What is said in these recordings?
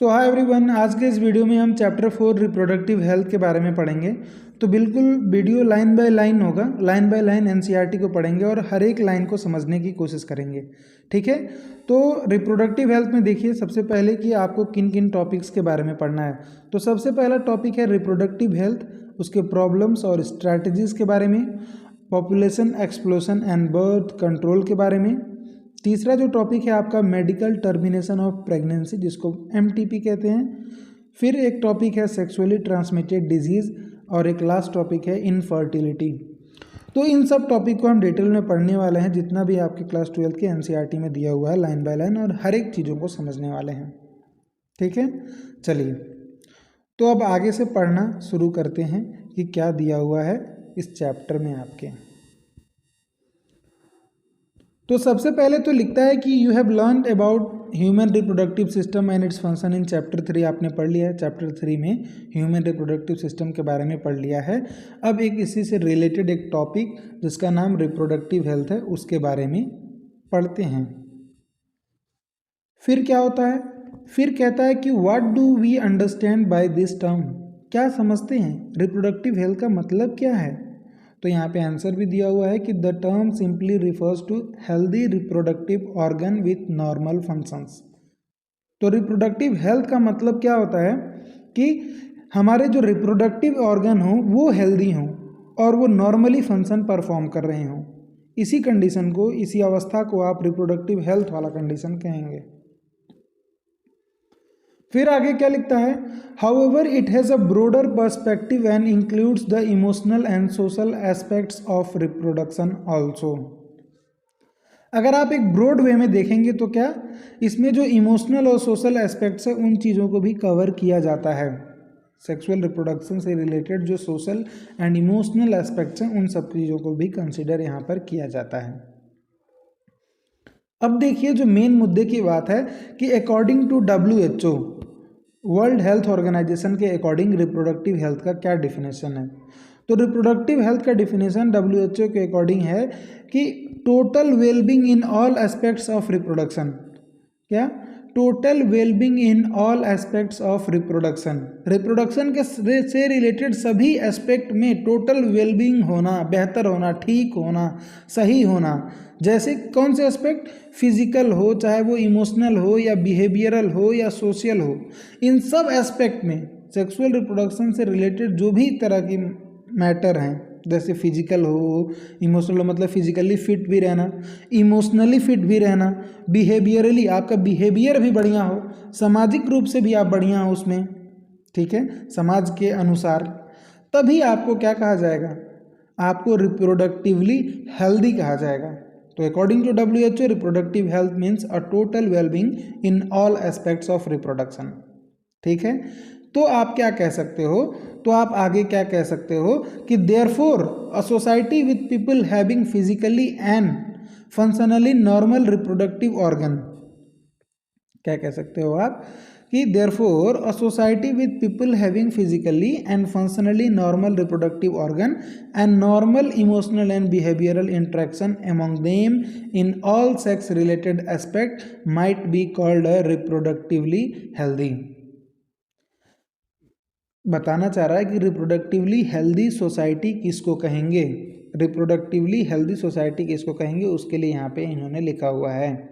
सो hi everyone, आज के इस वीडियो में हम चैप्टर 4 रिप्रोडक्टिव हेल्थ के बारे में पढ़ेंगे। तो बिल्कुल वीडियो लाइन बाय लाइन होगा, लाइन बाय लाइन एनसीईआरटी को पढ़ेंगे और हर एक लाइन को समझने की कोशिश करेंगे। ठीक है, तो रिप्रोडक्टिव हेल्थ में देखिए सबसे पहले कि आपको किन किन टॉपिक्स के बारे में पढ़ना है। तो सबसे पहला टॉपिक है रिप्रोडक्टिव हेल्थ, उसके प्रॉब्लम्स और स्ट्रैटेजीज़ के बारे में, population explosion and birth control के बारे में। तीसरा जो टॉपिक है आपका मेडिकल टर्मिनेशन ऑफ प्रेगनेंसी, जिसको एमटीपी कहते हैं। फिर एक टॉपिक है सेक्सुअली ट्रांसमिटेड डिजीज़ और एक लास्ट टॉपिक है इनफर्टिलिटी। तो इन सब टॉपिक को हम डिटेल में पढ़ने वाले हैं, जितना भी आपके क्लास 12 के एनसीईआरटी में दिया हुआ है लाइन बाय लाइन, और हर एक चीज़ों को समझने वाले हैं। ठीक है, चलिए तो अब आगे से पढ़ना शुरू करते हैं कि क्या दिया हुआ है इस चैप्टर में आपके। तो सबसे पहले तो लिखता है कि you have learned about human reproductive system and its function in chapter 3। आपने पढ़ लिया है, चैप्टर 3 में ह्यूमन रिप्रोडक्टिव सिस्टम के बारे में पढ़ लिया है। अब एक इसी से रिलेटेड एक टॉपिक जिसका नाम रिप्रोडक्टिव हेल्थ है, उसके बारे में पढ़ते हैं। फिर क्या होता है, फिर कहता है कि what do we understand by this term. क्या समझते हैं, रिप्रोडक्टिव हेल्थ का मतलब क्या है। तो यहाँ पे आंसर भी दिया हुआ है कि the term simply refers to healthy reproductive organ with normal functions. तो रिप्रोडक्टिव हेल्थ का मतलब क्या होता है कि हमारे जो रिप्रोडक्टिव ऑर्गन हो वो हेल्दी हों और वो नॉर्मली फंक्शन परफॉर्म कर रहे हों। इसी कंडीशन को, इसी अवस्था को आप रिप्रोडक्टिव हेल्थ वाला कंडीशन कहेंगे। फिर आगे क्या लिखता है, however it has a broader perspective and includes the emotional and social aspects of reproduction also. अगर आप एक ब्रॉड वे में देखेंगे तो क्या इसमें जो इमोशनल और सोशल एस्पेक्ट्स है उन चीज़ों को भी कवर किया जाता है। सेक्सुअल रिप्रोडक्शन से रिलेटेड जो सोशल एंड इमोशनल एस्पेक्ट्स हैं उन सब चीज़ों को भी कंसिडर यहाँ पर किया जाता है। अब देखिए जो मेन मुद्दे की बात है कि according to WHO, world health organization के अकॉर्डिंग रिप्रोडक्टिव हेल्थ का क्या डिफिनेशन है। तो रिप्रोडक्टिव हेल्थ का डिफिनेशन WHO के अकॉर्डिंग है कि total wellbeing in all aspects of reproduction. क्या, total wellbeing in all aspects of reproduction. Reproduction के से रिलेटेड सभी एस्पेक्ट में टोटल वेलबींग होना, बेहतर होना, ठीक होना, सही होना। जैसे कौन से एस्पेक्ट, फिजिकल हो, चाहे वो इमोशनल हो या बिहेवियरल हो या सोशल हो, इन सब एस्पेक्ट में सेक्सुअल रिप्रोडक्शन से रिलेटेड जो भी तरह की मैटर हैं, जैसे फिजिकल हो, इमोशनल हो, मतलब फिजिकली फिट भी रहना, इमोशनली फिट भी रहना, बिहेवियरली आपका बिहेवियर भी बढ़िया हो, सामाजिक रूप से भी आप बढ़िया हो उसमें, ठीक है, समाज के अनुसार, तभी आपको क्या कहा जाएगा, आपको रिप्रोडक्टिवली हेल्दी कहा जाएगा। तो according to WHO, reproductive health means a total wellbeing in all aspects of reproduction. ठीक है, तो आप क्या कह सकते हो, तो आप आगे क्या कह सकते हो कि therefore a society with people having physically and functionally normal reproductive organ. क्या कह सकते हो आप कि therefore a society with people having physically and functionally normal reproductive organ and normal emotional and behavioural interaction among them in all sex related aspect might be called a reproductively healthy. बताना चाह रहा है कि reproductively healthy society किसको कहेंगे, reproductively healthy society किसको कहेंगे, उसके लिए यहाँ पे इन्होंने लिखा हुआ है।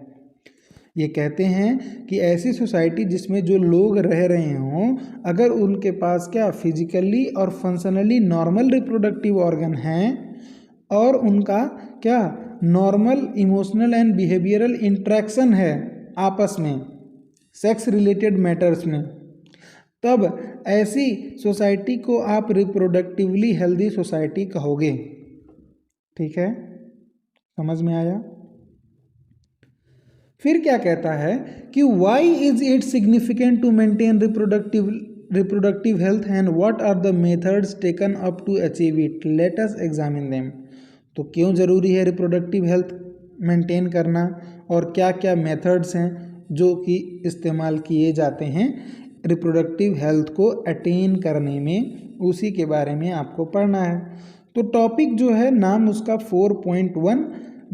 ये कहते हैं कि ऐसी सोसाइटी जिसमें जो लोग रह रहे हों, अगर उनके पास क्या फिजिकली और फंक्शनली नॉर्मल रिप्रोडक्टिव ऑर्गन हैं और उनका क्या normal emotional and behavioural interaction है आपस में सेक्स रिलेटेड मैटर्स में, तब ऐसी सोसाइटी को आप रिप्रोडक्टिवली हेल्दी सोसाइटी कहोगे। ठीक है, समझ में आया। फिर क्या कहता है कि why is it significant to maintain reproductive health and what are the methods taken up to achieve it, let us examine them. तो क्यों ज़रूरी है रिप्रोडक्टिव हेल्थ मेंटेन करना और क्या क्या मेथड्स हैं जो कि इस्तेमाल किए जाते हैं रिप्रोडक्टिव हेल्थ को अटेन करने में, उसी के बारे में आपको पढ़ना है। तो टॉपिक जो है नाम उसका 4.1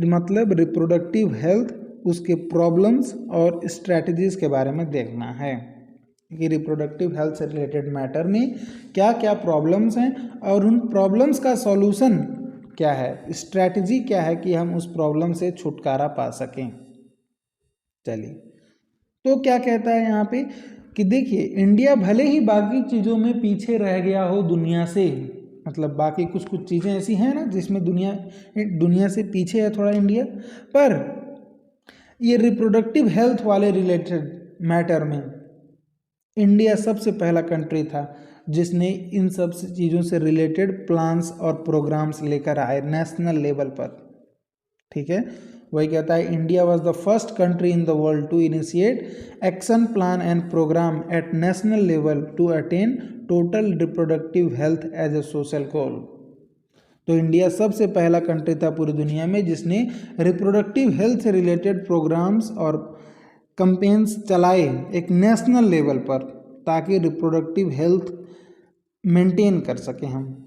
मतलब रिप्रोडक्टिव हेल्थ, उसके प्रॉब्लम्स और स्ट्रैटेजीज़ के बारे में देखना है। कि रिप्रोडक्टिव हेल्थ से रिलेटेड मैटर में क्या क्या प्रॉब्लम्स हैं और उन प्रॉब्लम्स का सॉल्यूशन क्या है, स्ट्रैटेजी क्या है कि हम उस प्रॉब्लम से छुटकारा पा सकें। चलिए, तो क्या कहता है यहाँ पे कि देखिए, इंडिया भले ही बाकी चीज़ों में पीछे रह गया हो दुनिया से, मतलब बाकी कुछ कुछ चीज़ें ऐसी हैं ना जिसमें दुनिया से पीछे है थोड़ा इंडिया, पर ये रिप्रोडक्टिव हेल्थ वाले रिलेटेड मैटर में इंडिया सबसे पहला कंट्री था जिसने इन सब चीज़ों से रिलेटेड प्लान्स और प्रोग्राम्स लेकर आए नेशनल लेवल पर। ठीक है, वही कहता है India was the first country in the world to initiate action plan and programme at national level to attain total reproductive health as a social goal. तो इंडिया सबसे पहला कंट्री था पूरी दुनिया में जिसने रिप्रोडक्टिव हेल्थ से रिलेटेड प्रोग्राम्स और कैंपेन्स चलाए एक नेशनल लेवल पर, ताकि रिप्रोडक्टिव हेल्थ मेंटेन कर सकें हम।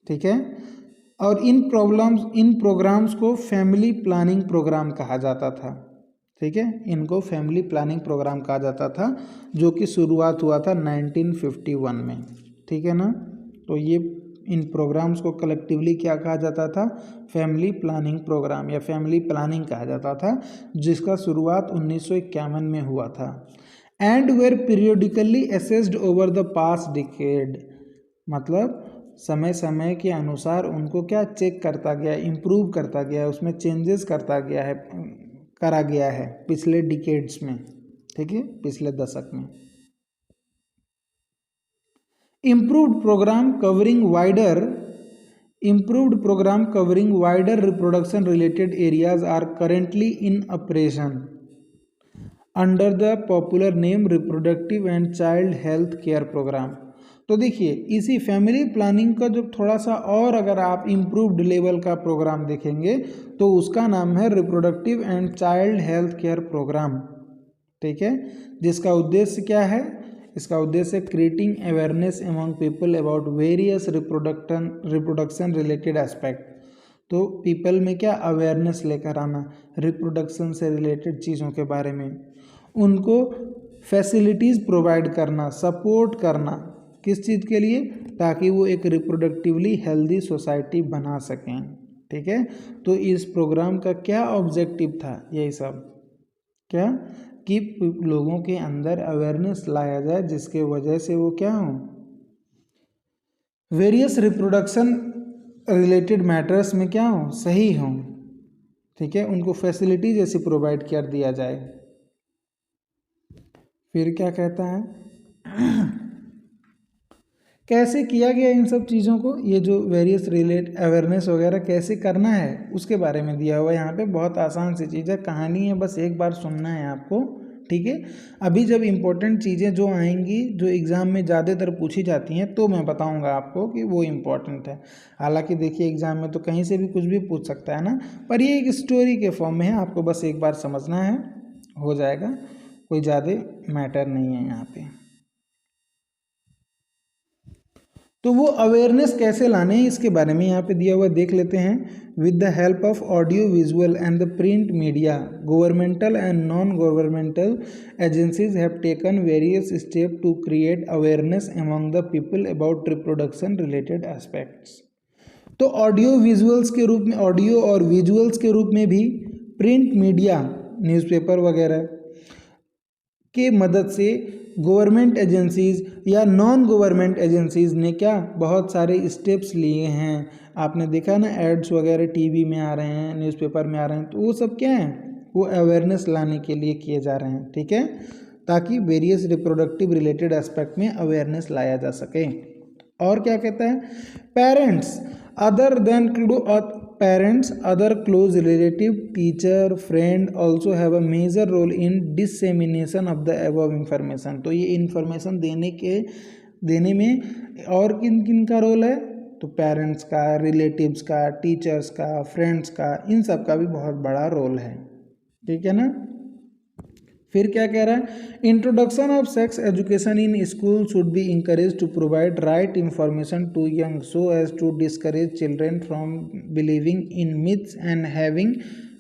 ठीक है, और इन प्रोग्राम्स को फैमिली प्लानिंग प्रोग्राम कहा जाता था। ठीक है, इनको फैमिली प्लानिंग प्रोग्राम कहा जाता था, जो कि शुरुआत हुआ था 1951 में। ठीक है ना, तो ये इन प्रोग्राम्स को कलेक्टिवली क्या कहा जाता था, फैमिली प्लानिंग प्रोग्राम या फैमिली प्लानिंग कहा जाता था, जिसका शुरुआत 1951 में हुआ था। And were periodically assessed over the past decade, मतलब समय समय के अनुसार उनको क्या चेक करता गया, इम्प्रूव करता गया, उसमें चेंजेस करा गया है पिछले डिकेड्स में। ठीक है, पिछले दशक में। improved program covering wider reproduction related areas are currently in operation under the popular name reproductive and child health care program। तो देखिए, इसी फैमिली प्लानिंग का जो थोड़ा सा और अगर आप इम्प्रूव्ड लेवल का प्रोग्राम देखेंगे तो उसका नाम है reproductive and child health care programme. ठीक है, जिसका उद्देश्य क्या है, इसका उद्देश्य creating awareness among people about various reproduction related aspect. तो पीपल में क्या अवेयरनेस लेकर आना रिप्रोडक्शन से रिलेटेड चीज़ों के बारे में, उनको फैसिलिटीज़ प्रोवाइड करना, सपोर्ट करना, किस चीज़ के लिए, ताकि वो एक रिप्रोडक्टिवली हेल्दी सोसाइटी बना सकें। ठीक है, तो इस प्रोग्राम का क्या ऑब्जेक्टिव था, यही सब क्या कि लोगों के अंदर अवेयरनेस लाया जाए, जिसके वजह से वो क्या हो, वेरियस रिप्रोडक्शन रिलेटेड मैटर्स में क्या हो, सही हो। ठीक है, उनको फैसिलिटीज ऐसी प्रोवाइड कर दिया जाए। फिर क्या कहता है कैसे किया गया इन सब चीज़ों को, ये जो वेरियस रिलेट अवेयरनेस वगैरह कैसे करना है उसके बारे में दिया हुआ है यहाँ पे। बहुत आसान सी चीज़ है, कहानी है, बस एक बार सुनना है आपको। ठीक है, अभी जब इम्पोर्टेंट चीज़ें जो आएंगी, जो एग्ज़ाम में ज़्यादातर पूछी जाती हैं, तो मैं बताऊंगा आपको कि वो इम्पोर्टेंट है। हालांकि देखिए, एग्ज़ाम में तो कहीं से भी कुछ भी पूछ सकता है ना, पर ये एक स्टोरी के फॉर्म में है, आपको बस एक बार समझना है, हो जाएगा, कोई ज़्यादा मैटर नहीं है यहाँ पे। तो वो अवेयरनेस कैसे लाने हैं इसके बारे में यहाँ पे दिया हुआ, देख लेते हैं। With the help of audio visual and the print media, governmental and non governmental agencies have taken various step to create awareness among the people about reproduction related aspects. तो ऑडियो विजुअल्स के रूप में, audio और visuals के रूप में भी print media, newspaper वगैरह के मदद से गवर्नमेंट एजेंसीज़ या नॉन गवर्नमेंट एजेंसीज़ ने क्या बहुत सारे स्टेप्स लिए हैं। आपने देखा ना, एड्स वगैरह टीवी में आ रहे हैं, न्यूज़पेपर में आ रहे हैं, तो वो सब क्या है, वो अवेयरनेस लाने के लिए किए जा रहे हैं। ठीक है, ताकि वेरियस रिप्रोडक्टिव रिलेटेड एस्पेक्ट में अवेयरनेस लाया जा सके। और क्या कहता है, parents other close relative, teacher, friend also have a major role in dissemination of the above information। तो ये इन्फॉर्मेशन देने में और किन किन का रोल है, तो पेरेंट्स का, रिलेटिव्स का, टीचर्स का, फ्रेंड्स का, इन सब का भी बहुत बड़ा रोल है। ठीक है ना। फिर क्या कह रहा है, introduction of sex education in school should be encourage to provide right information to young so as to discourage children from believing in myths and having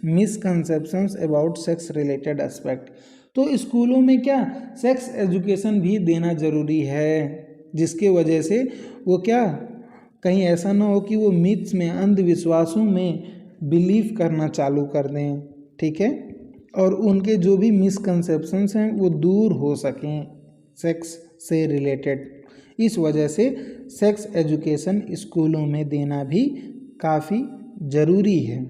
misconceptions about sex related aspect. तो स्कूलों में क्या sex education भी देना ज़रूरी है, जिसके वजह से वो क्या कहीं ऐसा ना हो कि वो मिथ्स में, अंधविश्वासों में बिलीव करना चालू कर दें, ठीक है, और उनके जो भी मिसकंसेप्शंस हैं वो दूर हो सकें सेक्स से रिलेटेड। इस वजह से सेक्स एजुकेशन स्कूलों में देना भी काफ़ी ज़रूरी है,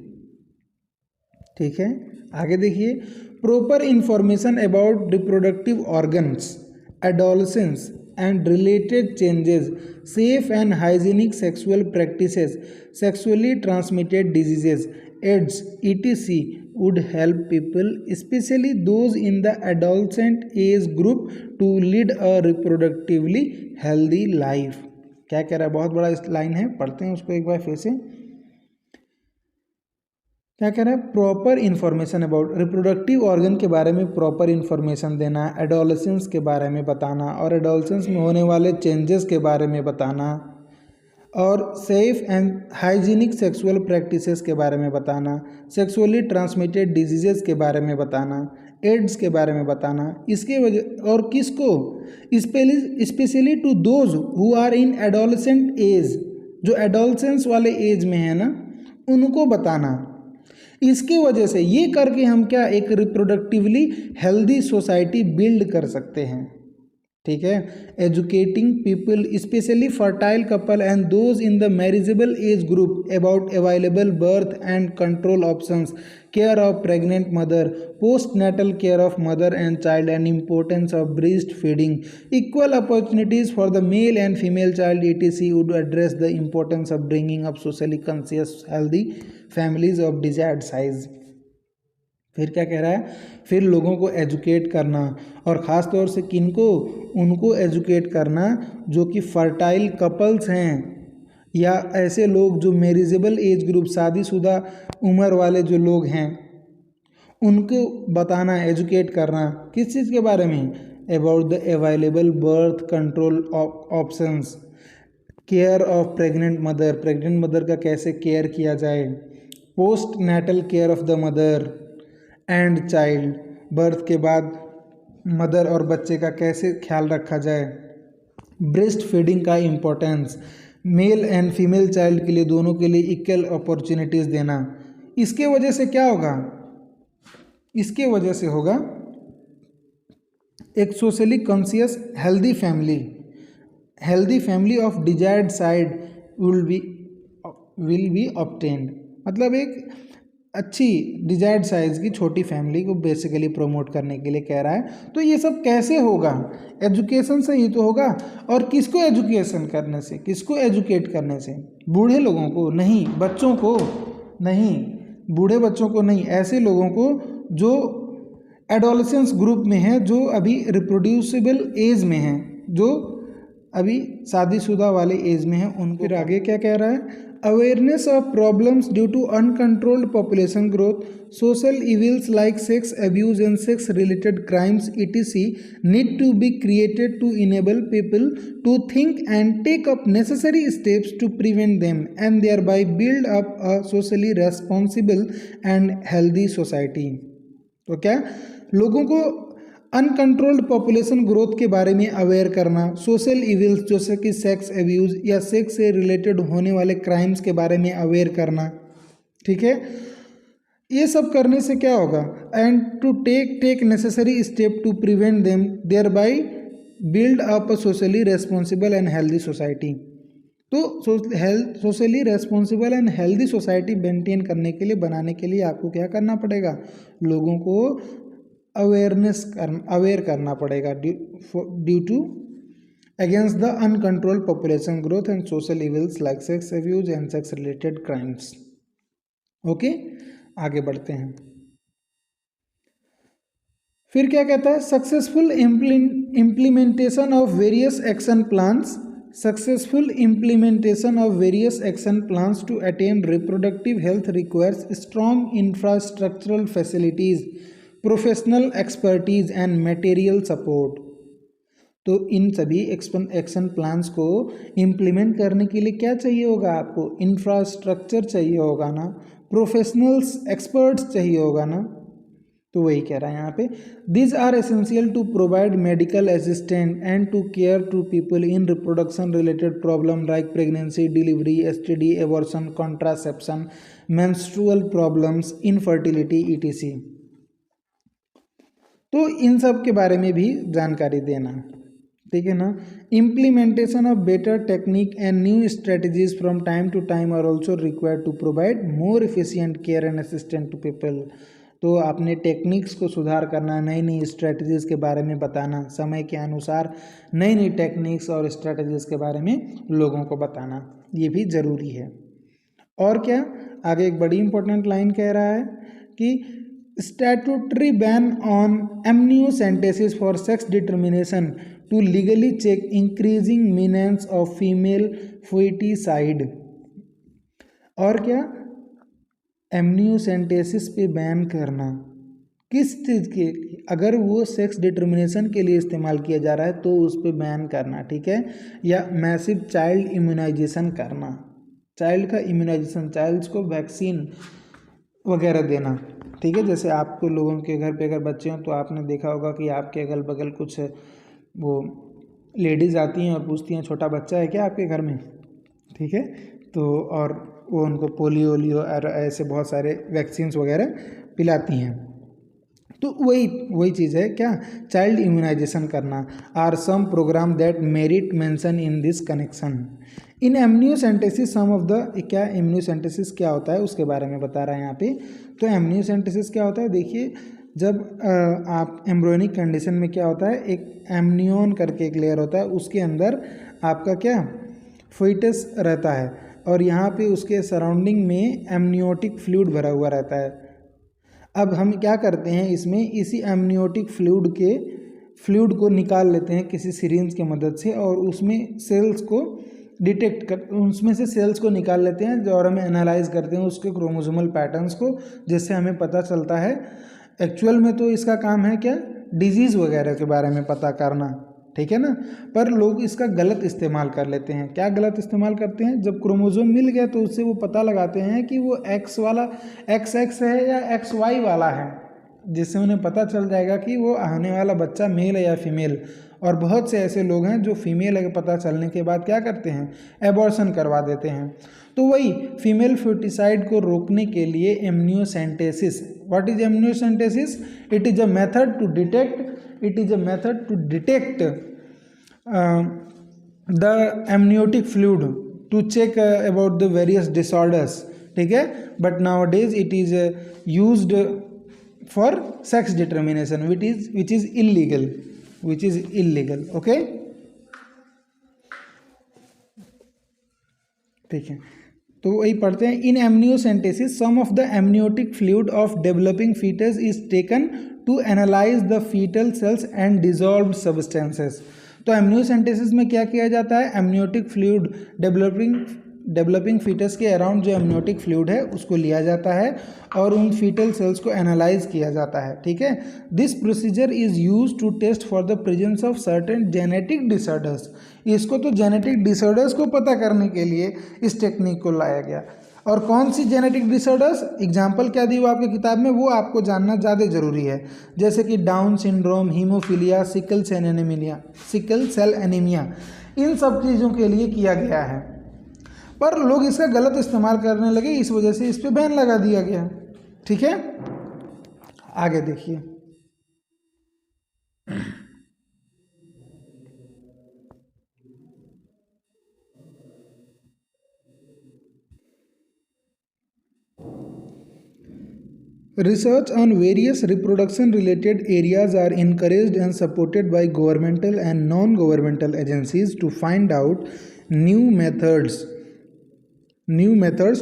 ठीक है। आगे देखिए, proper information about reproductive organs, adolescence and related changes, safe and hygienic sexual practices, sexually transmitted diseases, AIDS etc would help people, especially those in the adolescent age group, to lead a reproductively healthy life। क्या कह रहा है, बहुत बड़ा line है, पढ़ते हैं उसको एक बार फिर से। क्या कह रहा है, proper information about reproductive organ के बारे में प्रॉपर इन्फॉर्मेशन देना, एडोलसेंस के बारे में बताना और एडोलसेंस में होने वाले चेंजेस के बारे में बताना, और safe and hygienic sexual practices के बारे में बताना, सेक्सुअली ट्रांसमिटेड डिजीजेस के बारे में बताना, एड्स के बारे में बताना। इसके वजह और किसको, specially to those who are in adolescent age, जो एडोलसेंस वाले एज में है ना, उनको बताना। इसके वजह से ये करके हम क्या एक रिप्रोडक्टिवली हेल्दी सोसाइटी बिल्ड कर सकते हैं, ठीक है। Educating people specially fertile couple and those in the marriageable age group about available birth and control options, care of pregnant mother, post natal care of mother and child and importance of breast feeding, equal opportunities for the male and female child etc would address the importance of bringing up socially conscious healthy families of desired size. फिर क्या कह रहा है, फिर लोगों को educate करना, और ख़ास तौर से किनको, उनको एजुकेट करना जो कि फर्टाइल कपल्स हैं या ऐसे लोग जो मैरिजेबल एज ग्रुप, शादीशुदा उम्र वाले जो लोग हैं, उनको बताना, एजुकेट करना किस चीज़ के बारे में, about the available birth control options, care of pregnant mother का कैसे केयर किया जाए, post natal care of the mother and child, birth के बाद मदर और बच्चे का कैसे ख्याल रखा जाए, ब्रेस्ट फीडिंग का importance, mail and female child के लिए दोनों के लिए इक्वल अपॉर्चुनिटीज़ देना। इसके वजह से क्या होगा, इसके वजह से होगा एक socially conscious healthy family of desired side will be obtained. मतलब एक अच्छी डिजायर्ड साइज की छोटी फैमिली को बेसिकली प्रमोट करने के लिए कह रहा है। तो ये सब कैसे होगा, एजुकेशन से ही तो होगा। और किसको एजुकेशन करने से, किसको एजुकेट करने से, बूढ़े लोगों को नहीं, बच्चों को नहीं, बूढ़े बच्चों को नहीं, ऐसे लोगों को जो एडोलेसेंस ग्रुप में है, जो अभी रिप्रोड्यूसिबल एज में हैं, जो अभी शादीशुदा वाले एज में है उनको। फिर आगे क्या कह रहा है, awareness of problems due to uncontrolled population growth, social evils like sex abuse and sex related crimes etc need to be created to enable people to think and take up necessary steps to prevent them and thereby build up a socially responsible and healthy society. तो क्या लोगों को uncontrolled population growth के बारे में aware करना, social evils जैसे कि सेक्स अब्यूज़ या सेक्स से रिलेटेड होने वाले क्राइम्स के बारे में अवेयर करना, ठीक है। ये सब करने से क्या होगा, and to take necessary step to prevent them thereby build up a socially responsible and healthy society. तो socially responsible and healthy society maintain करने के लिए, बनाने के लिए आपको क्या करना पड़ेगा, लोगों को अवेयर करना पड़ेगा due to against the uncontrolled population growth and social evils like sex abuse and sex related crimes. Okay, आगे बढ़ते हैं। फिर क्या कहता है, successful implementation of various action plans, successful implementation of various action plans to attain reproductive health requires strong infrastructural facilities, professional expertise and material support. तो इन सभी एक्शन प्लान्स को इम्प्लीमेंट करने के लिए क्या चाहिए होगा आपको, इंफ्रास्ट्रक्चर चाहिए होगा ना, प्रोफेशनल्स एक्सपर्ट्स चाहिए होगा ना। तो वही कह रहा है यहाँ पे, this are essential to provide medical assistant and to care to people in reproduction related problem like pregnancy, delivery, STD, abortion, contraception, menstrual problems, infertility etc. तो इन सब के बारे में भी जानकारी देना, ठीक है ना। Implementation of better technique and new strategies from time to time are also required to provide more efficient care and assistant to people. तो आपने टेक्निक्स को सुधार करना, नई नई स्ट्रेटजीज़ के बारे में बताना, समय के अनुसार नई नई टेक्निक्स और स्ट्रेटजीज़ के बारे में लोगों को बताना, ये भी ज़रूरी है। और क्या, आगे एक बड़ी इंपॉर्टेंट लाइन कह रहा है कि statutory ban on amniocentesis for sex determination to legally check increasing menace of female foeticide। और क्या, एमनियोसेंटेसिस पे बैन करना, किस चीज़ के लिए, अगर वो सेक्स डिटर्मिनेशन के लिए इस्तेमाल किया जा रहा है तो उस पे बैन करना, ठीक है। या मैसिव चाइल्ड इम्यूनाइजेशन करना, चाइल्ड का इम्यूनाइजेशन, चाइल्ड्स को वैक्सीन वगैरह देना, ठीक है। जैसे आपको लोगों के घर पे अगर बच्चे हों तो आपने देखा होगा कि आपके अगल बगल कुछ वो लेडीज़ आती हैं और पूछती हैं छोटा बच्चा है क्या आपके घर में, ठीक है। तो और वो उनको पोलियो वोलियो और ऐसे बहुत सारे वैक्सीन्स वगैरह पिलाती हैं। तो वही चीज़ है क्या, चाइल्ड इम्यूनाइजेशन करना। Are some program that merit mention in this connection. In amniocentesis some of the, क्या एमनियोसेंटेसिस क्या होता है उसके बारे में बता रहा है यहाँ पे। तो एमनियोसेंटेसिस क्या होता है, देखिए जब आप एम्ब्रियोनिक कंडीशन में क्या होता है, एक एमनियोन करके एक लेयर होता है, उसके अंदर आपका क्या फोइटस रहता है और यहाँ पे उसके सराउंडिंग में एमनियोटिक फ्लूइड भरा हुआ रहता है। अब हम क्या करते हैं, इसमें इसी एमनियोटिक फ्लूइड को निकाल लेते हैं किसी सिरिंज की मदद से और उसमें सेल्स को डिटेक्ट कर, उसमें से सेल्स को निकाल लेते हैं और हमें एनालाइज करते हैं उसके क्रोमोसोमल पैटर्न्स को, जिससे हमें पता चलता है। एक्चुअल में तो इसका काम है क्या, डिजीज़ वगैरह के बारे में पता करना, ठीक है ना। पर लोग इसका गलत इस्तेमाल कर लेते हैं। क्या गलत इस्तेमाल करते हैं, जब क्रोमोसोम मिल गया तो उससे वो पता लगाते हैं कि वो एक्स वाला XX है या XY वाला है, जिससे उन्हें पता चल जाएगा कि वो आने वाला बच्चा मेल है या फीमेल। और बहुत से ऐसे लोग हैं जो फीमेल है पता चलने के बाद क्या करते हैं, एबॉर्शन करवा देते हैं। तो वही फीमेल फर्टिसाइड को रोकने के लिए amniocentesis, what is amniocentesis, it is a method to detect the amniotic fluid to check about the various disorders, ठीक है। But nowadays it is used for sex determination which is illegal, okay। ठीक है, तो वही पढ़ते हैं। In amniocentesis some of the amniotic fluid of developing foetus is taken to analyse the foetal cells and dissolved substances. तो amniocentesis में क्या किया जाता है, एमनियोटिक फ्लूइड डेवलपिंग फीटस के अराउंड जो एमनियोटिक फ्लूइड है उसको लिया जाता है और उन फीटल सेल्स को एनालाइज किया जाता है, ठीक है। This procedure is use to test for the presence of certain genetic disorders. इसको तो जेनेटिक डिसऑर्डर्स को पता करने के लिए इस टेक्निक को लाया गया। और कौन सी जेनेटिक डिसऑर्डर्स, एग्जाम्पल क्या दी हुआ आपकी किताब में, वो आपको जानना ज़्यादा जरूरी है। जैसे कि Down syndrome, haemophilia, sickle cell anaemia, इन सब चीज़ों के लिए किया गया है। पर लोग इसका गलत इस्तेमाल करने लगे, इस वजह से इस पे बैन लगा दिया गया, ठीक है। आगे देखिए, research on various reproduction related areas are encouraged and supported by governmental and non-governmental agencies to find out new methods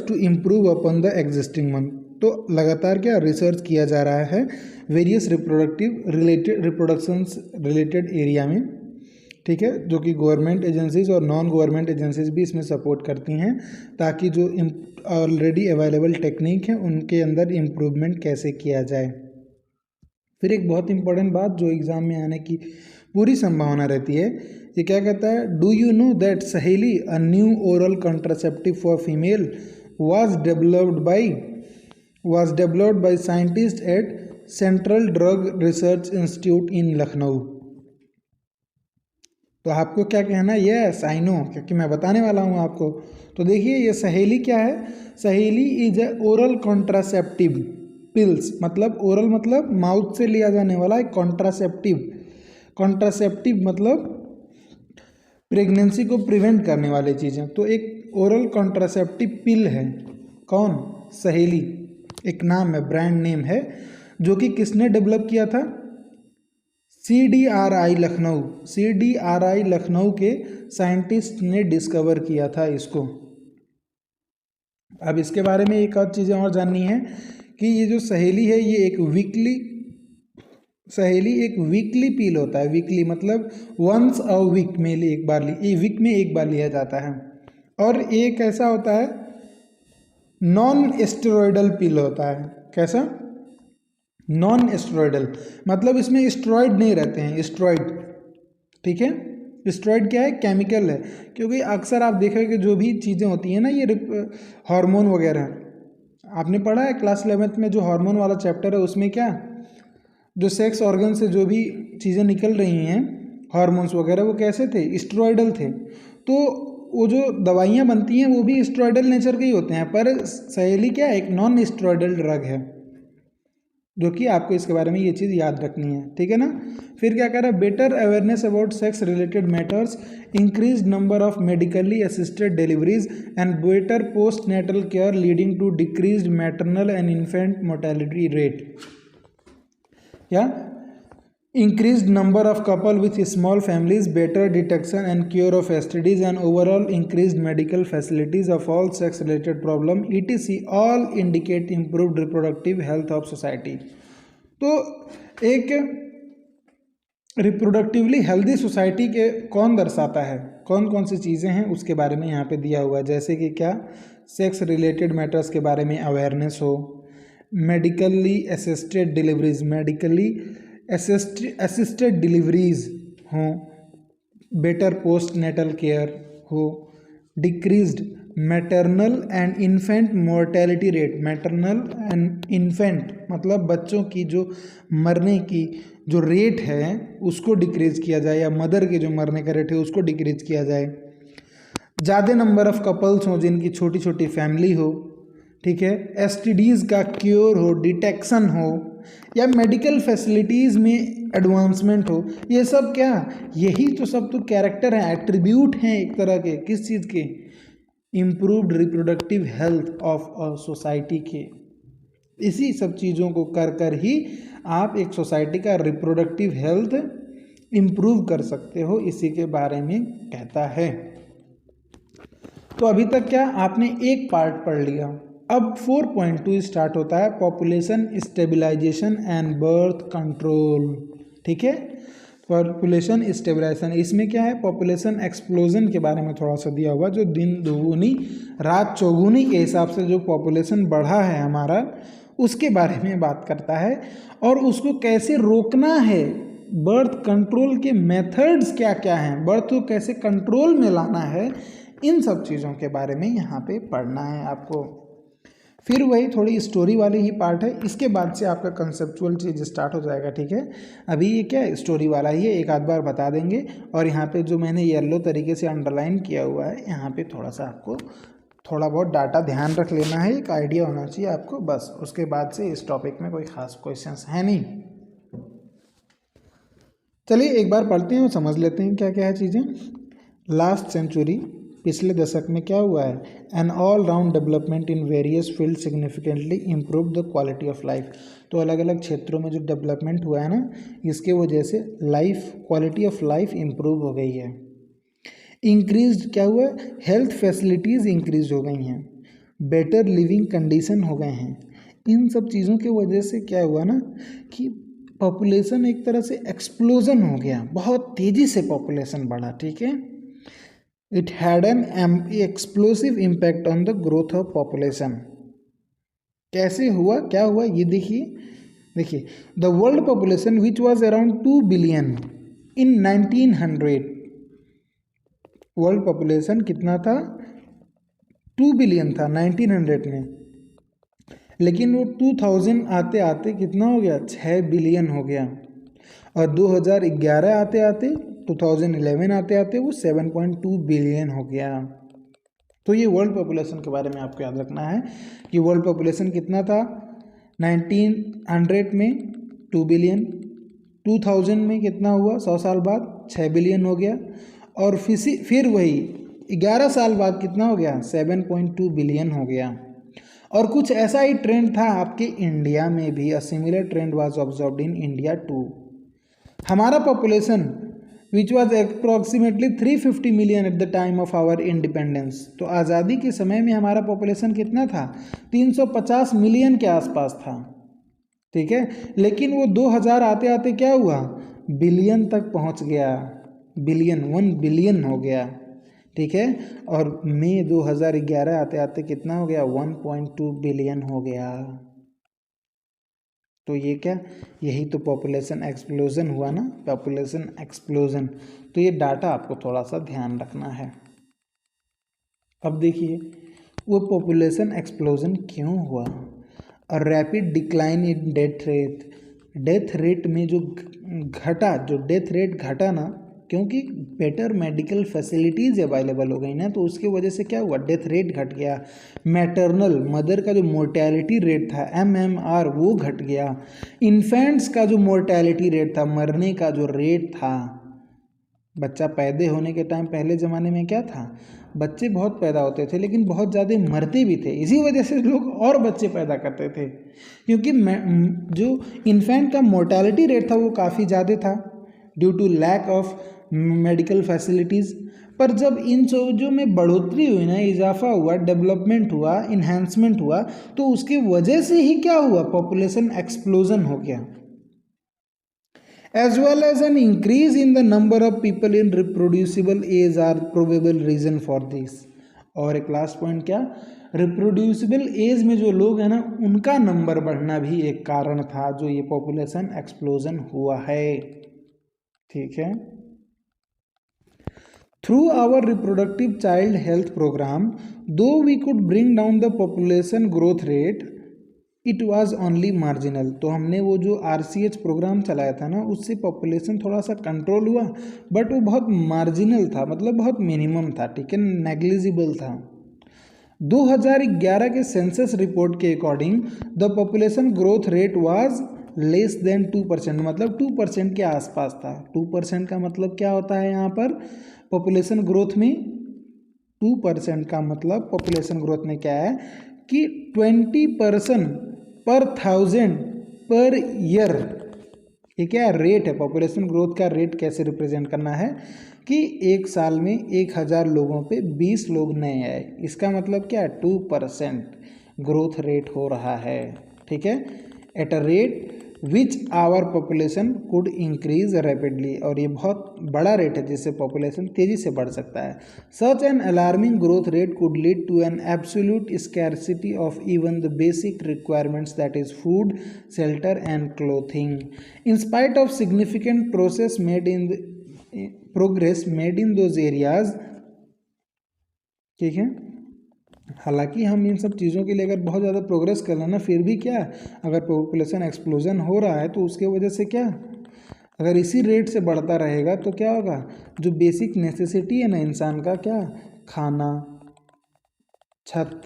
to improve upon the existing one। तो लगातार क्या रिसर्च किया जा रहा है वेरियस रिप्रोडक्शंस रिलेटेड एरिया में, ठीक है, जो कि गवर्नमेंट एजेंसीज और नॉन गवर्नमेंट एजेंसीज भी इसमें सपोर्ट करती हैं, ताकि जो ऑलरेडी अवेलेबल टेक्निक है उनके अंदर इम्प्रूवमेंट कैसे किया जाए। फिर एक बहुत इंपॉर्टेंट बात जो एग्ज़ाम में आने की पूरी संभावना रहती है, ये क्या कहता है, डू यू नो दैट सहेली a new oral contraceptive for female was developed by scientists at central drug research institute इन लखनऊ। तो आपको क्या कहना है? यस आई नो, क्योंकि मैं बताने वाला हूँ आपको। तो देखिए ये सहेली क्या है? सहेली is a oral contraceptive pills, मतलब ओरल मतलब माउथ से लिया जाने वाला एक कॉन्ट्रासेप्टिव, कॉन्ट्रासेप्टिव मतलब प्रेगनेंसी को प्रिवेंट करने वाली चीज़ें। तो एक ओरल कॉन्ट्रासेप्टिव पिल है, कौन? सहेली, एक नाम है, ब्रांड नेम है, जो कि किसने डेवलप किया था? CDRI लखनऊ, CDRI लखनऊ के साइंटिस्ट ने डिस्कवर किया था इसको। अब इसके बारे में एक और चीज़ें और जाननी है कि ये जो सहेली है ये एक वीकली, सहेली एक वीकली पील होता है। वीकली मतलब वंस अ वीक में एक बार वीक में एक बार लिया जाता है। और ये कैसा होता है? नॉन एस्टेरॉयडल पिल होता है। कैसा? नॉन एस्टेरॉयडल मतलब इसमें स्टेरॉयड नहीं रहते हैं, स्टेरॉयड, ठीक है। स्टेरॉयड क्या है? केमिकल है, क्योंकि अक्सर आप देखेंगे कि जो भी चीज़ें होती हैं ना, ये हार्मोन वगैरह, आपने पढ़ा है क्लास 11th में जो हार्मोन वाला चैप्टर है, उसमें क्या जो सेक्स ऑर्गन से जो भी चीज़ें निकल रही हैं हार्मोन्स वगैरह, वो कैसे थे? स्टेरॉयडल थे। तो वो जो दवाइयाँ बनती हैं वो भी स्टेरॉयडल नेचर के ही होते हैं, पर सहेली क्या है? एक नॉन स्टेरॉयडल ड्रग है, जो कि आपको इसके बारे में ये चीज़ याद रखनी है, ठीक है ना। फिर क्या कह रहा है? Better awareness about sex related matters, increase number of medically assisted deliveries and better post natal care leading to decrease maternal and infant mortality rate. या increased number of couple with small families, better detection and cure of STDs, and overall increased medical facilities of all sex related problem etc all indicate improved reproductive health of society। तो एक reproductively healthy society के कौन दर्शाता है? कौन कौन सी चीज़ें हैं उसके बारे में यहाँ पे दिया हुआ है, जैसे कि क्या? सेक्स रिलेटेड मैटर्स के बारे में अवेयरनेस हो, medically assisted deliveries, medically assisted deliveries हों, बेटर पोस्ट नेटल केयर हो, decreased maternal and infant mortality rate, maternal and infant मतलब बच्चों की जो मरने की जो रेट है उसको डिक्रीज किया जाए, या मदर के जो मरने का रेट है उसको डिक्रीज किया जाए। ज़्यादा नंबर ऑफ कपल्स हों जिनकी छोटी छोटी फैमिली हो, ठीक है। STDs का क्योर हो, डिटेक्शन हो, या मेडिकल फैसिलिटीज़ में एडवांसमेंट हो। ये सब क्या? यही तो सब तो कैरेक्टर हैं, एट्रीब्यूट हैं एक तरह के, किस चीज़ के? Improved reproductive health of a society के। इसी सब चीज़ों को कर कर ही आप एक सोसाइटी का रिप्रोडक्टिव हेल्थ इम्प्रूव कर सकते हो, इसी के बारे में कहता है। तो अभी तक क्या आपने एक पार्ट पढ़ लिया। अब 4.2 स्टार्ट होता है, population stabilization and birth control, ठीक है। पॉपुलेशन स्टेबलाइजेशन, इसमें क्या है? पॉपुलेशन एक्सप्लोजन के बारे में थोड़ा सा दिया हुआ, जो दिन दोगुनी रात चौगुनी के हिसाब से जो पॉपुलेशन बढ़ा है हमारा, उसके बारे में बात करता है, और उसको कैसे रोकना है, बर्थ कंट्रोल के मेथड्स क्या क्या हैं, बर्थ को कैसे कंट्रोल में लाना है, इन सब चीज़ों के बारे में यहाँ पे पढ़ना है आपको। फिर वही थोड़ी स्टोरी वाली ही पार्ट है, इसके बाद से आपका कंसेप्चुअल चीज़ स्टार्ट हो जाएगा, ठीक है। अभी ये क्या है? स्टोरी वाला ही है, एक आध बार बता देंगे। और यहाँ पे जो मैंने येलो तरीके से अंडरलाइन किया हुआ है, यहाँ पे थोड़ा सा आपको थोड़ा बहुत डाटा ध्यान रख लेना है, एक आइडिया होना चाहिए आपको, बस। उसके बाद से इस टॉपिक में कोई ख़ास क्वेश्चंस है नहीं। चलिए एक बार पढ़ते हैं और समझ लेते हैं क्या क्या है चीज़ें। लास्ट सेंचुरी, पिछले दशक में क्या हुआ है? An all round development in various field significantly improve the quality of life. तो अलग अलग क्षेत्रों में जो डेवलपमेंट हुआ है ना, इसके वजह से life, quality of life improve हो गई है। इंक्रीज क्या हुआ? हेल्थ फैसिलिटीज़ इंक्रीज हो गई हैं, बेटर लिविंग कंडीशन हो गए हैं। इन सब चीज़ों की वजह से क्या हुआ ना कि पॉपुलेशन एक तरह से एक्सप्लोजन हो गया, बहुत तेज़ी से पॉपुलेशन बढ़ा, ठीक है। It had an explosive impact on the growth of population. कैसे हुआ, क्या हुआ, ये देखिए the world population which was around 2 billion in 1900, world population कितना था? 2 बिलियन था 1900 में। लेकिन वो 2000 आते आते कितना हो गया, 6 बिलियन हो गया। और 2011 आते आते 2011 आते आते वो 7.2 बिलियन हो गया। तो ये वर्ल्ड पॉपुलेशन के बारे में आपको याद रखना है कि वर्ल्ड पॉपुलेशन कितना था 1900 में 2 बिलियन, 2000 में कितना हुआ 100 साल बाद 6 बिलियन हो गया, और फिर वही 11 साल बाद कितना हो गया 7.2 बिलियन हो गया। और कुछ ऐसा ही ट्रेंड था आपके इंडिया में भी, a similar trend was observed in India too. हमारा population which was approximately 350 million at the time of our independence, तो आज़ादी के समय में हमारा पॉपुलेशन कितना था 350 मिलियन के आसपास था, ठीक है। लेकिन वो 2000 आते आते क्या हुआ, बिलियन तक पहुंच गया, बिलियन 1 बिलियन हो गया, ठीक है। और मई 2011 आते आते कितना हो गया 1.2 बिलियन हो गया। तो ये क्या, यही तो पॉपुलेशन एक्सप्लोजन हुआ ना, पॉपुलेशन एक्सप्लोजन। तो ये डाटा आपको थोड़ा सा ध्यान रखना है। अब देखिए वो पॉपुलेशन एक्सप्लोजन क्यों हुआ, और rapid decline in death rate में जो घटा, जो डेथ रेट घटा ना, क्योंकि बेटर मेडिकल फैसिलिटीज़ अवेलेबल हो गई ना, तो उसकी वजह से क्या हुआ डेथ रेट घट गया। मैटरनल मदर का जो मोर्टेलिटी रेट था MMR वो घट गया। इन्फेंट्स का जो मोर्टेलिटी रेट था, मरने का जो रेट था, बच्चा पैदा होने के टाइम पहले ज़माने में क्या था, बच्चे बहुत पैदा होते थे लेकिन बहुत ज़्यादा मरते भी थे, इसी वजह से लोग और बच्चे पैदा करते थे, क्योंकि जो इन्फेंट का मोर्टेलिटी रेट था वो काफ़ी ज़्यादा था due to lack of medical facilities. पर जब इन चीज़ों में बढ़ोतरी हुई ना, इजाफा हुआ, डेवलपमेंट हुआ, इन्हेंसमेंट हुआ, तो उसकी वजह से ही क्या हुआ, पॉपुलेशन एक्सप्लोजन हो गया। As well as an increase in the number of people in reproducible age are probable reason for this। और एक लास्ट पॉइंट क्या, रिप्रोड्यूसिबल एज में जो लोग हैं ना उनका नंबर बढ़ना भी एक कारण था जो ये पॉपुलेशन एक्सप्लोजन हुआ है, ठीक है। Through our reproductive child health programme though we could bring down the population growth rate, it was only marginal. तो हमने वो जो RCH प्रोग्राम चलाया था ना उससे पॉपुलेशन थोड़ा सा कंट्रोल हुआ, बट वो बहुत मार्जिनल था, मतलब बहुत मिनिमम था, ठीक है, नेग्लिजिबल था। 2011 के सेंसस रिपोर्ट के according the population growth rate was less than 2%, मतलब 2% के आसपास था। 2% का मतलब क्या होता है यहाँ पर पॉपुलेशन ग्रोथ में, 2% का मतलब पॉपुलेशन ग्रोथ में क्या है कि 20% पर 1000 पर ईयर। ये क्या रेट है, पॉपुलेशन ग्रोथ का रेट कैसे रिप्रेजेंट करना है कि एक साल में 1000 लोगों पे 20 लोग नए आए, इसका मतलब क्या है 2% ग्रोथ रेट हो रहा है, ठीक है, at a rate which our population could increase rapidly. और ये बहुत बड़ा रेट है जिससे पॉपुलेशन तेज़ी से बढ़ सकता है। Such an alarming growth rate could lead to an absolute scarcity of even the basic requirements that is food, shelter and clothing. In spite of significant progress made in those areas, ठीक है, हालांकि हम इन सब चीज़ों के लिए अगर बहुत ज़्यादा प्रोग्रेस कर लेना, फिर भी क्या, अगर पॉपुलेशन एक्सप्लोजन हो रहा है तो उसके वजह से क्या, अगर इसी रेट से बढ़ता रहेगा तो क्या होगा, जो बेसिक नेसेसिटी है ना इंसान का, क्या, खाना, छत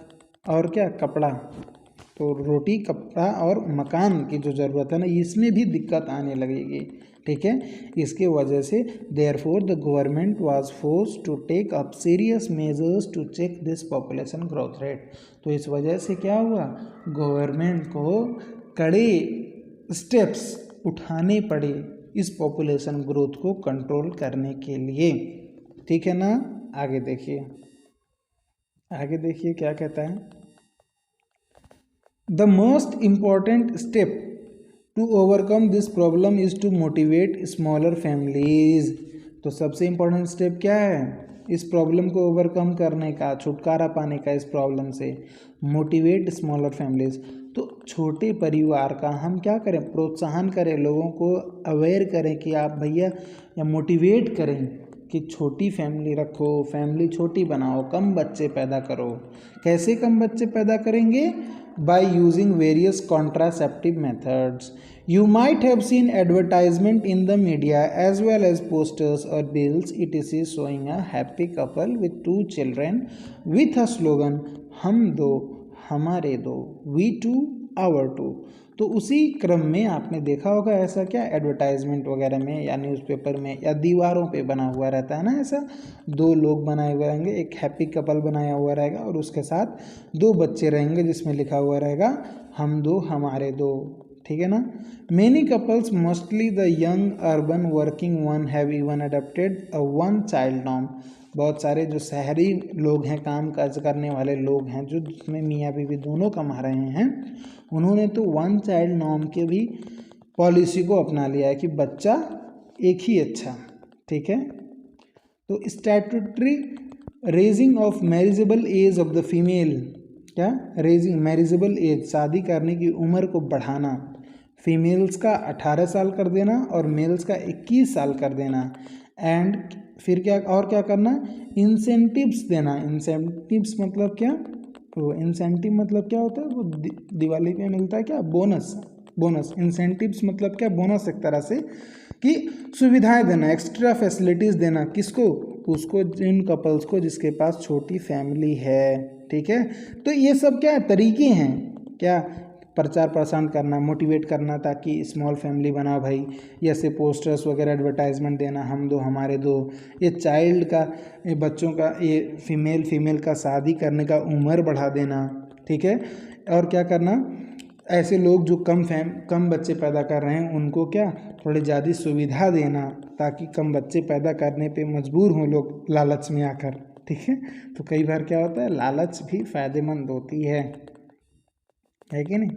और क्या, कपड़ा, तो रोटी, कपड़ा और मकान की जो ज़रूरत है ना, इसमें भी दिक्कत आने लगेगी, ठीक है। इसके वजह से therefore the government was force to take up serious measures to check this population growth rate. तो इस वजह से क्या हुआ, गवर्नमेंट को कड़े स्टेप्स उठाने पड़े इस पॉपुलेशन ग्रोथ को कंट्रोल करने के लिए, ठीक है ना। आगे देखिए, आगे देखिए क्या कहता है, the most important step to overcome this problem is to motivate smaller families. तो सबसे इम्पोर्टेंट स्टेप क्या है इस प्रॉब्लम को ओवरकम करने का, छुटकारा पाने का इस प्रॉब्लम से, मोटिवेट स्मॉलर फैमिलीज़। तो छोटे परिवार का हम क्या करें, प्रोत्साहन करें, लोगों को अवेयर करें कि आप भैया, या मोटिवेट करें कि छोटी फैमिली रखो, फैमिली छोटी बनाओ, कम बच्चे पैदा करो। कैसे कम बच्चे पैदा करेंगे? By using various contraceptive methods. You might have seen advertisement in the media as well as posters or bills etc showing a happy couple with 2 children with a slogan हम दो हमारे दो, we two our two। तो उसी क्रम में आपने देखा होगा ऐसा क्या एडवर्टाइजमेंट वगैरह में या न्यूज़पेपर में या दीवारों पे बना हुआ रहता है ना, ऐसा 2 लोग बनाए हुए रहेंगे, एक हैप्पी कपल बनाया हुआ रहेगा और उसके साथ 2 बच्चे रहेंगे जिसमें लिखा हुआ रहेगा हम दो हमारे दो, ठीक है ना। Many couples mostly the young urban working one have even adopted a 1 child norm. बहुत सारे जो शहरी लोग हैं, काम काज करने वाले लोग हैं, जो जिसमें मियाँ बीवी दोनों कमा रहे हैं, उन्होंने तो 1 चाइल्ड नॉर्म के भी पॉलिसी को अपना लिया है कि बच्चा एक ही अच्छा, ठीक है। तो statutory raising of marriageable age of the female, क्या रेजिंग मैरिजेबल एज, शादी करने की उम्र को बढ़ाना, फीमेल्स का 18 साल कर देना और मेल्स का 21 साल कर देना। एंड फिर क्या और क्या करना? इंसेंटिव्स देना। इंसेंटिव्स मतलब क्या? वो इंसेंटिव मतलब क्या होता है? वो दिवाली पे मिलता है क्या? बोनस। बोनस इंसेंटिव्स मतलब क्या? बोनस एक तरह से कि सुविधाएं देना, एक्स्ट्रा फैसिलिटीज़ देना। किसको? उसको, जिन कपल्स को जिसके पास छोटी फैमिली है, ठीक है। तो ये सब क्या तरीके हैं, क्या प्रचार प्रसार करना, मोटिवेट करना ताकि स्मॉल फैमिली बनाओ भाई। जैसे पोस्टर्स वगैरह, एडवर्टाइजमेंट देना, हम दो हमारे दो, ये चाइल्ड का, ये बच्चों का, ये फीमेल का शादी करने का उम्र बढ़ा देना, ठीक है। और क्या करना? ऐसे लोग जो कम बच्चे पैदा कर रहे हैं उनको क्या थोड़ी ज़्यादा सुविधा देना ताकि कम बच्चे पैदा करने पे मजबूर हों लोग लालच में आकर, ठीक है। तो कई बार क्या होता है, लालच भी फ़ायदेमंद होती है कि नहीं।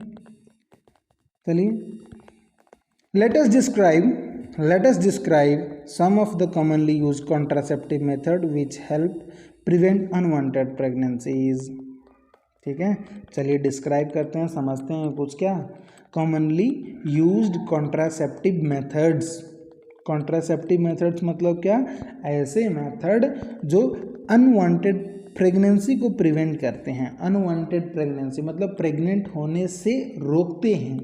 चलिए, let us describe some of the commonly used contraceptive method which help prevent unwanted pregnancies। ठीक है, चलिए डिस्क्राइब करते हैं, समझते हैं कुछ क्या commonly used contraceptive methods. Contraceptive methods मतलब क्या? ऐसे मेथड जो अनवांटेड प्रेगनेंसी को प्रिवेंट करते हैं। अनवांटेड प्रेगनेंसी मतलब प्रेग्नेंट होने से रोकते हैं।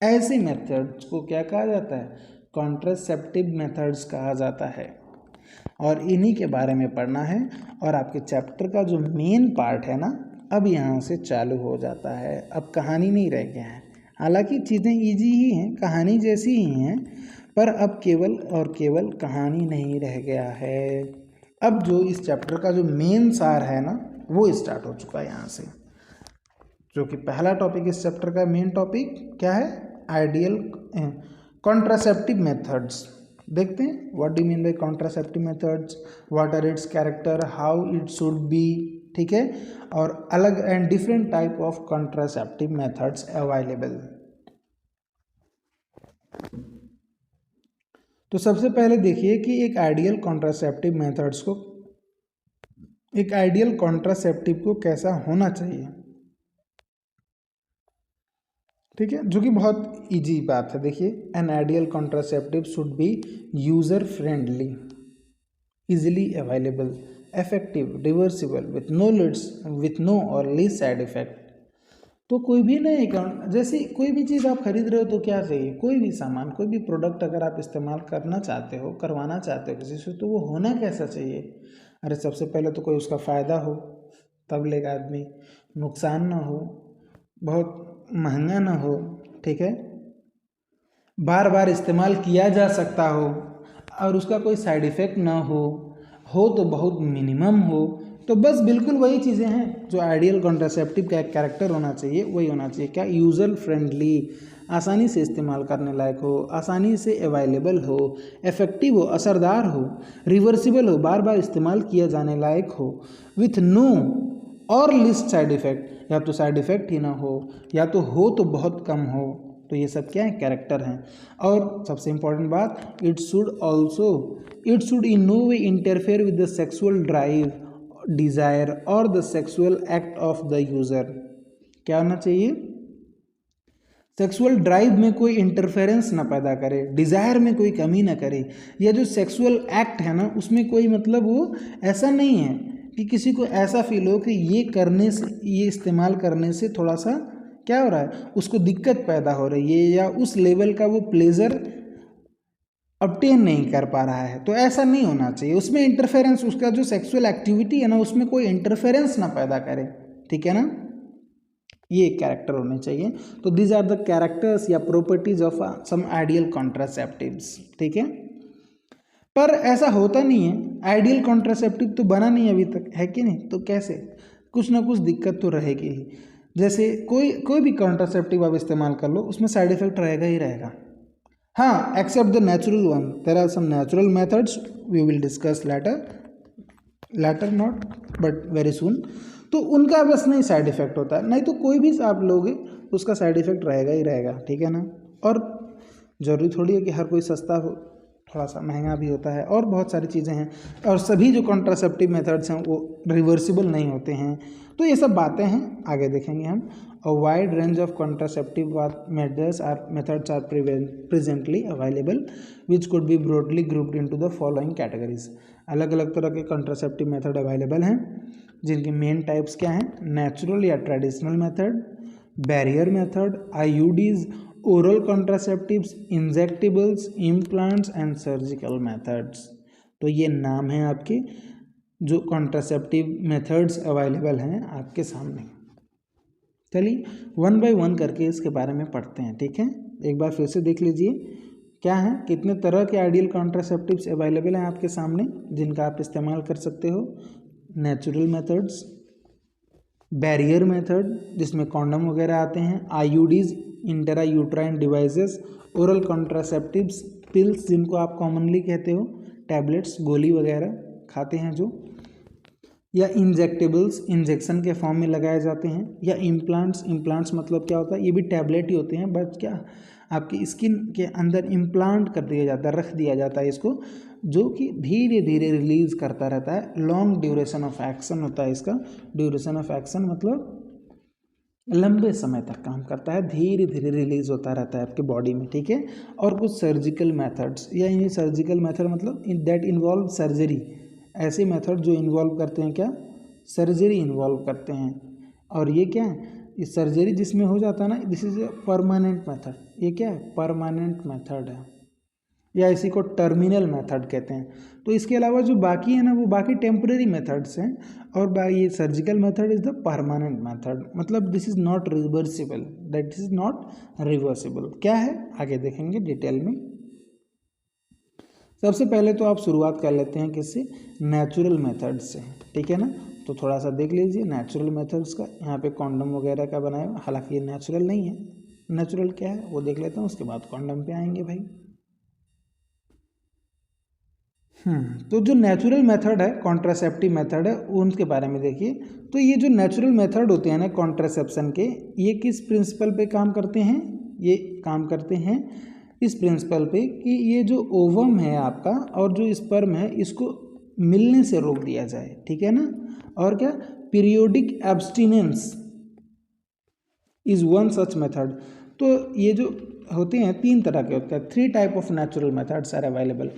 ऐसे मेथड्स को क्या कहा जाता है? कॉन्ट्रासेप्टिव मेथड्स कहा जाता है। और इन्हीं के बारे में पढ़ना है। और आपके चैप्टर का जो मेन पार्ट है ना, अब यहाँ से चालू हो जाता है। अब कहानी नहीं रह गया है, हालांकि चीज़ें इजी ही हैं, कहानी जैसी ही हैं, पर अब केवल और केवल कहानी नहीं रह गया है। अब जो इस चैप्टर का जो मेन सार है ना, वो स्टार्ट हो चुका है यहाँ से। जो कि पहला टॉपिक इस चैप्टर का मेन टॉपिक क्या है? Ideal contraceptive methods. देखते हैं what do mean by contraceptive methods, what are its character, how it should be, ठीक है। और अलग and different type of contraceptive methods available. तो सबसे पहले देखिए कि एक आइडियल कॉन्ट्रासेप्टिव मेथड्स को, एक आइडियल कॉन्ट्रासेप्टिव को कैसा होना चाहिए, ठीक है, जो कि बहुत इजी बात है। देखिए, an ideal contraceptive should be user friendly, easily available, effective, reversible, with no or least side effect. तो कोई भी नए अकाउंट, जैसे कोई भी चीज़ आप खरीद रहे हो तो क्या चाहिए? कोई भी सामान, कोई भी प्रोडक्ट अगर आप इस्तेमाल करना चाहते हो, करवाना चाहते हो किसी से, तो वो होना कैसा चाहिए? अरे सबसे पहले तो कोई उसका फ़ायदा हो, तब लेगा आदमी, नुकसान ना हो, बहुत महंगा ना हो, ठीक है, बार बार इस्तेमाल किया जा सकता हो और उसका कोई साइड इफ़ेक्ट ना हो तो बहुत मिनिमम हो। तो बस बिल्कुल वही चीज़ें हैं जो आइडियल कॉन्ट्रासेप्टिव का एक कैरेक्टर होना चाहिए, वही होना चाहिए। क्या? यूज़र फ्रेंडली, आसानी से इस्तेमाल करने लायक हो, आसानी से अवेलेबल हो, इफेक्टिव हो, असरदार हो, रिवर्सिबल हो, बार बार इस्तेमाल किया जाने लायक हो, विथ नो और लिस्ट साइड इफ़ेक्ट, या तो साइड इफ़ेक्ट ही ना हो, या तो तो बहुत कम हो। तो ये सब क्या है? कैरेक्टर हैं। और सबसे इम्पोर्टेंट बात, it should in no way interfere with the sexual drive, desire और the sexual act of the user. क्या होना चाहिए? सेक्सुअल ड्राइव में कोई इंटरफेरेंस ना पैदा करे, डिज़ायर में कोई कमी ना करे, या जो सेक्सुअल एक्ट है ना उसमें कोई मतलब वो ऐसा नहीं है कि किसी को ऐसा फील हो कि ये करने से, ये इस्तेमाल करने से थोड़ा सा क्या हो रहा है, उसको दिक्कत पैदा हो रही है या उस लेवल का वो प्लेजर ऑब्टेन नहीं कर पा रहा है, तो ऐसा नहीं होना चाहिए। उसमें इंटरफेरेंस, उसका जो सेक्सुअल एक्टिविटी है ना उसमें कोई इंटरफेरेंस ना पैदा करे, ठीक है ना, ये एक कैरेक्टर होने चाहिए। तो दीज आर द कैरेक्टर्स या properties of some ideal contraceptives, ठीक है। पर ऐसा होता नहीं है, आइडियल कॉन्ट्रासेप्टिव तो बना नहीं अभी तक, है कि नहीं, तो कैसे, कुछ ना कुछ दिक्कत तो रहेगी ही। जैसे कोई भी कॉन्ट्रासेप्टिव आप इस्तेमाल कर लो उसमें साइड इफेक्ट रहेगा ही रहेगा। हाँ, except the natural one, there are some natural methods we will discuss later not but very soon. तो उनका बस नहीं साइड इफेक्ट होता है, नहीं तो कोई भी आप लोगे उसका साइड इफेक्ट रहेगा ही रहेगा, ठीक है ना। और ज़रूरी थोड़ी है कि हर कोई सस्ता हो, थोड़ा सा महंगा भी होता है, और बहुत सारी चीज़ें हैं। और सभी जो कॉन्ट्रासेप्टिव मेथड्स हैं वो रिवर्सिबल नहीं होते हैं, तो ये सब बातें हैं, आगे देखेंगे हम। A wide range of contraceptive methods are presently available, which could be broadly grouped into the following categories. अलग अलग तरह के कॉन्ट्रासेप्टिव मेथड अवेलेबल हैं, जिनके मेन टाइप्स क्या हैं, नेचुरल या traditional method, barrier method, IUDs, oral contraceptives, injectables, implants and surgical methods. तो ये नाम है आपके जो कॉन्ट्रासेप्टिव मेथड्स अवेलेबल हैं आपके सामने। चलिए वन बाय वन करके इसके बारे में पढ़ते हैं, ठीक है। एक बार फिर से देख लीजिए क्या है, कितने तरह के आइडियल कॉन्ट्रासेप्टिव्स अवेलेबल हैं आपके सामने जिनका आप इस्तेमाल कर सकते हो। नेचुरल मेथड्स, बैरियर मेथड जिसमें कॉन्डम वगैरह आते हैं, IUDs intra uterine devices, oral contraceptives pills जिनको आप कॉमनली कहते हो, टैबलेट्स गोली वगैरह खाते हैं जो, या इंजेक्टेबल्स इंजेक्शन के फॉर्म में लगाए जाते हैं, या इम्प्लांट्स मतलब क्या होता है, ये भी टैबलेट ही होते हैं बट क्या आपकी स्किन के अंदर इम्प्लांट कर दिया जाता है, रख दिया जाता है इसको, जो कि धीरे धीरे रिलीज करता रहता है। लॉन्ग ड्यूरेशन ऑफ एक्शन होता है इसका, ड्यूरेशन ऑफ एक्शन मतलब लंबे समय तक काम करता है, धीरे धीरे रिलीज होता रहता है आपके बॉडी में, ठीक है। और कुछ सर्जिकल मेथड्स, या ये सर्जिकल मेथड मतलब दैट इन्वॉल्व सर्जरी, ऐसे मेथड जो इन्वॉल्व करते हैं क्या, सर्जरी इन्वॉल्व करते हैं। और ये क्या है, इस सर्जरी जिसमें हो जाता है ना, this is a permanent method, ये क्या है, परमानेंट मेथड है, या इसी को टर्मिनल मेथड कहते हैं। तो इसके अलावा जो बाकी है ना वो बाकी टेम्परेरी मेथड्स हैं, और ये surgical method is the permanent method, मतलब this is not reversible, that is not reversible. क्या है आगे देखेंगे डिटेल में। सबसे पहले तो आप शुरुआत कर लेते हैं किससे, नेचुरल मेथड से, ठीक है ना। तो थोड़ा सा देख लीजिए नेचुरल मेथड्स का, यहाँ पे कॉन्डम वगैरह का बनाया हुआ, हालांकि ये नेचुरल नहीं है, नेचुरल क्या है वो देख लेता हूँ, उसके बाद कॉन्डम पे आएंगे भाई। तो जो नेचुरल मेथड है, कॉन्ट्रासेप्टिव मेथड है, उनके बारे में देखिए। तो ये जो नेचुरल मेथड होते हैं ना कॉन्ट्रासेप्शन के, ये किस प्रिंसिपल पे काम करते हैं, ये काम करते हैं इस प्रिंसिपल पे कि ये जो ओवम है आपका और जो स्पर्म है इसको मिलने से रोक दिया जाए, ठीक है ना। और क्या, periodic abstinence is one such method. तो ये जो होते हैं तीन तरह के होते हैं, 3 type of natural methods are available,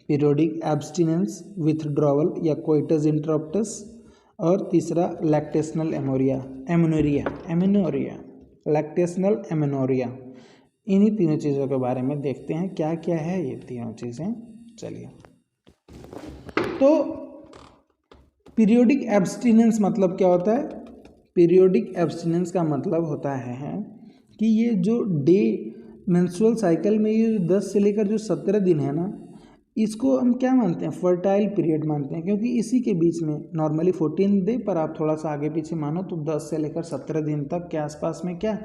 periodic abstinence, withdrawal या कोइटस इंटरप्टस, और तीसरा लैक्टेशनल एमेनोरिया, लैक्टेशनल एमेनोरिया। इन्हीं तीनों चीज़ों के बारे में देखते हैं क्या क्या है ये तीनों चीज़ें। चलिए, तो पीरियोडिक एब्स्टिनेंस मतलब क्या होता है, पीरियोडिक एब्स्टिनेंस का मतलब होता है कि ये जो डे मेंस्ट्रुअल साइकिल में ये 10 से लेकर जो 17 दिन है ना, इसको हम क्या मानते हैं, फर्टाइल पीरियड मानते हैं, क्योंकि इसी के बीच में नॉर्मली 14 डे, पर आप थोड़ा सा आगे पीछे मानो तो 10 से लेकर 17 दिन तक के आसपास में क्या,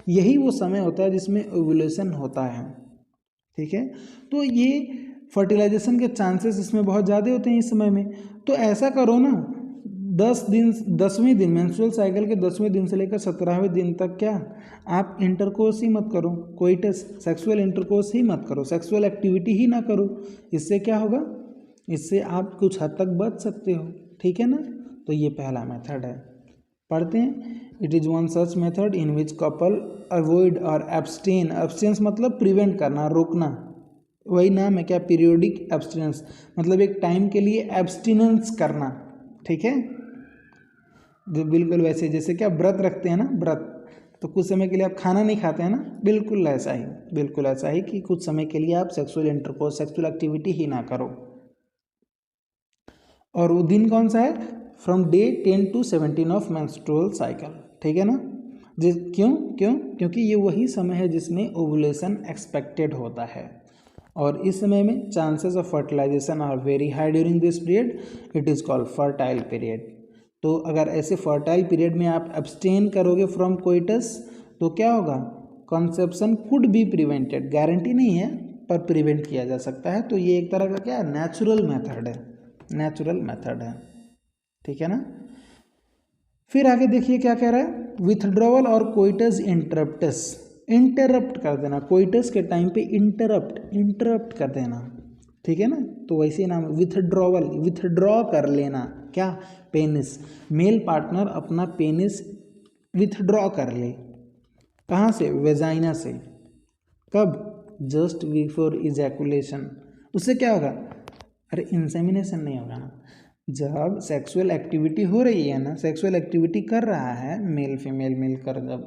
यही वो समय होता है जिसमें ओव्यूलेशन होता है, ठीक है। तो ये फर्टिलाइजेशन के चांसेस इसमें बहुत ज़्यादा होते हैं इस समय में। तो ऐसा करो ना, 10वें दिन मेंस्ट्रुअल साइकिल के 10वें दिन से लेकर 17वें दिन तक क्या आप इंटरकोर्स ही मत करो, कोइटस सेक्सुअल इंटरकोर्स ही मत करो, सेक्सुअल एक्टिविटी ही ना करो। इससे क्या होगा, इससे आप कुछ हद तक बच सकते हो, ठीक है ना। तो ये पहला मेथड है, पढ़ते हैं। It is one such method in which couple avoid और एब्सटेन, एब्सटेंस मतलब प्रिवेंट करना, रोकना, वही नाम है क्या, पीरियोडिक एब्सटेंस, मतलब एक टाइम के लिए एब्सटिनेंस करना, ठीक है। जो बिल्कुल वैसे जैसे क्या व्रत रखते हैं ना, व्रत, तो कुछ समय के लिए आप खाना नहीं खाते हैं ना, बिल्कुल ऐसा ही, बिल्कुल ऐसा ही कि कुछ समय के लिए आप सेक्सुअल इंटरकोर्स, सेक्सुअल एक्टिविटी ही ना करो। और वो दिन कौन सा है, from day 10 to 17 of menstrual cycle, ठीक है ना। क्यों क्यों क्योंकि ये वही समय है जिसमें ओवुलेशन एक्सपेक्टेड होता है, और इस समय में chances of fertilization are very high during this period, it is called fertile period. तो अगर ऐसे फर्टाइल पीरियड में आप एब्सटेन करोगे फ्रॉम कोइटस तो क्या होगा, conception could be prevented, guarantee नहीं है पर प्रिवेंट किया जा सकता है। तो ये एक तरह का क्या है, नेचुरल मेथड है, नेचुरल मेथड है, ठीक है ना। फिर आगे देखिए क्या कह रहा है, विथड्रॉवल और कोइटस इंटरप्टस, इंटरप्ट कर देना, कोइटस के टाइम पे इंटरप्ट कर देना, ठीक है ना। तो वैसे ही नाम विथड्रॉवल, विथड्रॉ कर लेना, क्या, पेनिस, मेल पार्टनर अपना पेनिस विथड्रॉ कर ले, कहाँ से, वेजाइना से, कब, जस्ट बिफोर इजैकुलेशन। उससे क्या होगा, अरे इंसेमिनेशन नहीं होगा ना, जब सेक्सुअल एक्टिविटी हो रही है ना, सेक्सुअल एक्टिविटी कर रहा है मेल फीमेल मिलकर जब,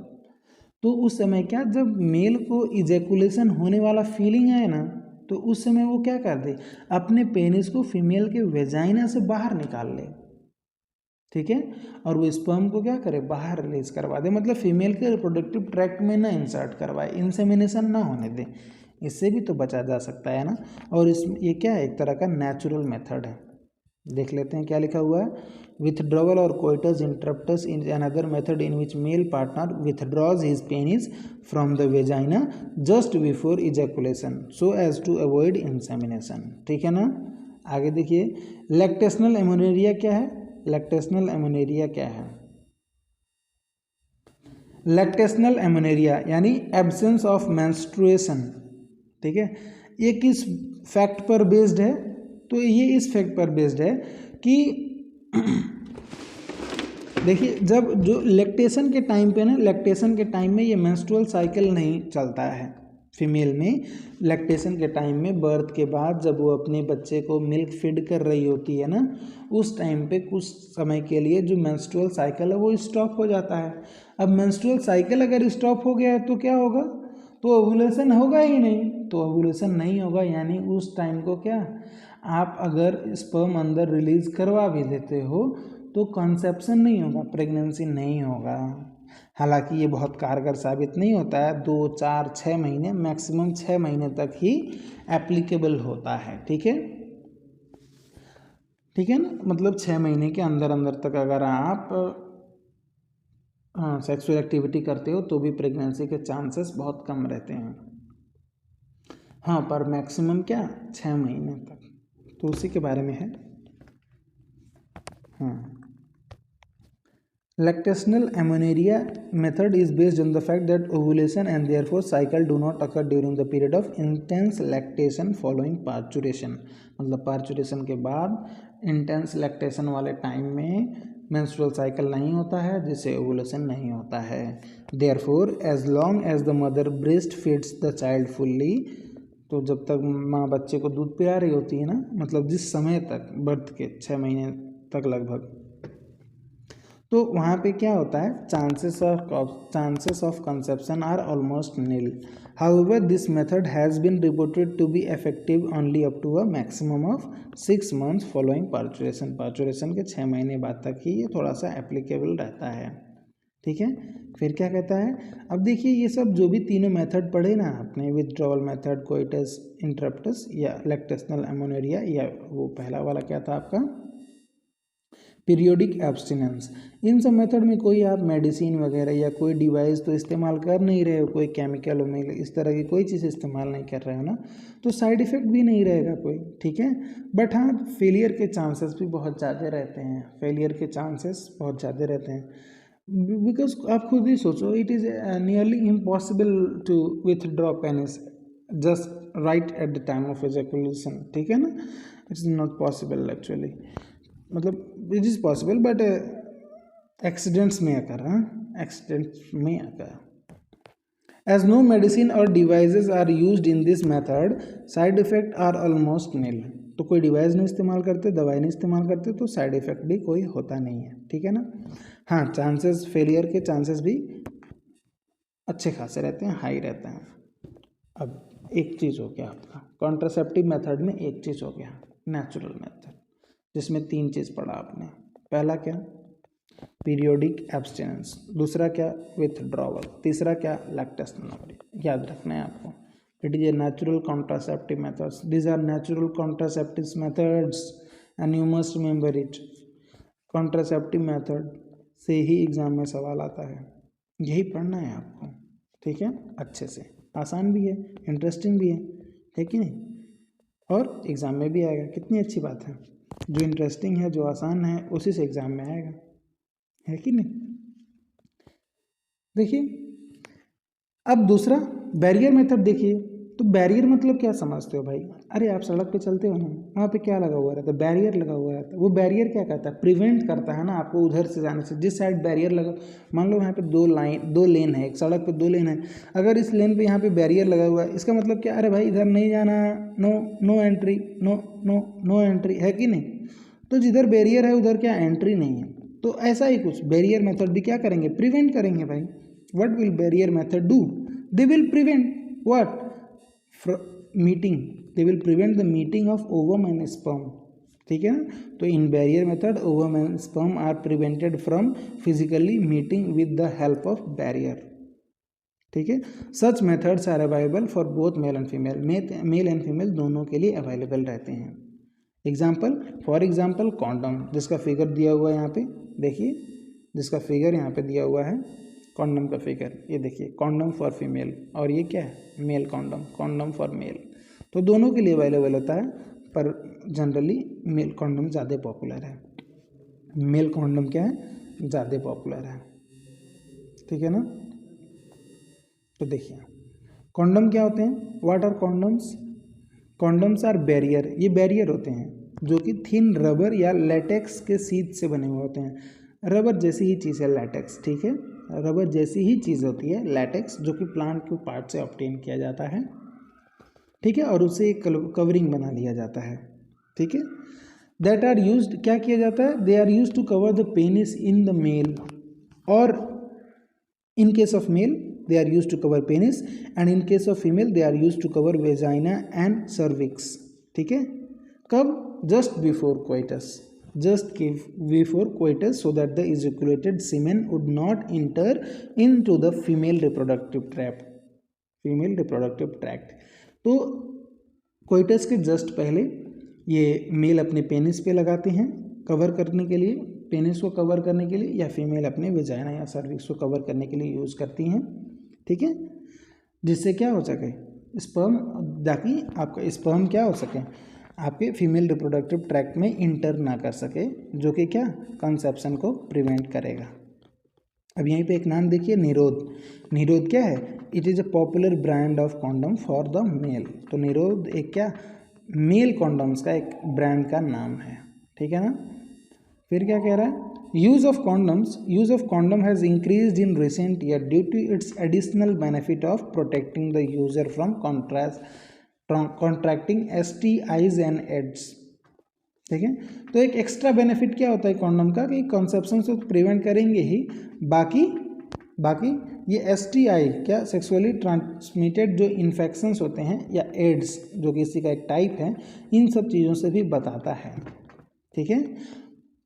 तो उस समय क्या, जब मेल को इजैकुलेशन होने वाला फीलिंग आए ना, तो उस समय वो क्या कर दे, अपने पेनिस को फीमेल के वेजाइना से बाहर निकाल ले, ठीक है, और वो स्पर्म को क्या करे, बाहर रिलीज करवा दे, मतलब फीमेल के रिप्रोडक्टिव ट्रैक्ट में ना इंसर्ट करवाए, इंसेमिनेशन ना होने दे, इससे भी तो बचा जा सकता है ना। और इस ये क्या है, एक तरह का नेचुरल मेथड है। देख लेते हैं क्या लिखा हुआ है, विथड्रॉवल और coitus interruptus in another method in which male partner withdraws his penis from the vagina just before ejaculation so as to avoid insemination, ठीक है ना। आगे देखिए, लैक्टेशनल एमोनेरिया क्या है, लैक्टेशनल एमोनेरिया क्या है, लैक्टेशनल एमोनेरिया यानी एब्सेंस ऑफ मेंस्ट्रुएशन, ठीक है। ये किस फैक्ट पर बेस्ड है, तो ये इस फैक्ट पर बेस्ड है कि देखिए, जब जो लैक्टेशन के टाइम पे ना, लैक्टेशन के टाइम में ये मेंस्ट्रुअल साइकिल नहीं चलता है फीमेल में, लैक्टेशन के टाइम में बर्थ के बाद जब वो अपने बच्चे को मिल्क फीड कर रही होती है ना, उस टाइम पे कुछ समय के लिए जो मेंस्ट्रुअल साइकिल है वो स्टॉप हो जाता है। अब मेंस्ट्रुअल साइकिल अगर स्टॉप हो गया है तो क्या होगा, तो ओवुलेशन होगा ही नहीं, तो ओवुलेशन नहीं होगा यानी उस टाइम को क्या, आप अगर स्पर्म अंदर रिलीज करवा भी देते हो तो कंसेप्शन नहीं होगा, प्रेगनेंसी नहीं होगा। हालांकि ये बहुत कारगर साबित नहीं होता है, 2 4 6 महीने, मैक्सिमम 6 महीने तक ही एप्लीकेबल होता है, ठीक है, ठीक है ना। मतलब 6 महीने के अंदर अंदर तक अगर आप सेक्सुअल एक्टिविटी करते हो तो भी प्रेगनेंसी के चांसेस बहुत कम रहते हैं, हाँ, पर मैक्सिमम क्या, 6 महीने तक, तो उसी के बारे में है। हाँ, lactational amenorrhea method is based on the fact that ovulation and therefore cycle do not occur during the period of intense lactation following parturition, मतलब parturition के बाद intense lactation वाले टाइम में menstrual cycle नहीं होता है, जिससे ovulation नहीं होता है। therefore as long as the mother breast feeds the child fully, तो जब तक माँ बच्चे को दूध पिला रही होती है ना, मतलब जिस समय तक, बर्थ के 6 महीने तक लगभग, तो वहाँ पे क्या होता है, chances of conception are almost nil. However this method has been reported to be effective only up to a maximum of 6 months following parturition, parturition के 6 महीने बाद तक ही ये थोड़ा सा एप्लीकेबल रहता है, ठीक है। फिर क्या कहता है, अब देखिए ये सब जो भी तीनों मेथड पढ़े ना आपने, विथड्रॉवल मेथड, कोइटस इंटरप्टस या लैक्टेशनल एमोनेरिया, या वो पहला वाला क्या था आपका, पीरियोडिक एब्सटिनेंस, इन सब मेथड में कोई आप मेडिसिन वगैरह या कोई डिवाइस तो इस्तेमाल कर नहीं रहे हो, कोई केमिकल उमिकल इस तरह की कोई चीज़ इस्तेमाल नहीं कर रहे हो ना, तो साइड इफ़ेक्ट भी नहीं रहेगा कोई, ठीक है। बट हाँ, फेलियर के चांसेस भी बहुत ज़्यादा रहते हैं, फेलियर के चांसेस बहुत ज़्यादा रहते हैं, बिकॉज आप खुद ही सोचो, it is nearly impossible to withdraw penis just right at the time of ejaculation, ठीक है ना, इट्स नॉट पॉसिबल एक्चुअली, मतलब it is possible but accidents में आकर, हाँ, एक्सीडेंट्स में आकर। As no medicine or devices are used in this method side effect are almost nil. तो कोई डिवाइस नहीं इस्तेमाल करते, दवाई नहीं इस्तेमाल करते, तो साइड इफेक्ट भी कोई होता नहीं है, ठीक है ना। हाँ, चांसेस फेलियर के चांसेस भी अच्छे खासे रहते हैं, हाई रहते हैं। अब एक चीज़ हो गया आपका कॉन्ट्रासेप्टिव मेथड में, एक चीज़ हो गया नेचुरल मेथड, जिसमें 3 चीज़ पढ़ा आपने। पहला क्या, पीरियोडिक एब्सटिनेंस, दूसरा क्या, विथड्रॉवल, तीसरा क्या, लैक्टेशन नंबर। याद रखना है आपको। It is a natural contraceptive methods, these are natural contraceptive methods and you must remember it. Contraceptive method से ही एग्जाम में सवाल आता है, यही पढ़ना है आपको, ठीक है, अच्छे से। आसान भी है, इंटरेस्टिंग भी है कि नहीं, और एग्ज़ाम में भी आएगा। कितनी अच्छी बात है, जो इंटरेस्टिंग है, जो आसान है, उसी से एग्ज़ाम में आएगा, है कि नहीं। देखिए अब दूसरा बैरियर मेथड देखिए। तो बैरियर मतलब क्या समझते हो भाई? अरे आप सड़क पे चलते हो ना, वहाँ पे क्या लगा हुआ रहता है, बैरियर लगा हुआ रहता है। वो बैरियर क्या करता है, प्रिवेंट करता है ना आपको उधर से जाने से। जिस साइड बैरियर लगा, मान लो यहाँ पे 2 लेन है, एक सड़क पे 2 लेन है, अगर इस लेन पे यहाँ पे बैरियर लगा हुआ है, इसका मतलब क्या, अरे भाई इधर नहीं जाना, no no entry, no no no entry, है कि नहीं। तो जिधर बैरियर है उधर क्या, एंट्री नहीं है। तो ऐसा ही कुछ बैरियर मेथड भी क्या करेंगे, प्रिवेंट करेंगे भाई। What will barrier method do, they will prevent what, meeting, they will prevent the meeting of ovum and sperm, ठीक है ना। तो in barrier method ovum and sperm are prevented from physically meeting with the help of barrier, ठीक है। Such methods are available for both male and female, male and female दोनों के लिए available रहते हैं। एग्जाम्पल, फॉर एग्जाम्पल कॉन्डम, जिसका figure दिया हुआ है यहाँ पे देखिए, जिसका फिगर यहाँ पे दिया हुआ है, कॉन्डम का फिगर ये देखिए, कॉन्डम फॉर फीमेल, और ये क्या है, male condom, condom for male. तो दोनों के लिए अवेलेबल होता है, पर जनरली मेल कॉन्डम ज़्यादा पॉपुलर है, मेल कॉन्डम क्या है, ज़्यादा पॉपुलर है, ठीक है ना। तो देखिए कॉन्डम क्या होते हैं, what are condoms, condoms are barrier, ये बैरियर होते हैं जो कि थिन रबर या लेटेक्स के शीट से बने हुए होते हैं। रबर जैसी ही चीज़ है लैटेक्स, ठीक है, रबर जैसी ही चीज़ होती है लैटेक्स, जो कि प्लांट के पार्ट से ऑब्टेन किया जाता है, ठीक है, और उसे एक कवरिंग बना लिया जाता है, ठीक है। दैट आर यूज्ड, क्या किया जाता है, they are used to cover the penis in the male, और in case of male they are used to cover penis and in case of female they are used to cover vagina and cervix, ठीक है। कब, just before coitus, just before coitus, so that the ejaculated semen would not enter into the female reproductive tract, female reproductive tract। तो coitus के just पहले ये mail अपने penis पे लगाते हैं कवर करने के लिए, पेनिस को कवर करने के लिए, या फीमेल अपने वेजाइना या सर्विक्स को कवर करने के लिए यूज़ करती हैं, ठीक है, जिससे क्या हो सके, स्पर्म, ताकि आपका स्पर्म क्या हो सके, आपके फीमेल रिप्रोडक्टिव ट्रैक्ट में इंटर ना कर सके, जो कि क्या, कंसेप्शन को प्रिवेंट करेगा। अब यहीं पे एक नाम देखिए, निरोध। निरोध क्या है, it is a popular brand of condom for the male. तो निरोध एक क्या, मेल कॉन्डम्स का एक ब्रांड का नाम है, ठीक है ना। फिर क्या कह रहा है, use of condom has increased in recent year due to its additional benefit of protecting the user from contracting STIs and AIDS, ठीक है। तो एक एक्स्ट्रा बेनिफिट क्या होता है कॉन्डम का, कि कंसेप्शन से प्रिवेंट करेंगे ही, बाकी ये STI क्या, सेक्सुअली ट्रांसमिटेड जो इन्फेक्शंस होते हैं, या एड्स जो कि इसी का एक टाइप है, इन सब चीज़ों से भी बताता है, ठीक है।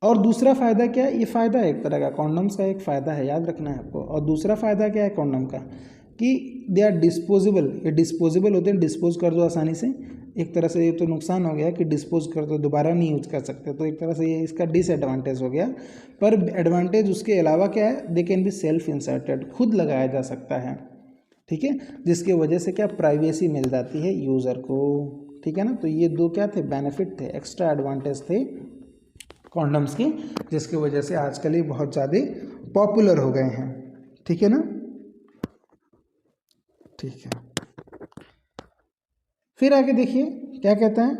और दूसरा फ़ायदा क्या है, ये फ़ायदा है एक तरह का, कॉन्डम्स का एक फ़ायदा है, याद रखना है आपको। और दूसरा फ़ायदा क्या है कॉन्डम का, कि दे आर डिस्पोजेबल, ये डिस्पोजेबल होते हैं, डिस्पोज कर दो आसानी से। एक तरह से ये तो नुकसान हो गया कि डिस्पोज कर दो, दोबारा नहीं यूज कर सकते, तो एक तरह से ये इसका डिसएडवांटेज हो गया। पर एडवांटेज उसके अलावा क्या है, they can be self inserted, खुद लगाया जा सकता है, ठीक है, जिसकी वजह से क्या, प्राइवेसी मिल जाती है यूज़र को, ठीक है ना। तो ये दो क्या थे, बेनिफिट थे, एक्स्ट्रा एडवांटेज थे कॉन्डम्स की, जिसकी वजह से आजकल ये बहुत ज़्यादा पॉपुलर हो गए हैं, ठीक है ना। ठीक है, फिर आगे देखिए क्या कहता है,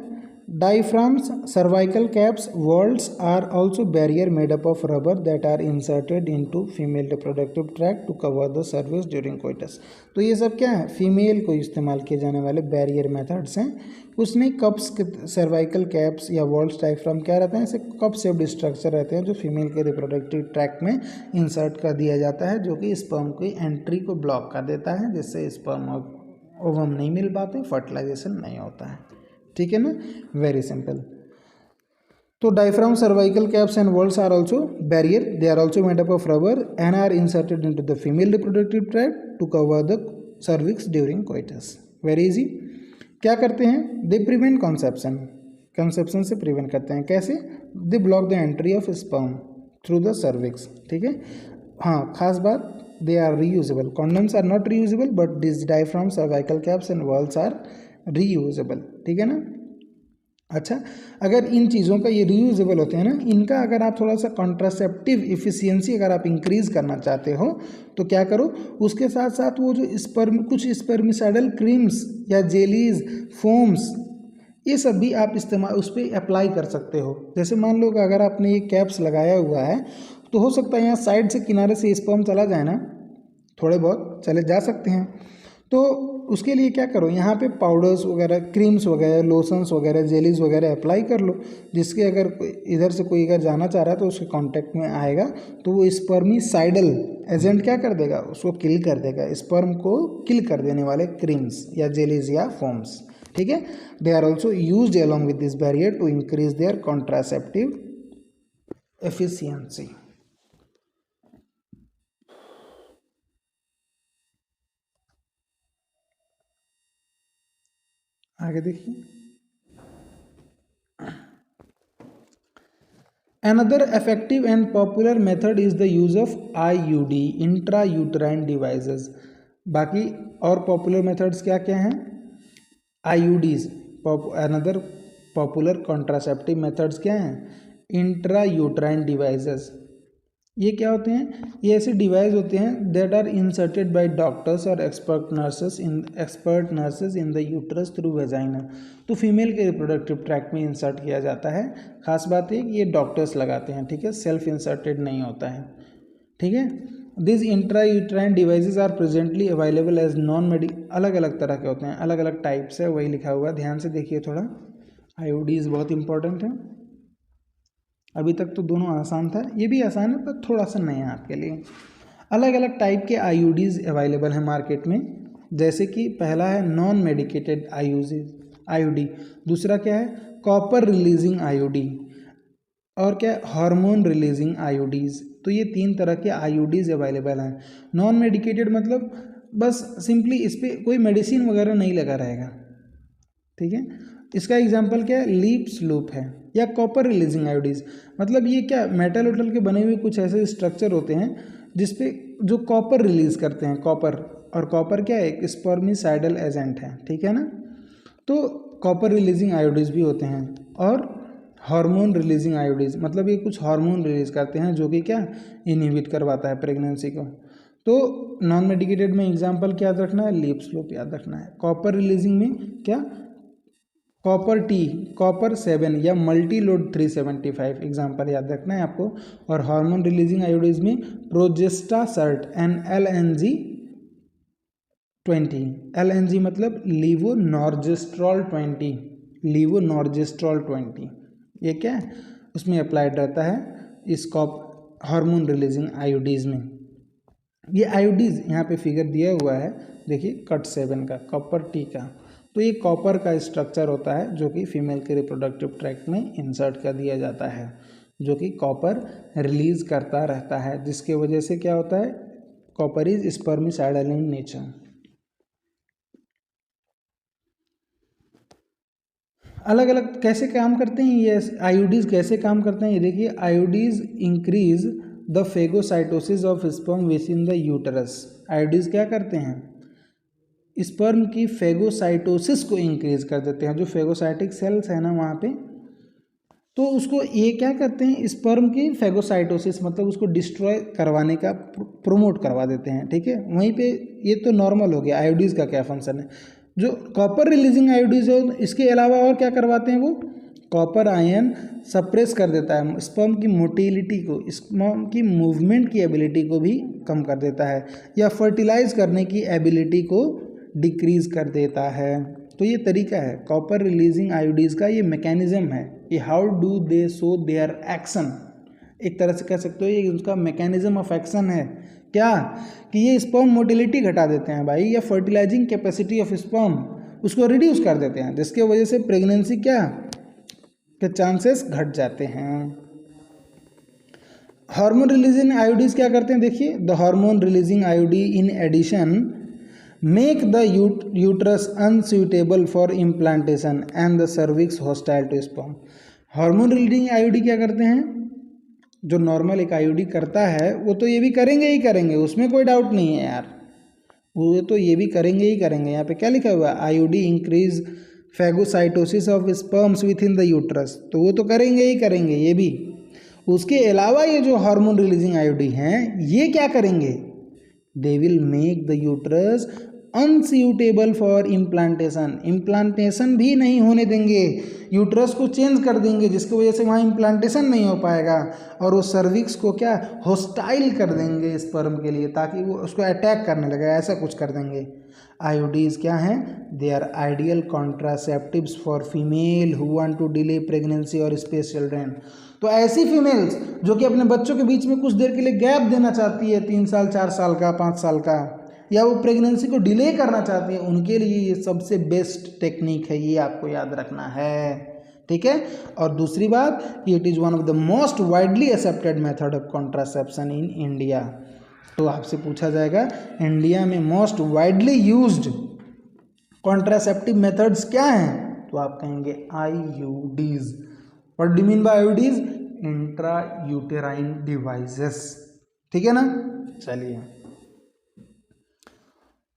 Diaphragms, cervical caps, whorls are also barrier made up of rubber that are inserted into female reproductive tract to cover the cervix during coitus. तो ये सब क्या है, फीमेल को इस्तेमाल किए जाने वाले बैरियर मेथड्स हैं। कुछ नहीं, कप्स, सर्वाइकल कैप्स या वॉल्स, डायफ्राम क्या रहते हैं, ऐसे कप शेप्ड स्ट्रक्चर रहते हैं जो फीमेल के रिप्रोडक्टिव ट्रैक्ट में इंसर्ट कर दिया जाता है, जो कि स्पर्म की एंट्री को ब्लॉक कर देता है, जिससे स्पर्म और ओवम नहीं मिल पाते, फर्टिलाइजेशन नहीं होता है। ठीक है ना, वेरी सिंपल। तो diaphragm, cervical caps and vaults are also barrier, they are also made up of rubber and are inserted into the female reproductive tract to cover the cervix during coitus. Very easy. क्या करते हैं, they prevent conception, conception से prevent करते हैं। कैसे, they block the entry of sperm through the cervix. ठीक है, हाँ, खास बात, they are reusable. Condoms are not reusable but this diaphragm, cervical caps and vaults are reusable. ठीक है ना। अच्छा, अगर इन चीज़ों का, ये रीयूजेबल होते हैं ना, इनका अगर आप थोड़ा सा कॉन्ट्रासेप्टिव इफिशियंसी अगर आप इंक्रीज़ करना चाहते हो तो क्या करो, उसके साथ साथ वो जो कुछ स्पर्मिसाइडल क्रीम्स या जेलीज, फोम्स, ये सब भी आप इस्तेमाल उस पर अप्लाई कर सकते हो। जैसे मान लो अगर आपने ये कैप्स लगाया हुआ है तो हो सकता है यहाँ साइड से, किनारे से स्पर्म चला जाए ना, थोड़े बहुत चले जा सकते हैं। तो उसके लिए क्या करो, यहाँ पे पाउडर्स वगैरह, क्रीम्स वगैरह, लोशंस वगैरह, जेलीज वगैरह अप्लाई कर लो, जिसके अगर इधर से कोई अगर जाना चाह रहा है तो उसके कांटेक्ट में आएगा तो वो स्पर्मिसाइडल एजेंट क्या कर देगा, उसको किल कर देगा, स्पर्म को किल कर देने वाले क्रीम्स या जेलीज या फोम्स। ठीक है, they are also used along with this barrier to increase their contraceptive efficiency. आगे देखिए, another effective and popular method is the use of IUD, intrauterine devices। बाकी और पॉपुलर मेथड्स क्या क्या हैं, IUDs, another popular contraceptive methods क्या हैं, intrauterine devices. ये क्या होते हैं, ये ऐसे डिवाइस होते हैं that are inserted by doctors और expert nurses in the uterus through vagina. तो फीमेल के रिप्रोडक्टिव ट्रैक्ट में इंसर्ट किया जाता है। खास बात है कि ये डॉक्टर्स लगाते हैं। ठीक है, सेल्फ इंसर्टेड नहीं होता है। ठीक है, this intrauterine devices are presently available as non अलग अलग तरह के होते हैं, अलग अलग टाइप्स है, वही लिखा हुआ है, ध्यान से देखिए थोड़ा। IUDs बहुत इंपॉर्टेंट है। अभी तक तो दोनों आसान था, ये भी आसान है पर थोड़ा सा नया है आपके लिए। अलग अलग टाइप के IUDs अवेलेबल हैं मार्केट में, जैसे कि पहला है नॉन मेडिकेटेड IUD, दूसरा क्या है कॉपर रिलीजिंग IUD, और क्या है हार्मोन रिलीजिंग IUDs। तो ये 3 तरह के IUDs अवेलेबल हैं। नॉन मेडिकेटेड मतलब बस सिंपली इस पर कोई मेडिसिन वगैरह नहीं लगा रहेगा। ठीक है, इसका एग्जाम्पल क्या है, लीप्स लूप है, या कॉपर रिलीजिंग IUDs मतलब ये क्या मेटल उटल के बने हुए कुछ ऐसे स्ट्रक्चर होते हैं जिसपे जो कॉपर रिलीज करते हैं, कॉपर, और कॉपर क्या है, एक स्पर्मिसाइडल एजेंट है। ठीक है ना, तो कॉपर रिलीजिंग IUDs भी होते हैं। और हार्मोन रिलीजिंग IUDs मतलब ये कुछ हार्मोन रिलीज करते हैं जो कि क्या इनहिबिट करवाता है प्रेगनेंसी को। तो नॉन मेडिकेटेड में एग्जाम्पल क्या याद रखना है, लीप्स लूप याद रखना है। कॉपर रिलीजिंग में क्या, कॉपर T, कॉपर 7 या मल्टी लोड 375 एग्जाम्पल याद रखना है आपको। और हार्मोन रिलीजिंग IUDs में प्रोजेस्टासर्ट एंड LNG 20, LNG मतलब लीवोनॉर्जेस्ट्रॉल 20, लीवोनॉर्जेस्ट्रॉल 20, ये क्या है उसमें अप्लाइड रहता है इस हार्मोन रिलीजिंग IUDs में। ये IUDs यहाँ पे फिगर दिया हुआ है, देखिए कट 7 का, कॉपर T का। तो ये कॉपर का स्ट्रक्चर होता है जो कि फीमेल के रिप्रोडक्टिव ट्रैक्ट में इंसर्ट कर दिया जाता है, जो कि कॉपर रिलीज करता रहता है, जिसके वजह से क्या होता है, copper is spermicidal in nature. अलग अलग कैसे काम करते हैं ये IUDs, कैसे काम करते हैं ये देखिए। IUDs increase the phagocytosis of sperm with in the uterus. IUDs क्या करते हैं, स्पर्म की फेगोसाइटोसिस को इंक्रीज कर देते हैं। जो फेगोसाइटिक सेल्स है ना वहाँ पे, तो उसको ये क्या करते हैं, स्पर्म की फेगोसाइटोसिस मतलब उसको डिस्ट्रॉय करवाने का प्रोमोट करवा देते हैं। ठीक है, वहीं पे ये तो नॉर्मल हो गया। IUDs का क्या फंक्शन है, जो कॉपर रिलीजिंग IUDs है इसके अलावा और क्या करवाते हैं, वो कॉपर आयन सप्रेस कर देता है स्पर्म की मोटिलिटी को, स्पर्म की मूवमेंट की एबिलिटी को भी कम कर देता है, या फर्टिलाइज करने की एबिलिटी को डिक्रीज कर देता है। तो ये तरीका है कॉपर रिलीजिंग आयोडीज का, ये मैकेनिज्म है, ये how do they show their action, एक तरह से कह सकते हो ये उसका मैकेनिज्म ऑफ एक्शन है। क्या कि ये स्पर्म मोटिलिटी घटा देते हैं भाई, या फर्टिलाइजिंग कैपेसिटी ऑफ स्पर्म उसको रिड्यूस कर देते हैं, जिसके वजह से प्रेगनेंसी क्या के चांसेस घट जाते हैं। हार्मोन रिलीजिंग आयोडीज क्या करते हैं, देखिए the hormone releasing IUD in addition make the uterus unsuitable for implantation and the cervix hostile to sperm. Hormone releasing IUD क्या करते हैं, जो नॉर्मल एक आयोडी करता है वो तो ये भी करेंगे ही करेंगे, उसमें कोई डाउट नहीं है यार, वो तो ये भी करेंगे ही करेंगे। यहाँ पे क्या लिखा हुआ है, IUD increase phagocytosis of sperms with in the uterus, तो वो तो करेंगे ही करेंगे ये भी। उसके अलावा ये जो हार्मोन रिलीजिंग आयोडी हैं ये क्या करेंगे, they will make the uterus unsuitable for implantation, implantation भी नहीं होने देंगे, यूट्रस को चेंज कर देंगे जिसकी वजह से वहाँ इम्प्लांटेशन नहीं हो पाएगा, और वो सर्विक्स को क्या हॉस्टाइल कर देंगे स्पर्म के लिए, ताकि वो उसको अटैक करने लगे, ऐसा कुछ कर देंगे। आयोडीज क्या हैं, they are ideal contraceptives for female who want to delay pregnancy or space children. तो ऐसी फीमेल्स जो कि अपने बच्चों के बीच में कुछ देर के लिए गैप देना चाहती है, 3 साल 4 साल का 5 साल का, या वो प्रेगनेंसी को डिले करना चाहती है, उनके लिए ये सबसे बेस्ट टेक्निक है, ये आपको याद रखना है, ठीक है। और दूसरी बात, it is one of the most widely accepted method of contraception in India. तो आपसे पूछा जाएगा इंडिया में most widely used contraceptive methods क्या हैं, तो आप कहेंगे IUDs. What do mean bye IUDs, intra uterine devices, ठीक है ना। चलिए,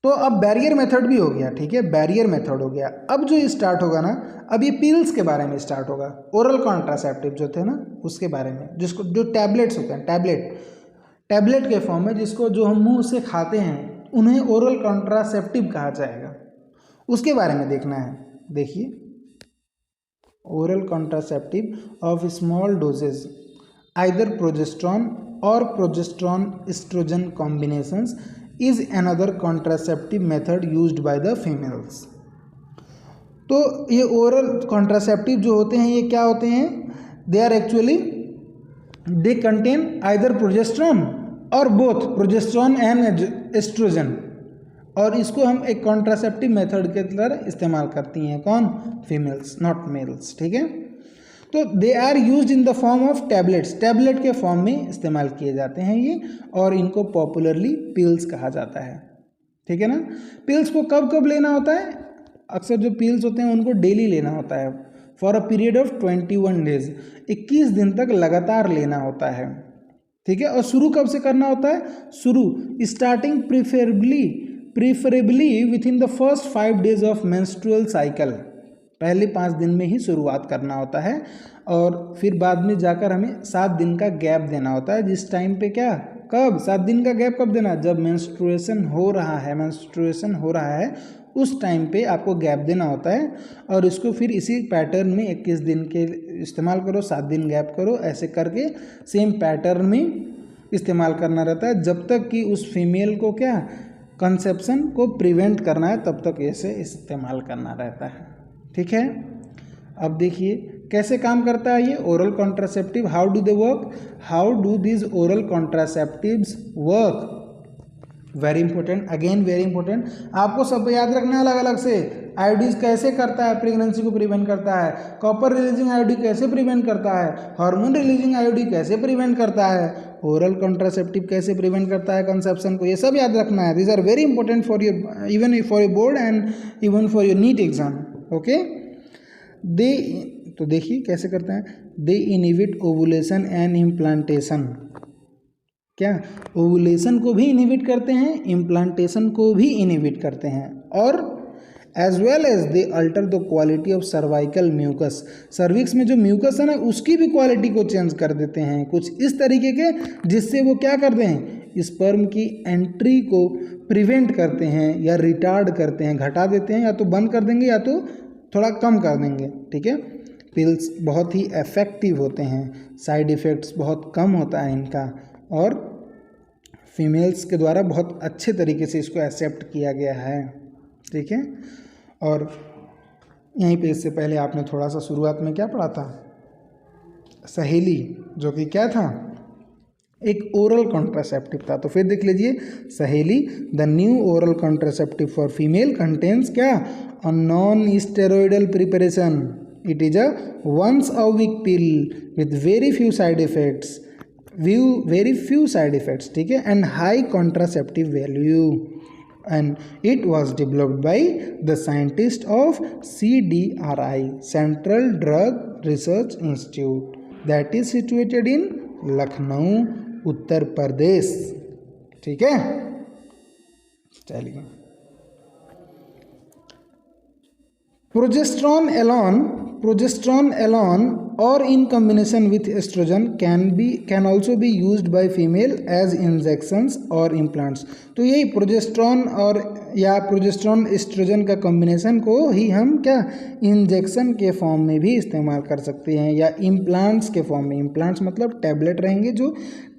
तो अब बैरियर मेथड भी हो गया, ठीक है, बैरियर मेथड हो गया। अब जो स्टार्ट होगा ना, अब ये पिल्स के बारे में स्टार्ट होगा, ओरल कॉन्ट्रासेप्टिव जो थे ना उसके बारे में, जिसको जो टैबलेट्स होते हैं, टैबलेट के फॉर्म में, जिसको जो हम मुंह से खाते हैं उन्हें ओरल कॉन्ट्रासेप्टिव कहा जाएगा, उसके बारे में देखना है। देखिए, oral contraceptive of small doses either progesterone और progesterone oestrogen combinations is another contraceptive method used by the females। तो ये ओरल कॉन्ट्रासेप्टिव जो होते हैं ये क्या होते हैं, they are actually they contain either progesterone or both progesterone and estrogen, और इसको हम एक कॉन्ट्रासेप्टिव मेथड के तरह इस्तेमाल करती हैं, कौन, फीमेल्स, नॉट मेल्स, ठीक है। तो they are used in the form of tablets, tablet के फॉर्म में इस्तेमाल किए जाते हैं ये, और इनको पॉपुलरली पिल्स कहा जाता है, ठीक है ना। पिल्स को कब कब लेना होता है, अक्सर जो पिल्स होते हैं उनको डेली लेना होता है, for a period of 21 days, 21 दिन तक लगातार लेना होता है, ठीक है। और शुरू कब से करना होता है, शुरू starting preferably with in the first 5 days of menstrual cycle, पहले 5 दिन में ही शुरुआत करना होता है, और फिर बाद में जाकर हमें 7 दिन का गैप देना होता है, जिस टाइम पे क्या, कब 7 दिन का गैप कब देना, जब मेंस्ट्रुएशन हो रहा है उस टाइम पे आपको गैप देना होता है, और इसको फिर इसी पैटर्न में 21 दिन के इस्तेमाल करो, 7 दिन गैप करो, ऐसे करके सेम पैटर्न में इस्तेमाल करना रहता है, जब तक कि उस फीमेल को क्या कंसेप्शन को प्रिवेंट करना है, तब तक ऐसे इस्तेमाल करना रहता है, ठीक है। अब देखिए कैसे काम करता है ये oral contraceptive, how do they work, how do this oral contraceptives work, very important, again very important, आपको सब याद रखना है अलग अलग से। आयोडीज कैसे करता है, प्रेगनेंसी को प्रिवेंट करता है, कॉपर रिलीजिंग आयोडी कैसे प्रिवेंट करता है, हार्मोन रिलीजिंग आयोडी कैसे प्रिवेंट करता है, ओरल कॉन्ट्रासेप्टिव कैसे प्रिवेंट करता है कंसेप्शन को, ये सब याद रखना है। This are very important for your, even for your board and even for your NEET exam, okay. They, तो देखिए कैसे करते हैं, they inhibit ovulation and implantation, क्या ओवुलेशन को भी इनहिबिट करते हैं, इम्प्लांटेशन को भी इनहिबिट करते हैं, और as well as they alter the quality of cervical mucus, cervix में जो म्यूकस है ना उसकी भी क्वालिटी को चेंज कर देते हैं कुछ इस तरीके के, जिससे वो क्या करते हैं, स्पर्म की एंट्री को प्रिवेंट करते हैं या रिटार्ड करते हैं, घटा देते हैं, या तो बंद कर देंगे या तो थोड़ा कम कर देंगे, ठीक है। पिल्स बहुत ही इफ़ेक्टिव होते हैं, साइड इफ़ेक्ट्स बहुत कम होता है इनका, और फीमेल्स के द्वारा बहुत अच्छे तरीके से इसको एक्सेप्ट किया गया है, ठीक है। और यहीं पे इससे पहले आपने थोड़ा सा शुरुआत में क्या पढ़ा था, सहेली, जो कि क्या था, एक ओरल कॉन्ट्रासेप्टिव था। तो फिर देख लीजिए, Saheli the new oral contraceptive for female contains क्या, a non steroidal preparation, it is a once a week pill with very few side effects, ठीक है, and high contraceptive value, and it was developed by the scientist of CDRI, Central Drug Research Institute, that is situated in Lucknow, Uttar Pradesh, ठीक है। चलिए, progesterone alone or in combination with estrogen can also be used by female as injections or implants। तो यही progesterone और या progesterone oestrogen का combination को ही हम क्या इंजेक्शन के फॉर्म में भी इस्तेमाल कर सकते हैं, या इम्प्लांट्स के फॉर्म में। इम्प्लांट्स मतलब टैबलेट रहेंगे जो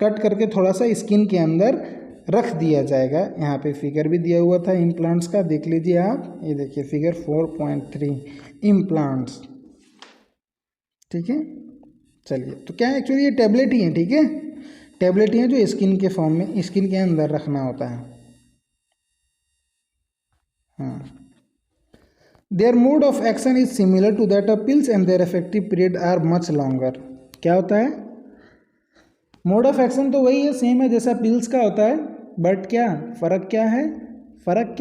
कट करके थोड़ा सा स्किन के अंदर रख दिया जाएगा। यहाँ पे फिगर भी दिया हुआ था इम्प्लांट्स का, देख लीजिए आप, ये देखिए फिगर 4.3 इम्प्लांट्स, ठीक है। चलिए, तो क्या है, एक्चुअली ये टैबलेट ही है, ठीक है, टैबलेट ही है जो स्किन के फॉर्म में स्किन के अंदर रखना होता है। हाँ, their mode of action is similar to that of pills and their effective period are much longer. क्या होता है, मोड ऑफ एक्शन तो वही है, सेम है जैसा पिल्स का होता है, बट क्या फ़र्क क्या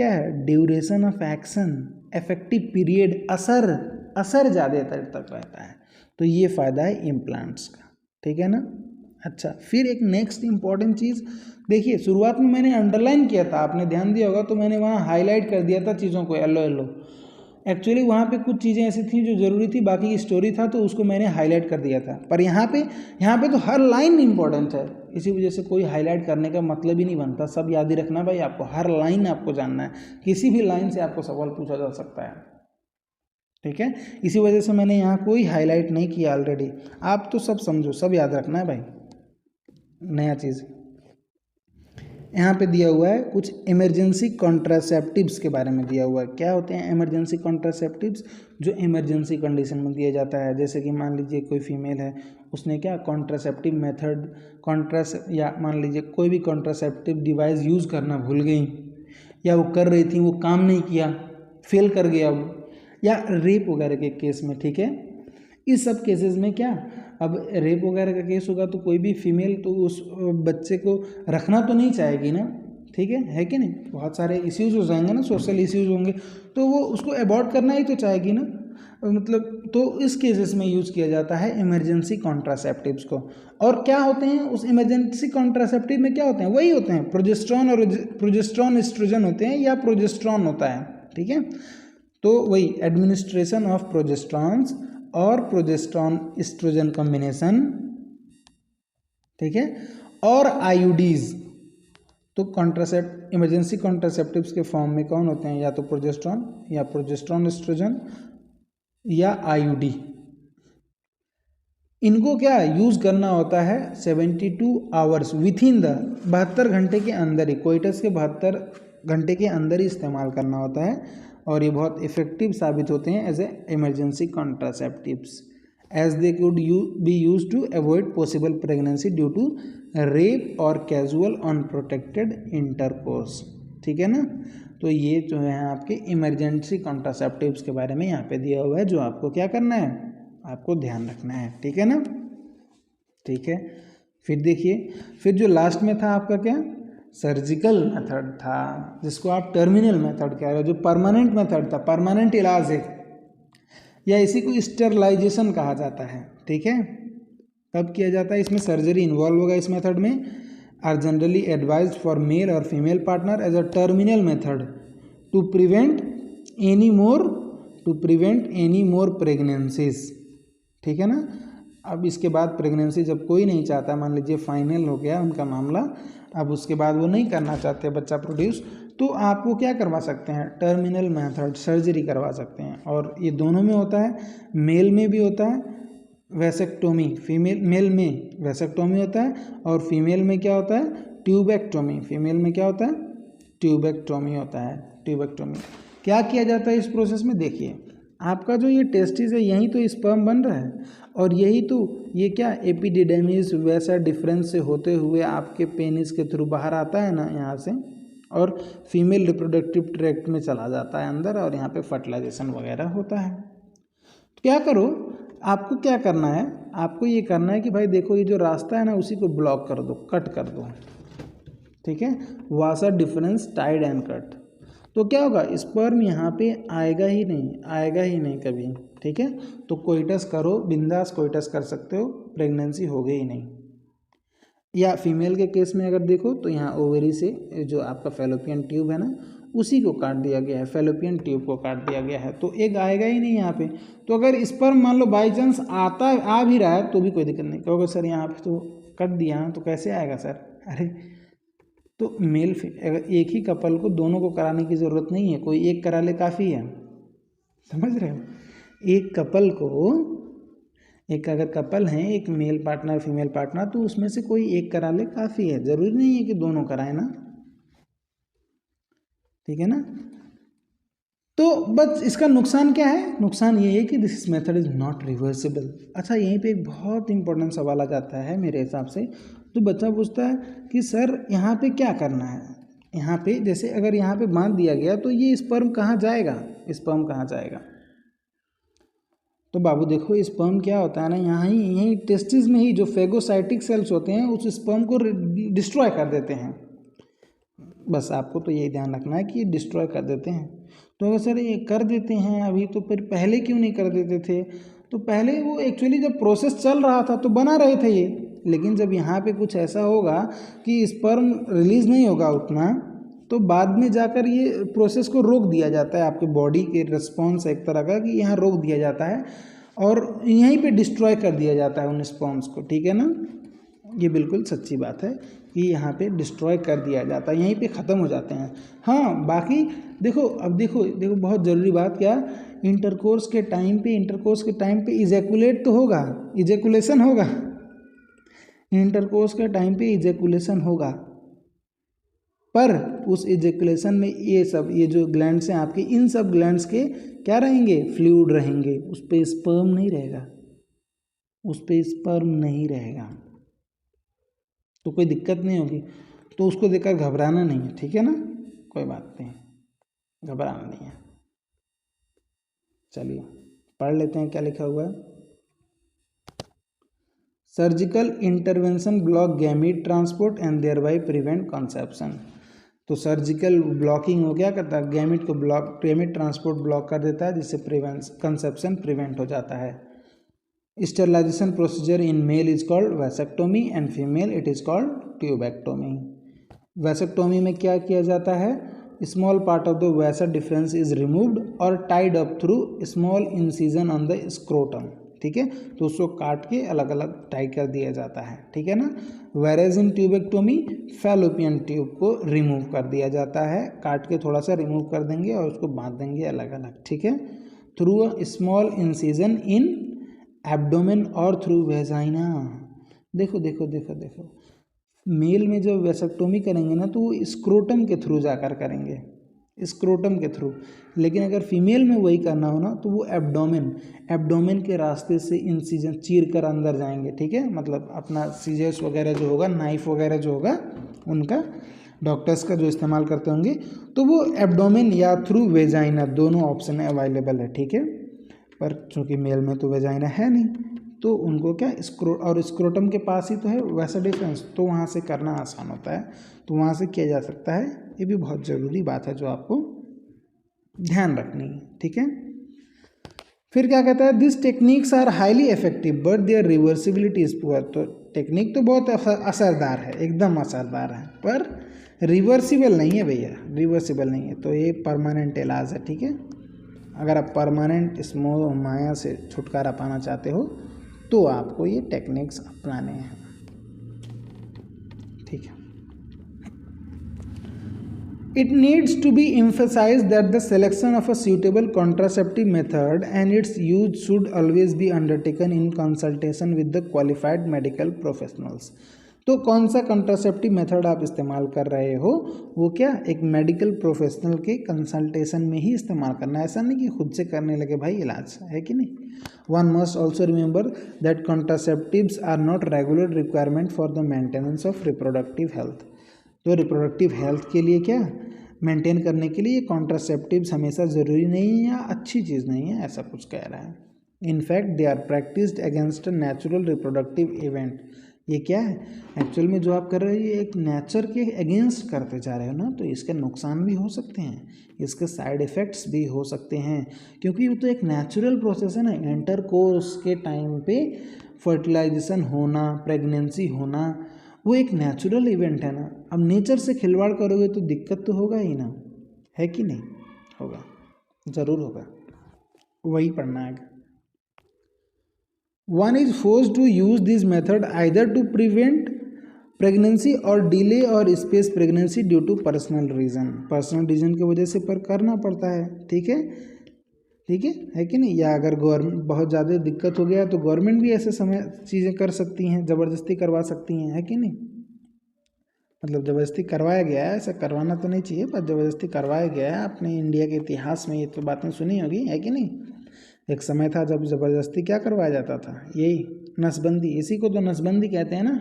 है, duration of action, effective period, असर ज़्यादा देर तक रहता है। तो ये फ़ायदा है इम्प्लांट्स का, ठीक है ना। अच्छा, फिर एक नेक्स्ट इंपॉर्टेंट चीज़ देखिए, शुरुआत में मैंने अंडरलाइन किया था, आपने ध्यान दिया होगा, तो मैंने वहाँ हाईलाइट कर दिया था चीज़ों को येलो येलो। एक्चुअली वहाँ पे कुछ चीज़ें ऐसी थी जो ज़रूरी थी, बाकी की स्टोरी था तो उसको मैंने हाईलाइट कर दिया था। पर यहाँ पे तो हर लाइन इंपॉर्टेंट है, इसी वजह से कोई हाईलाइट करने का मतलब ही नहीं बनता। सब याद ही रखना भाई, आपको हर लाइन आपको जानना है, किसी भी लाइन से आपको सवाल पूछा जा सकता है, ठीक है। इसी वजह से मैंने यहाँ कोई हाईलाइट नहीं किया ऑलरेडी। आप तो सब समझो, सब याद रखना है भाई। नया चीज़ यहाँ पे दिया हुआ है, कुछ इमरजेंसी कॉन्ट्रासेप्टिव्स के बारे में दिया हुआ है। क्या होते हैं इमरजेंसी कॉन्ट्रासेप्टिव्स, जो इमरजेंसी कंडीशन में दिया जाता है। जैसे कि मान लीजिए कोई फीमेल है, उसने क्या कॉन्ट्रासेप्टिव मेथड या मान लीजिए कोई भी कॉन्ट्रासेप्टिव डिवाइस यूज़ करना भूल गई, या वो कर रही थी वो काम नहीं किया, फेल कर गया वो, या रेप वगैरह के केस में, ठीक है। इस सब केसेस में क्या, अब रेप वगैरह का केस होगा तो कोई भी फीमेल तो उस बच्चे को रखना तो नहीं चाहेगी ना, ठीक है कि नहीं। बहुत सारे इश्यूज हो जाएंगे ना, सोशल इश्यूज होंगे, तो वो उसको अवॉइड करना ही तो चाहेगी ना, मतलब। तो इस केसेस में यूज़ किया जाता है इमरजेंसी कॉन्ट्रासेप्टिव्स को। और क्या होते हैं उस इमरजेंसी कॉन्ट्रासेप्टिव में, क्या होते हैं, वही होते हैं प्रोजेस्ट्रॉन और प्रोजेस्ट्रॉन एस्ट्रोजन होते हैं, या प्रोजेस्ट्रॉन होता है, ठीक है। तो वही एडमिनिस्ट्रेशन ऑफ प्रोजेस्ट्रॉन्स और प्रोजेस्ट्रॉन एस्ट्रोजन कॉम्बिनेशन, ठीक है, और आईयूडीज। तो इमरजेंसी कॉन्ट्रासेप्टिव्स के फॉर्म में कौन होते हैं, या तो प्रोजेस्ट्रॉन, या प्रोजेस्ट्रॉन एस्ट्रोजन, या आईयूडी। इनको क्या यूज़ करना होता है 72 आवर्स विथ इन द 72 घंटे के अंदर ही, कोइटस के 72 घंटे के अंदर ही इस्तेमाल करना होता है। और ये बहुत इफेक्टिव साबित होते हैं as a emergency contraceptives, as they could be use to avoid possible pregnancy due to rape or casual unprotected intercourse, ठीक है ना। तो ये जो है आपके इमरजेंसी कॉन्ट्रासेप्टिव्स के बारे में यहाँ पे दिया हुआ है, जो आपको क्या करना है, आपको ध्यान रखना है, ठीक है ना, ठीक है। फिर देखिए, फिर जो लास्ट में था आपका क्या, सर्जिकल मेथड था, जिसको आप टर्मिनल मेथड कह रहे हो, जो परमानेंट मेथड था, परमानेंट इलाज है, या इसी को स्टरलाइजेशन कहा जाता है, ठीक है। कब किया जाता है, इसमें सर्जरी इन्वॉल्व होगा। इस मेथड में are generally advised for male और female partner as a terminal method to prevent any more pregnancies, ठीक है ना। अब इसके बाद प्रेगनेंसी जब कोई नहीं चाहता, मान लीजिए फाइनल हो गया उनका मामला, अब उसके बाद वो नहीं करना चाहते बच्चा प्रोड्यूस, तो आप वो क्या करवा सकते हैं, टर्मिनल मेथड सर्जरी करवा सकते हैं। और ये दोनों में होता है, मेल में भी होता है वैसेक्टोमी, फीमेल मेल में वैसेक्टोमी होता है और फीमेल में क्या होता है, ट्यूबेक्टोमी। फीमेल में क्या होता है, ट्यूबेक्टोमी होता है। ट्यूबेक्टोमी क्या किया जाता है इस प्रोसेस में, देखिए आपका जो ये टेस्टिस है यहीं तो स्पर्म बन रहा है और यही तो ये क्या एपिडिडेमिस वैसा डिफरेंस से होते हुए आपके पेनिस के थ्रू बाहर आता है ना यहाँ से, और फीमेल रिप्रोडक्टिव ट्रैक्ट में चला जाता है अंदर और यहाँ पे फर्टिलाइजेशन वगैरह होता है। तो क्या करो, आपको क्या करना है, आपको ये करना है कि भाई देखो ये जो रास्ता है ना उसी को ब्लॉक कर दो, कट कर दो, ठीक है, vasa deferens tied and cut. तो क्या होगा, स्पर्म यहाँ पे आएगा ही नहीं, आएगा ही नहीं कभी, ठीक है। तो कोइटस करो, बिंदास कोइटस कर सकते हो, प्रेगनेंसी हो गई ही नहीं। या फीमेल के केस में अगर देखो तो यहाँ ओवरी से जो आपका फैलोपियन ट्यूब है ना उसी को काट दिया गया है, फैलोपियन ट्यूब को काट दिया गया है, तो एग आएगा ही नहीं यहाँ पे। तो अगर स्पर्म मान लो बाई चांस आता आ भी रहा है तो भी कोई दिक्कत नहीं, कहोगे सर यहाँ पे तो कट दिया तो कैसे आएगा सर, अरे तो मेल अगर एक ही कपल को दोनों को कराने की ज़रूरत नहीं है, कोई एक करा ले काफ़ी है, समझ रहे हो। एक कपल को, एक अगर कपल हैं, एक मेल पार्टनर फीमेल पार्टनर, तो उसमें से कोई एक करा ले काफ़ी है, ज़रूरी नहीं है कि दोनों कराएं ना, ठीक है ना। तो बस इसका नुकसान क्या है, नुकसान ये है कि this method is not reversible. अच्छा यहीं पे एक बहुत इंपॉर्टेंट सवाल आ जाता है मेरे हिसाब से, तो बच्चा पूछता है कि सर यहाँ पे क्या करना है, यहाँ पे जैसे अगर यहाँ पे बांध दिया गया तो ये स्पर्म कहाँ जाएगा, स्पर्म कहाँ जाएगा। तो बाबू देखो स्पर्म क्या होता है ना, यहीं टेस्टिस में ही जो फेगोसाइटिक सेल्स होते हैं उस स्पर्म को डिस्ट्रॉय कर देते हैं। बस आपको तो यही ध्यान रखना है कि ये डिस्ट्रॉय कर देते हैं। तो अगर सर ये कर देते हैं अभी तो फिर पहले क्यों नहीं कर देते थे, तो पहले वो एक्चुअली जब प्रोसेस चल रहा था तो बना रहे थे ये, लेकिन जब यहाँ पे कुछ ऐसा होगा कि स्पर्म रिलीज नहीं होगा उतना, तो बाद में जाकर ये प्रोसेस को रोक दिया जाता है, आपके बॉडी के रिस्पॉन्स एक तरह का कि यहाँ रोक दिया जाता है और यहीं पे डिस्ट्रॉय कर दिया जाता है उन स्पर्म्स को, ठीक है ना। ये बिल्कुल सच्ची बात है कि यहाँ पे डिस्ट्रॉय कर दिया जाता है, यहीं पे ख़त्म हो जाते हैं। हाँ बाकी देखो, अब देखो बहुत ज़रूरी बात क्या, इंटरकोर्स के टाइम पे इजैकुलेट तो होगा, इजैकुलेशन होगा, इंटरकोर्स के टाइम पे इजैकुलेशन होगा, पर उस इजैकुलेशन में ये जो ग्लैंड्स हैं आपके, इन सब ग्लैंड्स के क्या रहेंगे, फ्लूइड रहेंगे, उस पर स्पर्म नहीं रहेगा, उस पर स्पर्म नहीं रहेगा, तो कोई दिक्कत नहीं होगी। तो उसको देखकर घबराना नहीं है, ठीक है ना, कोई बात नहीं, घबराना नहीं है। चलिए पढ़ लेते हैं क्या लिखा हुआ है। Surgical intervention block gamete transport and thereby prevent conception. तो सर्जिकल ब्लॉकिंग हो, क्या करता है, गैमीट को ब्लॉक, गैमीट ट्रांसपोर्ट ब्लॉक कर देता है, जिससे कंसेप्शन प्रिवेंट हो जाता है। Sterilization procedure in male is called vasectomy and female it is called tubectomy. Vasectomy में क्या किया जाता है, small part of the vasa deferens is removed और tied up through small incision on the scrotum, ठीक है, तो उसको काट के अलग अलग टाई कर दिया जाता है, ठीक है ना। वेरेज इन ट्यूबेक्टोमी फैलोपियन ट्यूब को रिमूव कर दिया जाता है, काट के थोड़ा सा रिमूव कर देंगे और उसको बांध देंगे अलग अलग, ठीक है, through a small incision in abdomen और थ्रू वेजाइना। देखो देखो देखो देखो, मेल में जब वैसेक्टोमी करेंगे ना तो वो स्क्रोटम के थ्रू जाकर करेंगे, स्क्रोटम के थ्रू, लेकिन अगर फीमेल में वही करना हो ना तो वो एब्डोमेन के रास्ते से इंसिजन चीर कर अंदर जाएंगे, ठीक है, मतलब अपना सीजर्स वगैरह जो होगा, नाइफ वगैरह जो होगा उनका, डॉक्टर्स का जो इस्तेमाल करते होंगे, तो वो एब्डोमेन या थ्रू वेजाइना दोनों ऑप्शन अवेलेबल है, ठीक है। पर चूँकि मेल में तो वेजाइना है नहीं, तो उनको क्या स्क्रोटम के पास ही तो है वैसा डिफरेंस, तो वहाँ से करना आसान होता है, तो वहाँ से किया जा सकता है। ये भी बहुत ज़रूरी बात है जो आपको ध्यान रखनी है, ठीक है। फिर क्या कहता है, this techniques are highly effective but their reversibility is poor. तो टेक्निक तो बहुत असरदार है, एकदम असरदार है, पर रिवर्सिबल नहीं है भैया, रिवर्सिबल नहीं है, तो ये परमानेंट इलाज है, ठीक है। अगर आप परमानेंट इस मोह माया से छुटकारा पाना चाहते हो तो आपको ये टेक्निक्स अपनाने हैं, ठीक है। It needs to be emphasized that the selection of a suitable contraceptive method and its use should always be undertaken in consultation with the qualified medical professionals. तो कौन सा कंट्रासेप्टिव मेथड आप इस्तेमाल कर रहे हो वो क्या एक मेडिकल प्रोफेशनल के कंसल्टेशन में ही इस्तेमाल करना है, ऐसा नहीं कि खुद से करने लगे भाई इलाज, है कि नहीं. One must also remember that contraceptives are not regular requirement for the maintenance of reproductive health. तो रिप्रोडक्टिव हेल्थ के लिए क्या मेंटेन करने के लिए कॉन्ट्रासेप्टिव्स हमेशा ज़रूरी नहीं है या अच्छी चीज़ नहीं है, ऐसा कुछ कह रहा है. In fact they are practised against a natural reproductive event. ये क्या है एक्चुअल में जो आप कर रहे हो ये एक नेचर के अगेंस्ट करते जा रहे हो ना, तो इसके नुकसान भी हो सकते हैं, इसके साइड इफ़ेक्ट्स भी हो सकते हैं, क्योंकि वो तो एक नेचुरल प्रोसेस है ना. इंटरकोर्स के टाइम पे फर्टिलाइजेशन होना, प्रेगनेंसी होना, वो एक नेचुरल इवेंट है ना. अब नेचर से खिलवाड़ करोगे तो दिक्कत तो होगा ही ना, है कि नहीं. होगा, ज़रूर होगा, वही पढ़ना है. One is forced to use this method either to prevent pregnancy or delay or space pregnancy due to personal reason. Personal reason की वजह से पर करना पड़ता है, ठीक है, ठीक है कि नहीं. या अगर गवर्नमेंट बहुत ज़्यादा दिक्कत हो गया तो गवर्नमेंट भी ऐसे समय चीज़ें कर सकती हैं, ज़बरदस्ती करवा सकती हैं, है कि नहीं. मतलब ज़बरदस्ती करवाया गया है, ऐसा करवाना तो नहीं चाहिए पर ज़बरदस्ती करवाया गया है. अपने इंडिया के इतिहास में ये तो बातें सुनी होगी, है कि नहीं. एक समय था जब ज़बरदस्ती क्या करवाया जाता था, यही नसबंदी, इसी को तो नसबंदी कहते हैं ना,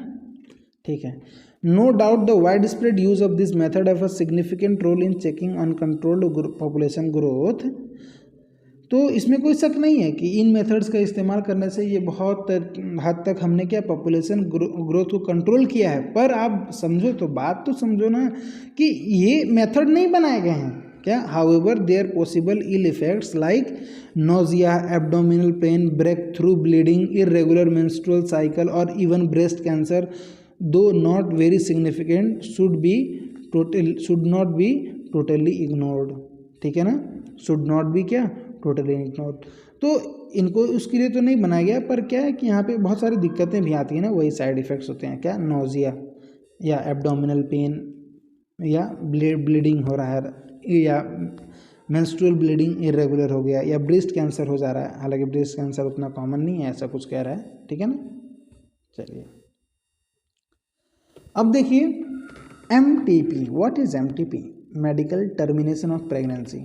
ठीक है. No doubt the wide spread use of this method have a significant role in checking uncontrolled population growth. तो इसमें कोई शक नहीं है कि इन मेथड्स का इस्तेमाल करने से ये बहुत हद तक हमने क्या पॉपुलेशन ग्रोथ को कंट्रोल किया है. पर आप समझो तो, बात तो समझो ना कि ये मेथड नहीं बनाए गए हैं क्या. However there possible ill effects like nausea, abdominal pain, breakthrough bleeding, irregular menstrual cycle और even breast cancer, though not very significant, should not be totally ignored. ठीक है ना, शुड नॉट बी क्या टोटली इग्नोर्ड. तो इनको उसके लिए तो नहीं बनाया गया, पर क्या है कि यहाँ पे बहुत सारी दिक्कतें भी आती हैं ना, वही साइड इफ़ेक्ट्स होते हैं. क्या, नोजिया या एब्डोमिनल पेन या ब्लीडिंग हो रहा है या मेंस्ट्रुअल ब्लीडिंग इरेगुलर हो गया या ब्रेस्ट कैंसर हो जा रहा है. हालांकि ब्रेस्ट कैंसर उतना कॉमन नहीं है, ऐसा कुछ कह रहा है, ठीक है ना. चलिए अब देखिए MTP. What is MTP? Medical termination of pregnancy.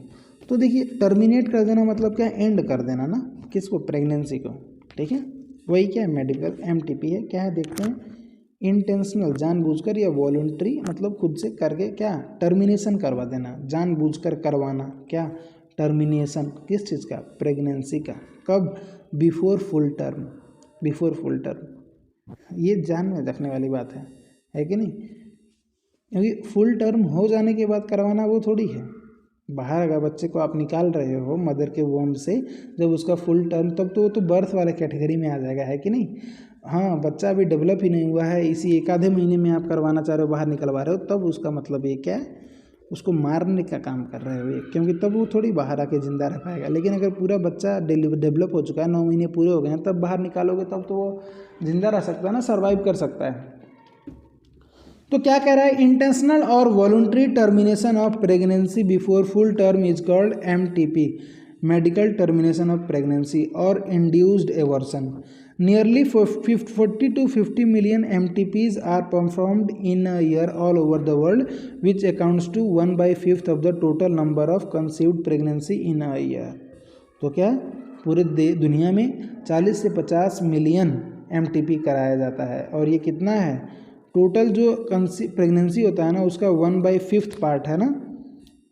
तो देखिए टर्मिनेट कर देना मतलब क्या, एंड कर देना ना, किसको, प्रेगनेंसी को, ठीक है. वही क्या है मेडिकल MTP है. क्या है देखते हैं, इंटेंशनल जानबूझकर या वॉलंटरी मतलब खुद से करके क्या टर्मिनेशन करवा देना, जानबूझकर करवाना. क्या टर्मिनेशन किस चीज़ का, प्रेगनेंसी का. कब, before full term. Before full term ये जान में रखने वाली बात है कि नहीं. क्योंकि फुल टर्म हो जाने के बाद करवाना वो थोड़ी है. बाहर अगर बच्चे को आप निकाल रहे हो मदर के वोम से, जब उसका फुल टर्म, तब तो वो तो बर्थ वाले कैटेगरी में आ जाएगा, है कि नहीं. हाँ, बच्चा अभी डेवलप ही नहीं हुआ है, इसी एक आधे महीने में आप करवाना चाह रहे हो, बाहर निकलवा रहे हो, तब उसका मतलब ये क्या है, उसको मारने का काम कर रहे हो ये, क्योंकि तब वो थोड़ी बाहर आके ज़िंदा रह पाएगा. लेकिन अगर पूरा बच्चा डेवलप हो चुका है, 9 महीने पूरे हो गए हैं, तब बाहर निकालोगे तब तो वो ज़िंदा रह सकता है ना, सर्वाइव कर सकता है. तो क्या कह रहा है, इंटेंशनल और voluntary termination of pregnancy before full term is called MTP, medical termination of pregnancy और induced aversion. Nearly 40 to 50 million MTPs are performed in a year all over the world, which accounts to 1/5 of the total number of conceived pregnancy in a year. तो क्या पूरे दुनिया में 40 से 50 million MTP कराया जाता है, और ये कितना है टोटल जो प्रेगनेंसी होता है ना, उसका 1/5 पार्ट है ना,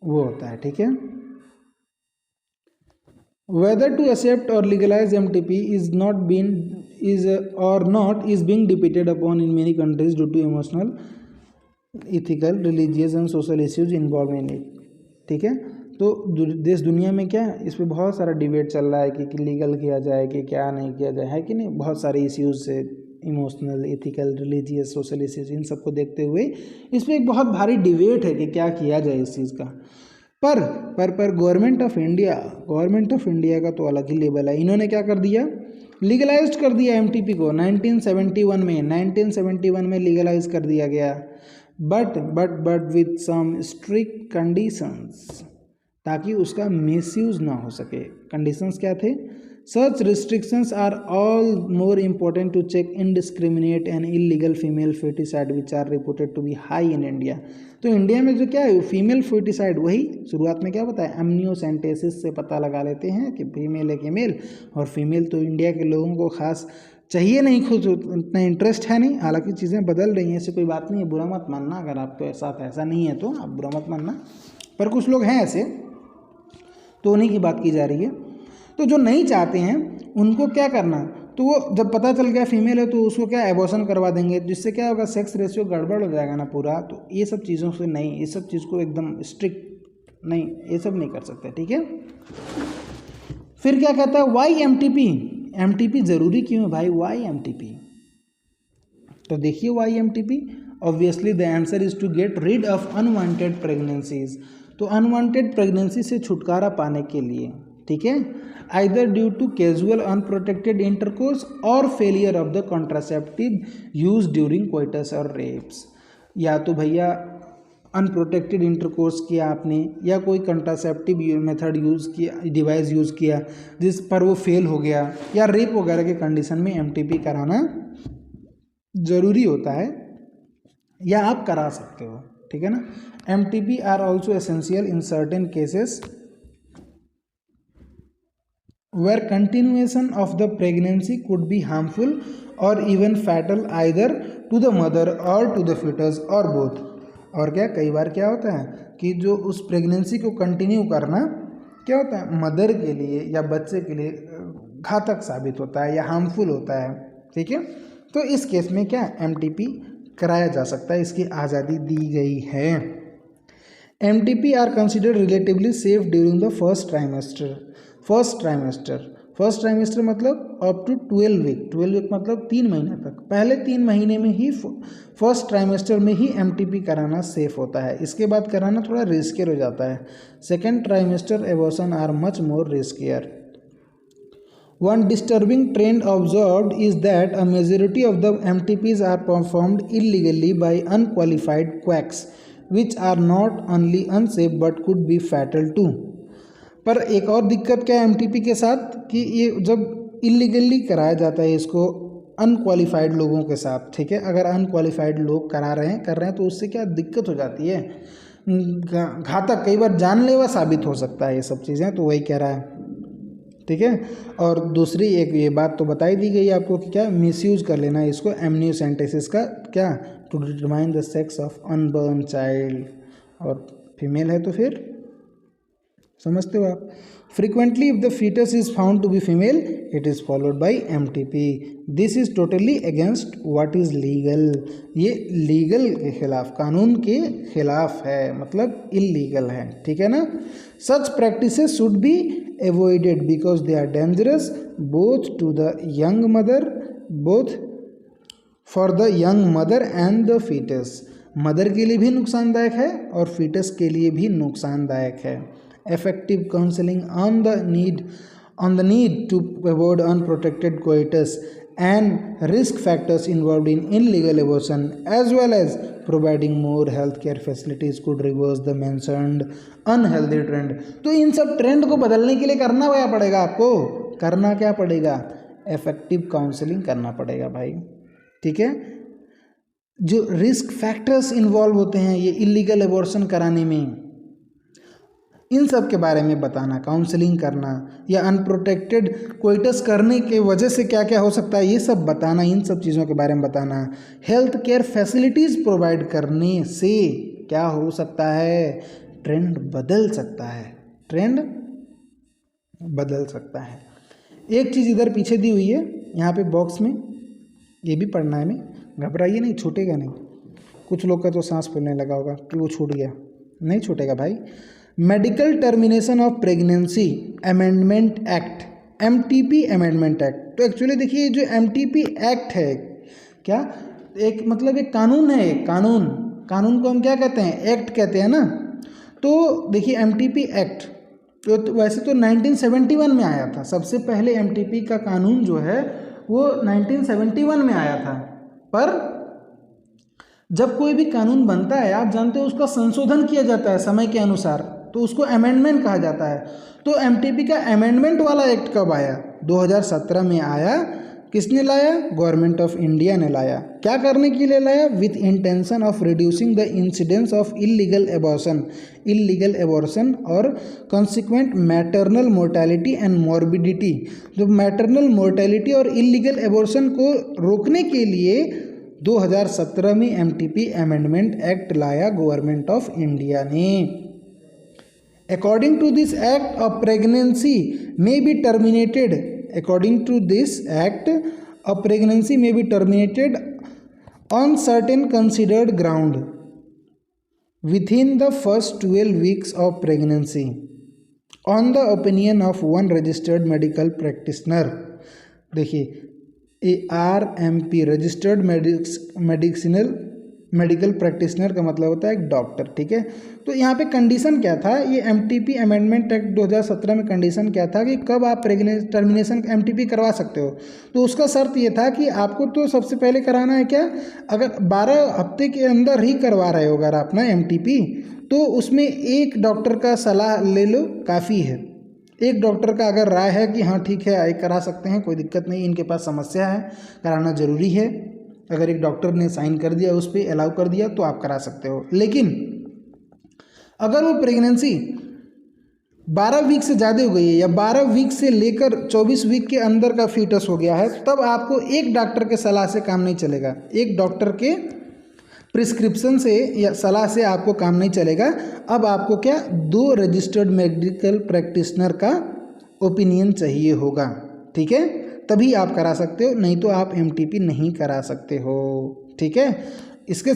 वो होता है, ठीक है. Whether to accept or legalize MTP is being debated upon in many countries due to emotional, ethical, religious and social issues involved in it. ठीक है, तो देश दुनिया में क्या इस पर बहुत सारा डिबेट चल रहा है कि लीगल किया जाए कि क्या नहीं किया जाए, है कि नहीं. बहुत सारे इश्यूज से, emotional, ethical, religious, social issues, इन सबको देखते हुए इस पर एक बहुत भारी डिबेट है कि क्या किया जाए इस चीज़ का. पर गवर्नमेंट ऑफ इंडिया का तो अलग ही लेवल है. इन्होंने क्या कर दिया, लीगलाइज्ड कर दिया MTP को 1971 में लीगलाइज कर दिया गया. But with some strict conditions, ताकि उसका मिसयूज ना हो सके। कंडीशंस क्या थे? Such restrictions are all more important to check indiscriminate and illegal female foeticide which are reported to be high in India. तो इंडिया में जो क्या है फीमेल फेटिसाइड, वही शुरुआत में क्या बताया, एमनियोसेंटेसिस से पता लगा लेते हैं कि फीमेल है कि मेल। और फीमेल तो इंडिया के लोगों को खास चाहिए नहीं, खुद उतना इंटरेस्ट है नहीं। हालांकि चीज़ें बदल रही हैं, ऐसी कोई बात नहीं है, बुरा मत मानना। अगर आपके साथ ऐसा नहीं है तो आप बुरा मत मानना, पर कुछ लोग हैं ऐसे, तो उन्हीं की बात की जा रही है। तो जो नहीं चाहते हैं उनको क्या करना, तो वो जब पता चल गया फीमेल है तो उसको क्या एबॉर्शन करवा देंगे, जिससे क्या होगा, सेक्स रेशियो गड़बड़ हो जाएगा ना पूरा। तो ये सब चीज़ों से नहीं, ये सब चीज़ को एकदम स्ट्रिक्ट नहीं, ये सब नहीं कर सकते, ठीक है। फिर क्या कहता है, वाई एमटीपी, एमटीपी जरूरी क्यों है भाई, वाई एमटीपी? तो देखिए why MTP, obviously the answer is to get rid of unwanted pregnancies. तो अनवांटेड प्रेगनेंसी से छुटकारा पाने के लिए, ठीक है, either due to casual unprotected intercourse और failure of the contraceptive use during coitus और रेप्स। या तो भैया अनप्रोटेक्टेड इंटरकोर्स किया आपने, या कोई कंट्रासेप्टिव मेथड यूज़ किया, डिवाइस यूज़ किया जिस पर वो फेल हो गया, या रेप वगैरह के कंडीशन में एमटीपी कराना ज़रूरी होता है, या आप करा सकते हो, ठीक है ना। MTP are also essential in certain cases where continuation of the pregnancy could be harmful or even fatal either to the mother or to the fetus or both। और क्या कई बार क्या होता है कि जो उस प्रेगनेंसी को कंटिन्यू करना क्या होता है, मदर के लिए या बच्चे के लिए घातक साबित होता है या हार्मफुल होता है, ठीक है। तो इस केस में क्या एमटीपी कराया जा सकता है, इसकी आज़ादी दी गई है। MTP are considered relatively safe during the first trimester. First trimester मतलब अप टू 12 वीक, 12 वीक मतलब 3 महीने तक। पहले 3 महीने में ही फर्स्ट ट्राइमेस्टर में ही एमटीपी कराना सेफ होता है, इसके बाद कराना थोड़ा रिस्कियर हो जाता है। Second trimester abortion are much more riskier. One disturbing trend observed is that a majority of the MTPs are performed illegally by unqualified quacks, which are not only unsafe but could be fatal too। पर एक और दिक्कत क्या है MTP के साथ कि ये जब इलीगली कराया जाता है इसको अनक्वालिफाइड लोगों के साथ, ठीक है। अगर अनक्वालिफाइड लोग कर रहे हैं तो उससे क्या दिक्कत हो जाती है, घातक, कई बार जानलेवा साबित हो सकता है ये सब चीज़ें। तो वही कह रहा है, ठीक है। और दूसरी एक ये बात तो बताई दी गई आपको कि क्या मिसयूज कर लेना है इसको, एमनियोसेंटेसिस का, क्या, to determine the sex of unborn child. और फीमेल है तो फिर समझते हो आप। Frequently if the foetus is found to be female it is followed by MTP. This is totally against what is legal. ये लीगल के खिलाफ, कानून के खिलाफ है, मतलब इलीगल है, ठीक है ना। Such practices should be avoided because they are dangerous both to the young mother, both for the young mother and the fetus। Mother के लिए भी नुकसानदायक है और फीटस के लिए भी नुकसानदायक है। effective counseling on the need to avoid unprotected coitus and risk factors involved in illegal abortion as well as providing more healthcare facilities could reverse the mentioned unhealthy trend। तो इन सब ट्रेंड को बदलने के लिए करना क्या पड़ेगा आपको, करना क्या पड़ेगा, इफेक्टिव काउंसलिंग करना पड़ेगा भाई, ठीक है। जो रिस्क फैक्टर्स इन्वॉल्व होते हैं ये इलीगल एबॉर्शन कराने में, इन सब के बारे में बताना, काउंसलिंग करना, या अनप्रोटेक्टेड कोइटस करने के वजह से क्या क्या हो सकता है ये सब बताना, इन सब चीज़ों के बारे में बताना। हेल्थ केयर फैसिलिटीज़ प्रोवाइड करने से क्या हो सकता है, ट्रेंड बदल सकता है, ट्रेंड बदल सकता है। एक चीज़ इधर पीछे दी हुई है यहाँ पे बॉक्स में, ये भी पढ़ना है, में घबराइए नहीं, छूटेगा नहीं। कुछ लोग का तो सांस फूलने लगा होगा कि वो छूट गया, नहीं छूटेगा भाई। Medical termination of pregnancy amendment act, MTP amendment act. तो एक्चुअली देखिए जो एमटीपी एक्ट है क्या, एक मतलब एक कानून है, कानून को हम क्या कहते हैं, एक्ट कहते हैं ना। तो देखिए एमटीपी एक्ट तो वैसे तो 1971 में आया था, सबसे पहले एमटीपी का कानून जो है वो 1971 में आया था, पर जब कोई भी कानून बनता है आप जानते हो उसका संशोधन किया जाता है समय के अनुसार, तो उसको अमेंडमेंट कहा जाता है। तो एमटीपी का अमेंडमेंट वाला एक्ट कब आया? 2017 में आया। किसने लाया? गवर्नमेंट ऑफ इंडिया ने लाया। क्या करने के लिए लाया? With intention of reducing the incidence of illegal abortion और consequent maternal mortality and morbidity. जो मैटरनल मोर्टेलिटी और इलीगल एबॉर्शन को रोकने के लिए 2017 में एमटीपी अमेंडमेंट एक्ट लाया गवर्नमेंट ऑफ इंडिया ने। According to this act, a pregnancy may be terminated. According to this act, a pregnancy may be terminated on certain considered ground within the first 12 weeks of pregnancy, on the opinion of one registered medical practitioner. देखिए ARMP registered medical practitioner का मतलब होता है एक doctor, ठीक है। तो यहाँ पे कंडीशन क्या था, ये एमटीपी अमेंडमेंट एक्ट 2017 में कंडीशन क्या था कि कब आप टर्मिनेशन एमटीपी करवा सकते हो। तो उसका शर्त ये था कि आपको तो सबसे पहले कराना है क्या, अगर 12 हफ्ते के अंदर ही करवा रहे हो अगर आप ना एमटीपी, तो उसमें एक डॉक्टर का सलाह ले लो, काफ़ी है। एक डॉक्टर का अगर राय है कि हाँ ठीक है आई करा सकते हैं, कोई दिक्कत नहीं, इनके पास समस्या है, कराना ज़रूरी है, अगर एक डॉक्टर ने साइन कर दिया उस पर अलाउ कर दिया तो आप करा सकते हो। लेकिन अगर वो प्रेगनेंसी 12 वीक से ज़्यादा हो गई है या 12 वीक से लेकर 24 वीक के अंदर का फीटस हो गया है, तब आपको एक डॉक्टर के सलाह से काम नहीं चलेगा। एक डॉक्टर के प्रिस्क्रिप्शन से या सलाह से आपको काम नहीं चलेगा। अब आपको क्या, 2 रजिस्टर्ड मेडिकल प्रैक्टिशनर का ओपिनियन चाहिए होगा, ठीक है, तभी आप करा सकते हो, नहीं तो आप एमटीपी नहीं करा सकते हो, ठीक है। इसके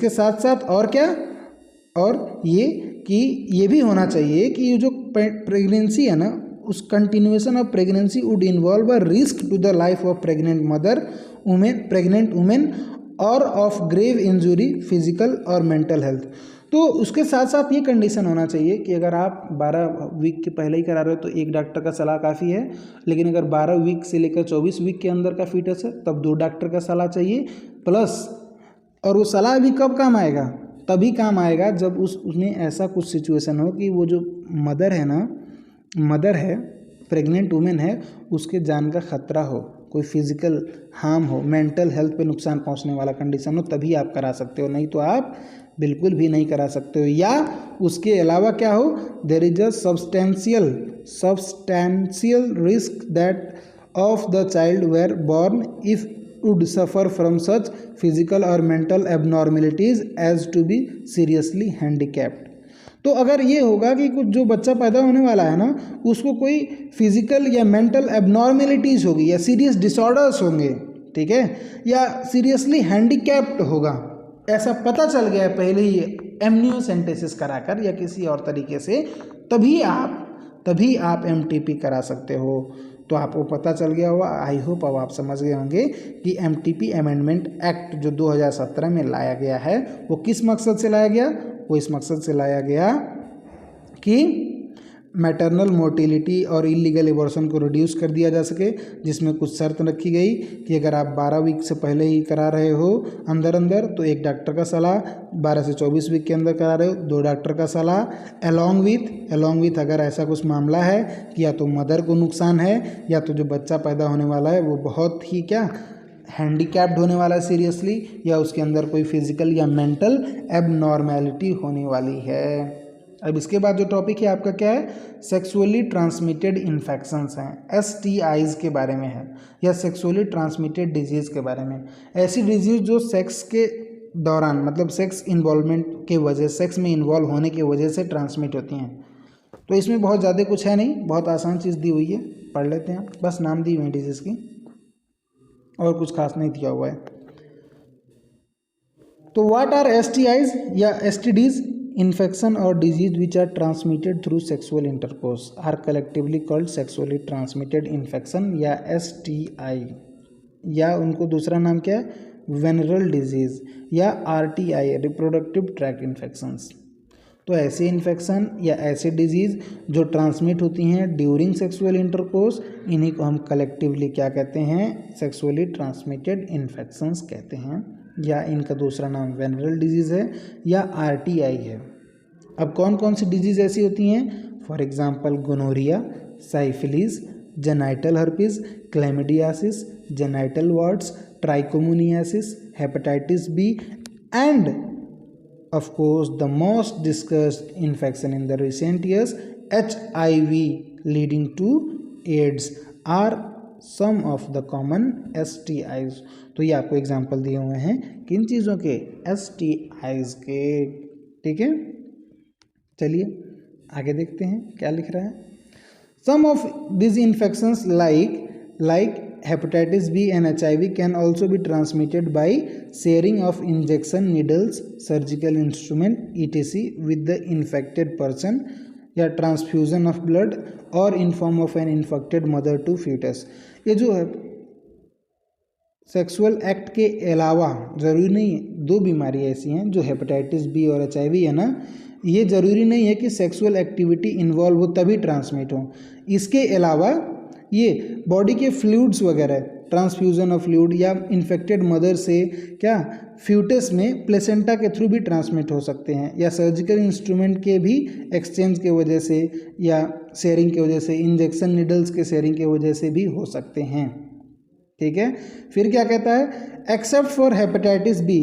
साथ साथ और क्या, और ये कि ये भी होना चाहिए कि ये जो प्रेगनेंसी है ना, उस continuation of pregnancy would involve a risk to the life of pregnant women और ऑफ ग्रेव इंजुरी फिजिकल और मेंटल हेल्थ। तो उसके साथ साथ ये कंडीशन होना चाहिए कि अगर आप 12 वीक के पहले ही करा रहे हो तो एक डॉक्टर का सलाह काफ़ी है, लेकिन अगर 12 वीक से लेकर 24 वीक के अंदर का फीटस है तब 2 डॉक्टर का सलाह चाहिए प्लस। और वो सलाह भी कब काम आएगा, तभी काम आएगा जब उसमें ऐसा कुछ सिचुएशन हो कि वो जो मदर है प्रेग्नेंट वुमेन है, उसके जान का खतरा हो, कोई फिजिकल हार्म हो, मेंटल हेल्थ पे नुकसान पहुंचने वाला कंडीशन हो, तभी आप करा सकते हो, नहीं तो आप बिल्कुल भी नहीं करा सकते हो। या उसके अलावा क्या हो, there is a substantial risk that of the child where born if would suffer from such physical और mental abnormalities as to be seriously handicapped. तो अगर ये होगा कि कुछ जो बच्चा पैदा होने वाला है ना, उसको कोई फिजिकल या मेंटल एबनॉर्मेलिटीज़ होगी या सीरियस डिसऑर्डर्स होंगे, ठीक है, या सीरियसली हैंडीकैप्ड होगा, ऐसा पता चल गया है पहले ही एमनियोसेंटेसिस कराकर या किसी और तरीके से, तभी आप एमटीपी करा सकते हो। तो आपको पता चल गया होगा, आई होप अब आप समझ गए होंगे कि एमटीपी अमेंडमेंट एक्ट जो 2017 में लाया गया है वो किस मकसद से लाया गया। वो इस मकसद से लाया गया कि मैटरनल मोर्टिलिटी और इलीगल एबॉर्शन को रिड्यूस कर दिया जा सके, जिसमें कुछ शर्त रखी गई कि अगर आप 12 वीक से पहले ही करा रहे हो अंदर तो एक डॉक्टर का सलाह, 12 से 24 वीक के अंदर करा रहे हो 2 डॉक्टर का सलाह, अलॉन्ग विथ अगर ऐसा कुछ मामला है कि या तो मदर को नुकसान है या तो जो बच्चा पैदा होने वाला है वो बहुत ही हैंडीकैप्ड होने वाला है सीरियसली, या उसके अंदर कोई फिजिकल या मेंटल एबनॉर्मेलिटी होने वाली है। अब इसके बाद जो टॉपिक है आपका क्या है, सेक्सुअली ट्रांसमिटेड इन्फेक्शंस हैं, STIs के बारे में है, या सेक्सुअली ट्रांसमिटेड डिजीज़ के बारे में। ऐसी डिजीज़ जो सेक्स के दौरान मतलब सेक्स इन्वॉल्वमेंट के वजह, सेक्स में इन्वॉल्व होने की वजह से ट्रांसमिट होती हैं। तो इसमें बहुत ज़्यादा कुछ है नहीं, बहुत आसान चीज़ दी हुई है, पढ़ लेते हैं, बस नाम दी हुई है डिजीज़ की और कुछ खास नहीं दिया हुआ है। तो व्हाट आर STIs या STDs? Infection or disease which are transmitted through sexual intercourse are collectively called sexually transmitted infection या STI, या उनको दूसरा नाम क्या है, वेनरल डिजीज़ या RTI, रिप्रोडक्टिव ट्रैक्ट इन्फेक्शंस। तो ऐसे इन्फेक्शन या ऐसे डिजीज़ जो ट्रांसमिट होती हैं ड्यूरिंग सेक्सुअल इंटरकोर्स, इन्हीं को हम कलेक्टिवली क्या कहते हैं, सेक्सुअली ट्रांसमिटेड इन्फेक्शंस कहते हैं या इनका दूसरा नाम वेनरल डिजीज़ है या RTI है। अब कौन कौन सी डिजीज़ ऐसी होती हैं? For example gonorrhoea, syphilis, genital herpes, chlamydiasis, genital warts, trichomoniasis, hepatitis B and of course the most discussed infection in the recent years, HIV leading to AIDS are some of the common STIs। तो ये आपको example दिए हुए हैं किन चीज़ों के? STIs के। ठीक है, चलिए आगे देखते हैं क्या लिख रहा है। Some of these infections like hepatitis B and HIV can also be transmitted by sharing of injection needles, surgical instrument etc. with the infected person या transfusion of blood or in form of an infected mother to fetus। ये जो है sexual act के अलावा ज़रूरी नहीं है, दो बीमारी ऐसी हैं जो हेपेटाइटिस बी और HIV है ना, ये ज़रूरी नहीं है कि सेक्सुअल एक्टिविटी इन्वॉल्व हो तभी ट्रांसमिट हो। इसके अलावा ये बॉडी के फ्लूइड्स वगैरह, ट्रांसफ्यूज़न ऑफ फ्लूइड या इन्फेक्टेड मदर से क्या फ्यूटस में प्लेसेंटा के थ्रू भी ट्रांसमिट हो सकते हैं, या सर्जिकल इंस्ट्रूमेंट के भी एक्सचेंज के वजह से या शेयरिंग की वजह से, इंजेक्शन नीडल्स के शेयरिंग की वजह से भी हो सकते हैं। ठीक है, फिर क्या कहता है? Except for hepatitis B,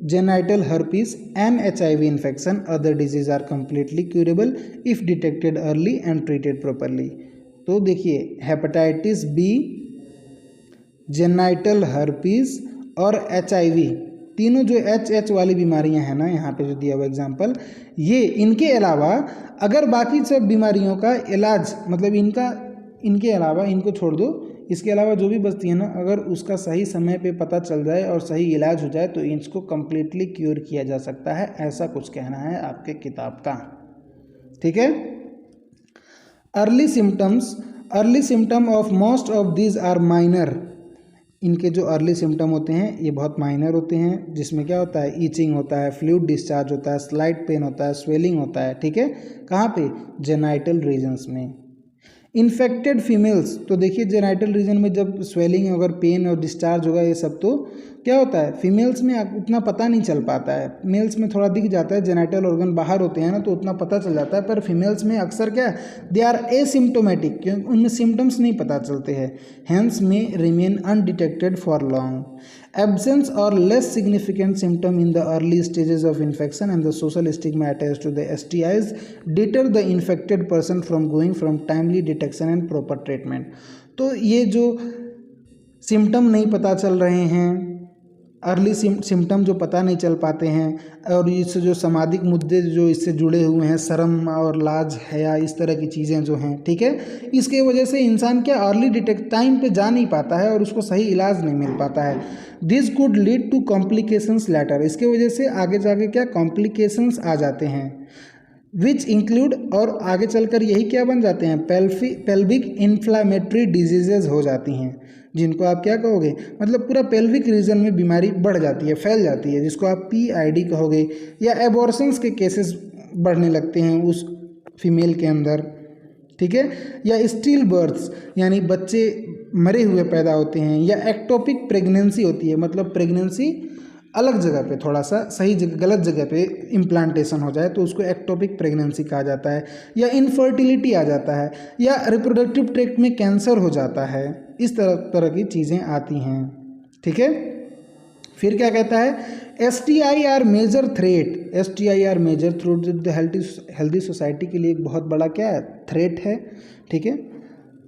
genital herpes and HIV infection, other disease are completely curable if detected early and treated properly. तो देखिए हेपेटाइटिस बी, जेनाइटल हर्पिस और HIV, तीनों जो HH वाली बीमारियां हैं ना, यहाँ पे जो दिया हुआ एग्जाम्पल, ये इनके अलावा अगर बाकी सब बीमारियों का इलाज, मतलब इनके अलावा इनको छोड़ दो, इसके अलावा जो भी बचती है ना, अगर उसका सही समय पे पता चल जाए और सही इलाज हो जाए तो इसको कम्प्लीटली क्योर किया जा सकता है, ऐसा कुछ कहना है आपके किताब का। ठीक है, early symptom of most of these are minor. इनके जो अर्ली सिम्टम होते हैं ये बहुत माइनर होते हैं, जिसमें क्या होता है? ईचिंग होता है, फ्लूइड डिस्चार्ज होता है, स्लाइट पेन होता है, स्वेलिंग होता है। ठीक है, कहाँ पे? जेनाइटल रीजन्स में। इन्फेक्टेड फीमेल्स, तो देखिए जेनाइटल रीजन में जब स्वेलिंग अगर पेन और डिस्चार्ज होगा ये सब, तो क्या होता है? फीमेल्स में उतना पता नहीं चल पाता है, मेल्स में थोड़ा दिख जाता है, जेनाइटल ऑर्गन बाहर होते हैं ना तो उतना पता चल जाता है, पर फीमेल्स में अक्सर क्या है? दे आर एसिम्टोमेटिक, क्योंकि उनमें सिम्टम्स नहीं पता चलते हैं, हैंस में remain undetected for long. Absence or less significant symptom in the early stages of infection and the social stigma attached to the STIs deter the infected person from going from timely detection and proper treatment। तो ये जो symptom नहीं पता चल रहे हैं, early symptom जो पता नहीं चल पाते हैं, और इससे जो सामाजिक मुद्दे जो इससे जुड़े हुए हैं, शर्म और लाज हया, इस तरह की चीज़ें जो हैं, ठीक है, इसके वजह से इंसान क्या अर्ली डिटेक्ट टाइम पे जा नहीं पाता है और उसको सही इलाज नहीं मिल पाता है। This could lead to complications later, इसके वजह से आगे जाके क्या कॉम्प्लिकेशंस आ जाते हैं, विच इंक्लूड, और आगे चलकर यही क्या बन जाते हैं? पेल्विक इन्फ्लामेटरी डिजीजेज हो जाती हैं, जिनको आप क्या कहोगे? मतलब पूरा पेल्विक रीजन में बीमारी बढ़ जाती है, फैल जाती है, जिसको आप PID कहोगे, या एबॉर्शंस के केसेस बढ़ने लगते हैं उस फीमेल के अंदर। ठीक है, या स्टिल बर्थ्स, यानी बच्चे मरे हुए पैदा होते हैं, या एक्टोपिक प्रेगनेंसी होती है, मतलब प्रेगनेंसी अलग जगह पे, थोड़ा सा सही जगह गलत जगह पे इम्प्लांटेशन हो जाए तो उसको एक्टोपिक प्रेगनेंसी कहा जाता है, या इनफर्टिलिटी आ जाता है, या रिप्रोडक्टिव ट्रैक्ट में कैंसर हो जाता है, इस तरह की चीज़ें आती हैं। ठीक है, फिर क्या कहता है? STI are major threat, STI are major through the healthy society के लिए एक बहुत बड़ा क्या है? थ्रेट है। ठीक है,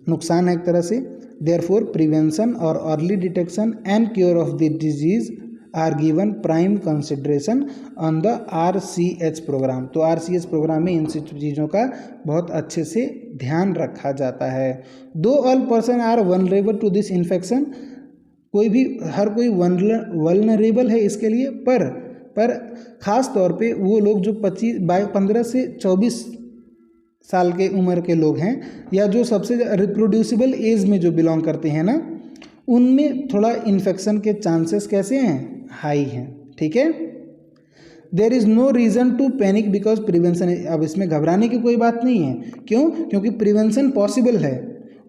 नुकसान है एक तरह से। देयरफॉर प्रिवेंशन और early detection and cure of the disease are given prime consideration on the RCH programme. तो RCH प्रोग्राम में इन चीज़ों का बहुत अच्छे से ध्यान रखा जाता है। Though all person are vulnerable to this infection, हर कोई वल्नरेबल है इसके लिए, पर ख़ास तौर पे वो लोग जो 15 से 24 साल के उम्र के लोग हैं, या जो सबसे रिप्रोड्यूसिबल एज में जो बिलोंग करते हैं ना, उनमें थोड़ा इन्फेक्शन के चांसेस कैसे हैं? हाई हैं। ठीक है, there is no reason to panic because prevention, अब इसमें घबराने की कोई बात नहीं है। क्यों? क्योंकि प्रिवेंशन पॉसिबल है,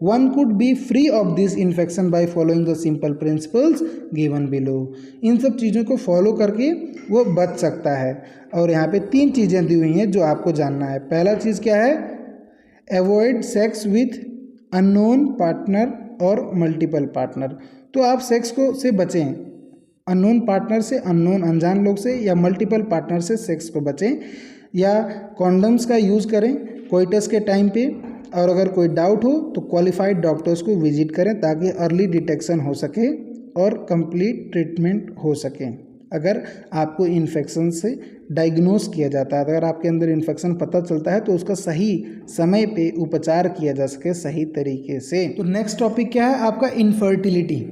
one could be free of this infection by following the simple principles given below. इन सब चीज़ों को फॉलो करके वो बच सकता है। और यहाँ पे 3 चीज़ें दी हुई हैं जो आपको जानना है। पहला चीज़ क्या है, avoid sex with unknown partner और मल्टीपल पार्टनर। तो आप सेक्स को से बचें, अननोन पार्टनर से, अननोन अनजान लोग से, या मल्टीपल पार्टनर से सेक्स को बचें, या कॉन्डम्स का यूज़ करें कोइटस के टाइम पे, और अगर कोई डाउट हो तो क्वालिफाइड डॉक्टर्स को विजिट करें ताकि अर्ली डिटेक्शन हो सके और कंप्लीट ट्रीटमेंट हो सके। अगर आपको इन्फेक्शन से डायग्नोस किया जाता है, अगर आपके अंदर इन्फेक्शन पता चलता है तो उसका सही समय पे उपचार किया जा सके सही तरीके से। तो नेक्स्ट टॉपिक क्या है आपका, इनफर्टिलिटी,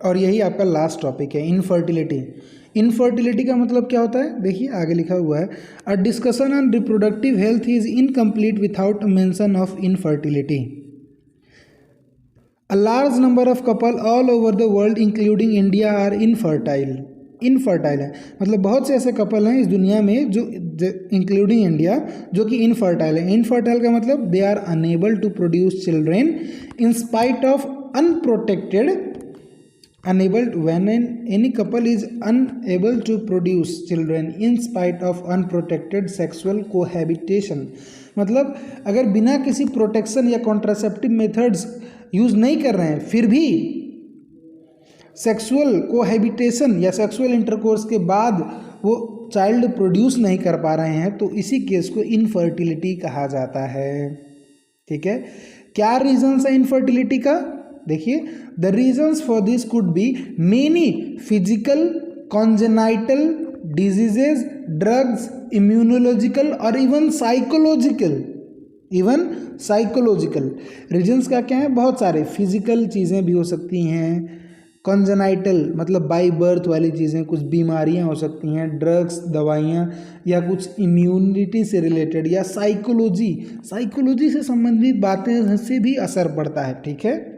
और यही आपका लास्ट टॉपिक है, इनफर्टिलिटी। इनफर्टिलिटी का मतलब क्या होता है, देखिए आगे लिखा हुआ है, a discussion on reproductive health is incomplete without mention of infertility. A large number of couple all over the world including India are infertile. Infertile है मतलब बहुत से ऐसे कपल हैं इस दुनिया में जो इंक्लूडिंग इंडिया जो कि इनफर्टाइल है। इनफर्टाइल का मतलब they are unable to produce children in spite of unprotected, unable when any couple is unable to produce children in spite of unprotected sexual cohabitation। मतलब अगर बिना किसी प्रोटेक्शन या कॉन्ट्रासेप्टिव मेथड्स यूज नहीं कर रहे हैं फिर भी सेक्सुअल कोहैबिटेशन या सेक्सुअल इंटरकोर्स के बाद वो चाइल्ड प्रोड्यूस नहीं कर पा रहे हैं तो इसी केस को इनफर्टिलिटी कहा जाता है। ठीक है, क्या रीजंस है इनफर्टिलिटी का, देखिए the reasons for this could be many physical, congenital diseases, drugs, immunological और इवन साइकोलॉजिकल रीजंस का क्या है, बहुत सारे फिजिकल चीज़ें भी हो सकती हैं, कॉन्जेनाइटल मतलब बाई बर्थ वाली चीज़ें, कुछ बीमारियां हो सकती हैं, ड्रग्स दवाइयां, या कुछ इम्यूनिटी से रिलेटेड, या साइकोलॉजी से संबंधित बातें से भी असर पड़ता है। ठीक है,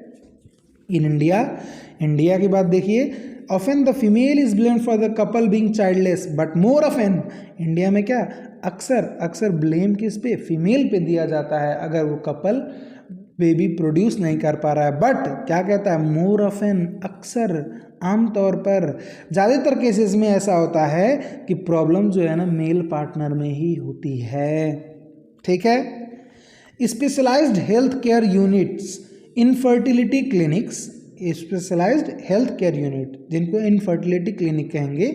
इन इंडिया की बात देखिए, often the female is blamed for the couple being childless but more often, India में क्या अक्सर ब्लेम किस पे, फीमेल पे दिया जाता है अगर वो कपल बेबी प्रोड्यूस नहीं कर पा रहा है। बट क्या कहता है, मोर ऑफन, अक्सर, आमतौर पर, ज़्यादातर केसेस में ऐसा होता है कि प्रॉब्लम जो है ना मेल पार्टनर में ही होती है। ठीक है, specialised health care units, infertility clinics, specialised health care unit जिनको इनफर्टिलिटी क्लिनिक कहेंगे,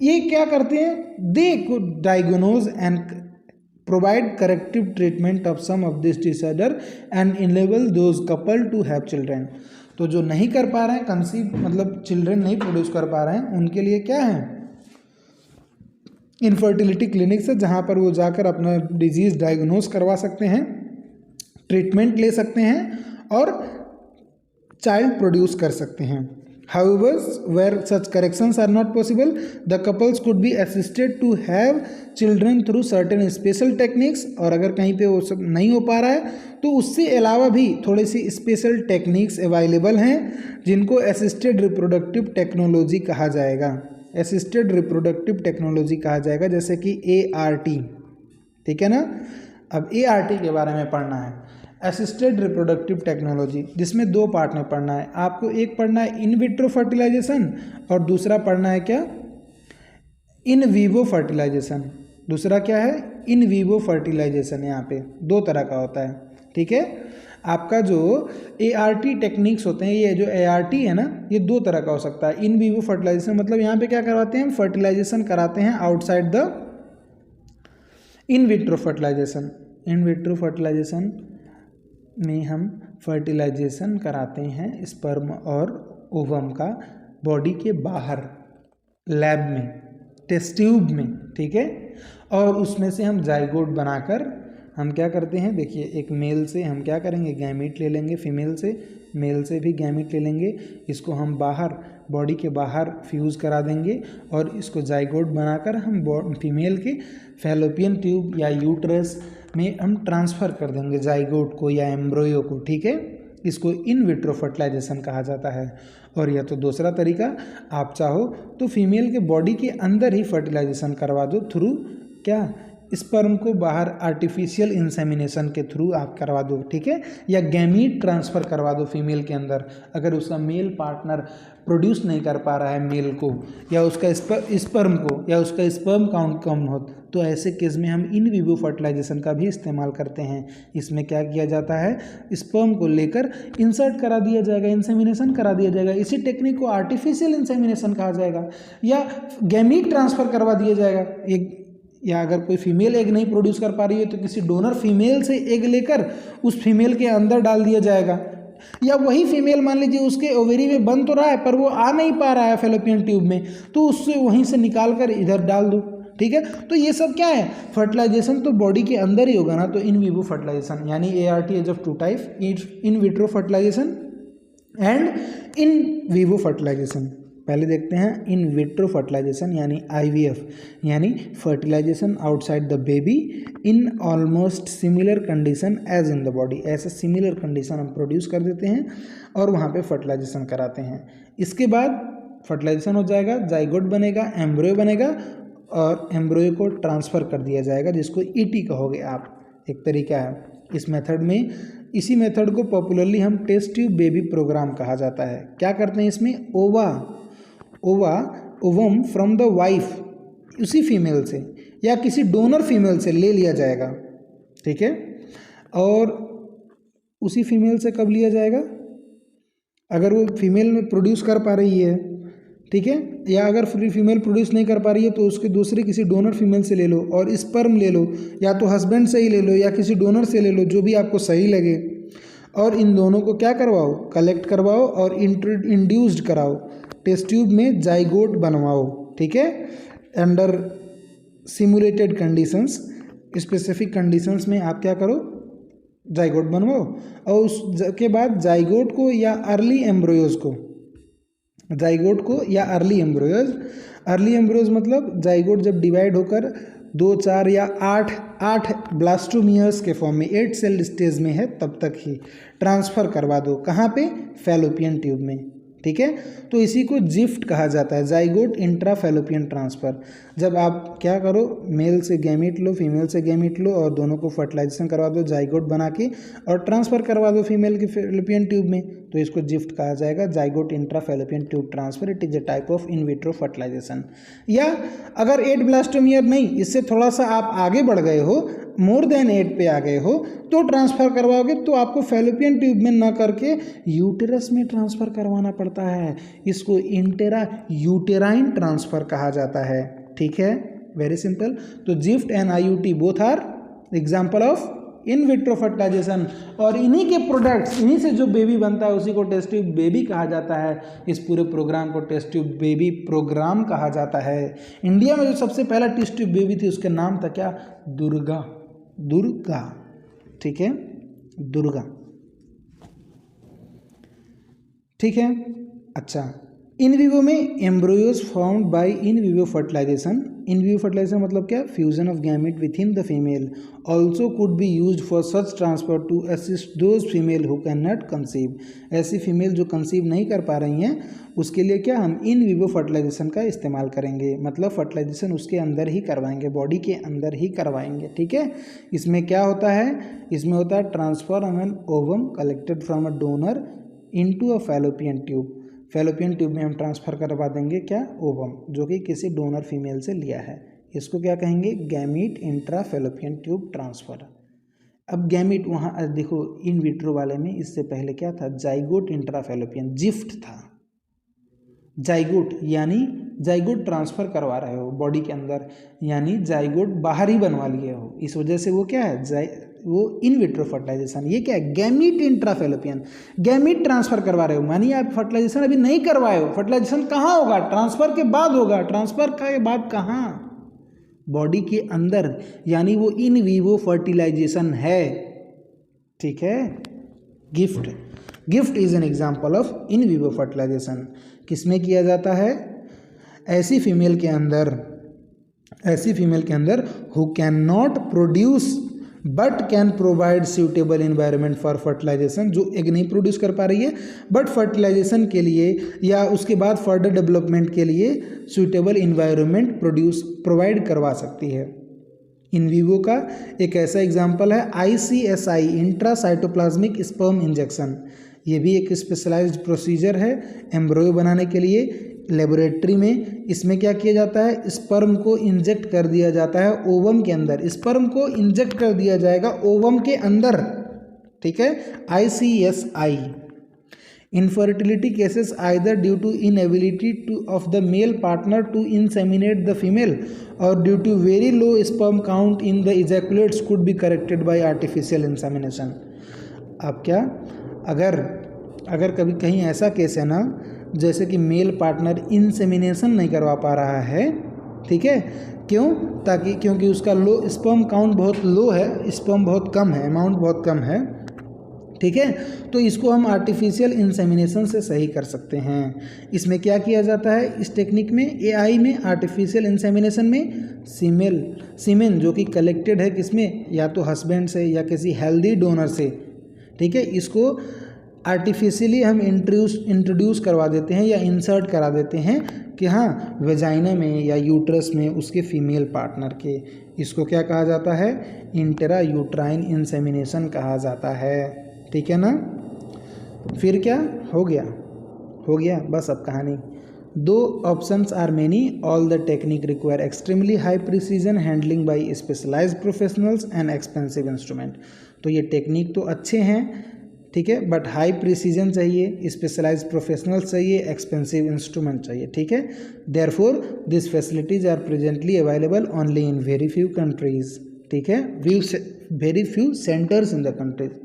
ये क्या करते हैं, they could diagnose and provide corrective treatment of some of this disorder and enable those couple to have children. तो जो नहीं कर पा रहे हैं कंसीव, मतलब चिल्ड्रेन नहीं प्रोड्यूस कर पा रहे हैं, उनके लिए क्या है, इनफर्टिलिटी क्लिनिक्स है जहाँ पर वो जाकर अपना डिजीज़ डायग्नोज करवा सकते हैं, ट्रीटमेंट ले सकते हैं और चाइल्ड प्रोड्यूस कर सकते हैं। However, where such corrections are not possible, the couples could be assisted to have children through certain special techniques। और अगर कहीं पे वो सब नहीं हो पा रहा है तो उससे अलावा भी थोड़ी सी स्पेशल टेक्निक्स अवेलेबल हैं जिनको असिस्टेड रिप्रोडक्टिव टेक्नोलॉजी कहा जाएगा। असिस्टेड रिप्रोडक्टिव टेक्नोलॉजी कहा जाएगा, जैसे कि ART। ठीक है ना, अब ART के बारे में पढ़ना है, असिस्टेड रिप्रोडक्टिव टेक्नोलॉजी, जिसमें 2 पार्ट में पढ़ना है आपको। एक पढ़ना है इन विट्रो फर्टिलाइजेशन और दूसरा पढ़ना है क्या, इन वीवो फर्टिलाइजेशन। दूसरा क्या है, इन वीवो फर्टिलाइजेशन। यहाँ पे 2 तरह का होता है। ठीक है, आपका जो ART टेक्निक्स होते हैं, ये जो ART है ना, ये 2 तरह का हो सकता है। इन वीवो फर्टिलाइजेशन मतलब यहाँ पे क्या करवाते हैं, फर्टिलाइजेशन कराते हैं outside the in vitro fertilisation. In vitro fertilisation में हम फर्टिलाइजेशन कराते हैं स्पर्म और ओवम का बॉडी के बाहर लैब में, टेस्ट ट्यूब में। ठीक है, और उसमें से हम जाइगोट बनाकर हम क्या करते हैं, देखिए एक मेल से हम क्या करेंगे, गैमीट ले लेंगे, फीमेल से, मेल से भी गैमीट ले लेंगे, इसको हम बाहर बॉडी के बाहर फ्यूज़ करा देंगे और इसको जाइगोट बनाकर हम फीमेल के फैलोपियन ट्यूब या यूट्रस में हम ट्रांसफ़र कर देंगे जाइगोट को या एम्ब्रोयो को। ठीक है, इसको इन विट्रो फर्टिलाइजेशन कहा जाता है। और या तो दूसरा तरीका, आप चाहो तो फीमेल के बॉडी के अंदर ही फर्टिलाइजेशन करवा दो थ्रू क्या, स्पर्म को बाहर आर्टिफिशियल इंसेमिनेशन के थ्रू आप करवा दो, ठीक है, या गैमीट ट्रांसफ़र करवा दो फीमेल के अंदर, अगर उसका मेल पार्टनर प्रोड्यूस नहीं कर पा रहा है मेल को या उसका स्पर्म को, या उसका स्पर्म काउंट कम हो, तो ऐसे केस में हम इन विवो फर्टिलाइजेशन का भी इस्तेमाल करते हैं। इसमें क्या किया जाता है, स्पर्म को लेकर इंसर्ट करा दिया जाएगा, इंसेमिनेशन करा दिया जाएगा। इसी टेक्निक को आर्टिफिशियल इंसेमिनेशन कहा जाएगा, या गैमीट ट्रांसफ़र करवा दिया जाएगा। एक या अगर कोई फीमेल एग नहीं प्रोड्यूस कर पा रही है तो किसी डोनर फीमेल से एग लेकर उस फीमेल के अंदर डाल दिया जाएगा, या वही फीमेल मान लीजिए उसके ओवेरी में बन तो रहा है पर वो आ नहीं पा रहा है फैलोपियन ट्यूब में, तो उससे वहीं से निकाल कर इधर डाल दो, ठीक है। तो ये सब क्या है, फर्टिलाइजेशन तो बॉडी के अंदर ही होगा ना, तो इन विवो फर्टिलाइजेशन यानी ART is of two type, in vitro fertilisation and in vivo fertilisation. पहले देखते हैं इन विट्रो फर्टिलाइजेशन यानी IVF, यानी fertilisation outside the baby in almost similar condition as in the body. ऐसा similar condition हम produce कर देते हैं और वहाँ पे फर्टिलाइजेशन कराते हैं। इसके बाद फर्टिलाइजेशन हो जाएगा, जाइगोट बनेगा, एम्ब्रियो बनेगा और एम्ब्रियो को ट्रांसफ़र कर दिया जाएगा, जिसको ET कहोगे आप, एक तरीका है। इस मेथड में, इसी मेथड को पॉपुलरली हम टेस्ट ट्यूब बेबी प्रोग्राम कहा जाता है। क्या करते हैं इसमें, ओवम फ्रॉम द वाइफ, उसी फीमेल से या किसी डोनर फीमेल से ले लिया जाएगा, ठीक है। और उसी फीमेल से कब लिया जाएगा, अगर वो फीमेल में प्रोड्यूस कर पा रही है, ठीक है, या अगर फीमेल प्रोड्यूस नहीं कर पा रही है तो उसके दूसरे किसी डोनर फीमेल से ले लो और स्पर्म ले लो, या तो हस्बैंड से ही ले लो या किसी डोनर से ले लो, जो भी आपको सही लगे, और इन दोनों को क्या करवाओ, कलेक्ट करवाओ और इंड्यूस्ड कराओ, टेस्ट ट्यूब में जाइगोट बनवाओ, ठीक है, under simulated conditions, specific conditions में आप क्या करो, जाइगोट बनवाओ। और उसके बाद जाइगोट को या अर्ली एम्ब्रियोज को, जाइगोट को या अर्ली एम्ब्रियोज मतलब जाइगोट जब डिवाइड होकर 2, 4 या 8 ब्लास्टोमियर्स के फॉर्म में 8 सेल स्टेज में है तब तक ही ट्रांसफ़र करवा दो। कहाँ पे, फैलोपियन ट्यूब में, ठीक है। तो इसी को जिफ्ट कहा जाता है, जाइगोट इंट्रा फैलोपियन ट्रांसफ़र। जब आप क्या करो, मेल से गैमीट लो, फीमेल से गैमीट लो और दोनों को फर्टिलाइजेशन करवा दो जाइगोट बना के और ट्रांसफ़र करवा दो फीमेल के फैलोपियन ट्यूब में, तो इसको जिफ्ट कहा जाएगा, zygote intra fallopian tube transfer. It is a type of in vitro fertilisation. या अगर 8 ब्लास्टोमियर नहीं, इससे थोड़ा सा आप आगे बढ़ गए हो, मोर देन 8 पे आ गए हो, तो ट्रांसफ़र करवाओगे तो आपको फैलोपियन ट्यूब में ना करके यूटेरस में ट्रांसफ़र करवाना पड़ता है। इसको इंटेरा यूटेराइन ट्रांसफ़र कहा जाता है, ठीक है, वेरी सिंपल। तो ZIFT and IUT both are example of in vitro fertilisation, और इन्हीं के प्रोडक्ट्स, इन्हीं से जो बेबी बनता है उसी को टेस्ट ट्यूब बेबी कहा जाता है। इस पूरे प्रोग्राम को टेस्ट ट्यूब बेबी प्रोग्राम कहा जाता है। इंडिया में जो सबसे पहला टेस्ट ट्यूब बेबी थी उसका नाम था क्या, दुर्गा, ठीक है, दुर्गा, ठीक है। अच्छा, इन विवो में embryos found by in vivo fertilisation. In vivo fertilisation मतलब क्या, fusion of gamete with in the female also could be use for such transfer to assist those female who can not conceive. ऐसी female जो conceive नहीं कर पा रही हैं उसके लिए क्या, हम इन विवो फर्टिलाइजेशन का इस्तेमाल करेंगे, मतलब फर्टिलाइजेशन उसके अंदर ही करवाएंगे, बॉडी के अंदर ही करवाएंगे, ठीक है। इसमें क्या होता है, इसमें होता है transfer of an ovum collected from a donor into a fallopian tube. Fallopian tube में हम ट्रांसफ़र करवा देंगे क्या, ओवम, जो कि किसी डोनर फीमेल से लिया है। इसको क्या कहेंगे, gamete intra fallopian tube transfer. अब गैमीट वहाँ देखो इन विट्रो वाले में इससे पहले क्या था, जाइगोट इंट्रा फैलोपियन, जिफ्ट था। जाइगोट यानी जाइगोट ट्रांसफ़र करवा रहे हो बॉडी के अंदर, यानी जाइगोट बाहर ही बनवा लिए हो, इस वजह से वो क्या है, वो इन विट्रो फर्टिलाइजेशन। ये क्या है, gamete intra fallopian, gamete transfer करवा रहे हो, मानिए आप फर्टिलाइजेशन अभी नहीं करवाए हो, फर्टिलाइजेशन कहाँ होगा, ट्रांसफ़र के बाद होगा। ट्रांसफ़र के बाद कहाँ, बॉडी के अंदर, यानी वो इन विवो फर्टिलाइजेशन है, ठीक है। GIFT is an example of in vivo fertilisation. किसमें किया जाता है, ऐसी फीमेल के अंदर who can not produce but can provide suitable environment for fertilisation, जो एग नहीं प्रोड्यूस कर पा रही है बट फर्टिलाइजेशन के लिए या उसके बाद फर्दर डेवलपमेंट के लिए सूटेबल इन्वायरमेंट प्रोवाइड करवा सकती है। इन विवो का एक ऐसा एग्जाम्पल है ICSI इंट्रासाइटोप्लाज्मिक स्पर्म इंजेक्शन। ये भी एक स्पेशलाइज्ड प्रोसीजर है एम्ब्रॉय बनाने के लिए लेबोरेटरी में। इसमें क्या किया जाता है, स्पर्म को इंजेक्ट कर दिया जाता है ओवम के अंदर, स्पर्म को इंजेक्ट कर दिया जाएगा ओवम के अंदर, ठीक है, ICSI। Infertility cases either due to inability of the male partner to inseminate the female और due to very low sperm count in the ejaculates could be corrected by artificial insemination. अब क्या, अगर कभी कहीं ऐसा केस है ना, जैसे कि मेल पार्टनर इंसेमिनेशन नहीं करवा पा रहा है, ठीक है, क्योंकि उसका स्पर्म काउंट बहुत लो है, स्पर्म बहुत कम है, अमाउंट बहुत कम है, ठीक है, तो इसको हम आर्टिफिशियल इंसेमिनेशन से सही कर सकते हैं। इसमें क्या किया जाता है, इस टेक्निक में, AI में, आर्टिफिशियल इंसेमिनेशन में सीमेन जो कि कलेक्टेड है किसमें, या तो हस्बैंड से या किसी हेल्दी डोनर से, ठीक है, इसको आर्टिफिशियली हम इंट्रोड्यूस करवा देते हैं या इंसर्ट करा देते हैं कि हाँ वेजाइना में या यूट्रस में उसके फीमेल पार्टनर के। इसको क्या कहा जाता है, इंट्रा यूट्राइन इंसेमिनेशन कहा जाता है, ठीक है ना। फिर क्या हो गया बस अब कहानी। Though options are many, all the technique require extremely high precision handling by specialised professionals and expensive instrument. तो ये टेक्निक तो अच्छे हैं, ठीक है, बट हाई प्रिसीजन चाहिए, स्पेशलाइज्ड प्रोफेशनल्स चाहिए, एक्सपेंसिव इंस्ट्रूमेंट चाहिए, ठीक है। Therefore this facilities are presently available only in very few countries, ठीक है, very few centres in the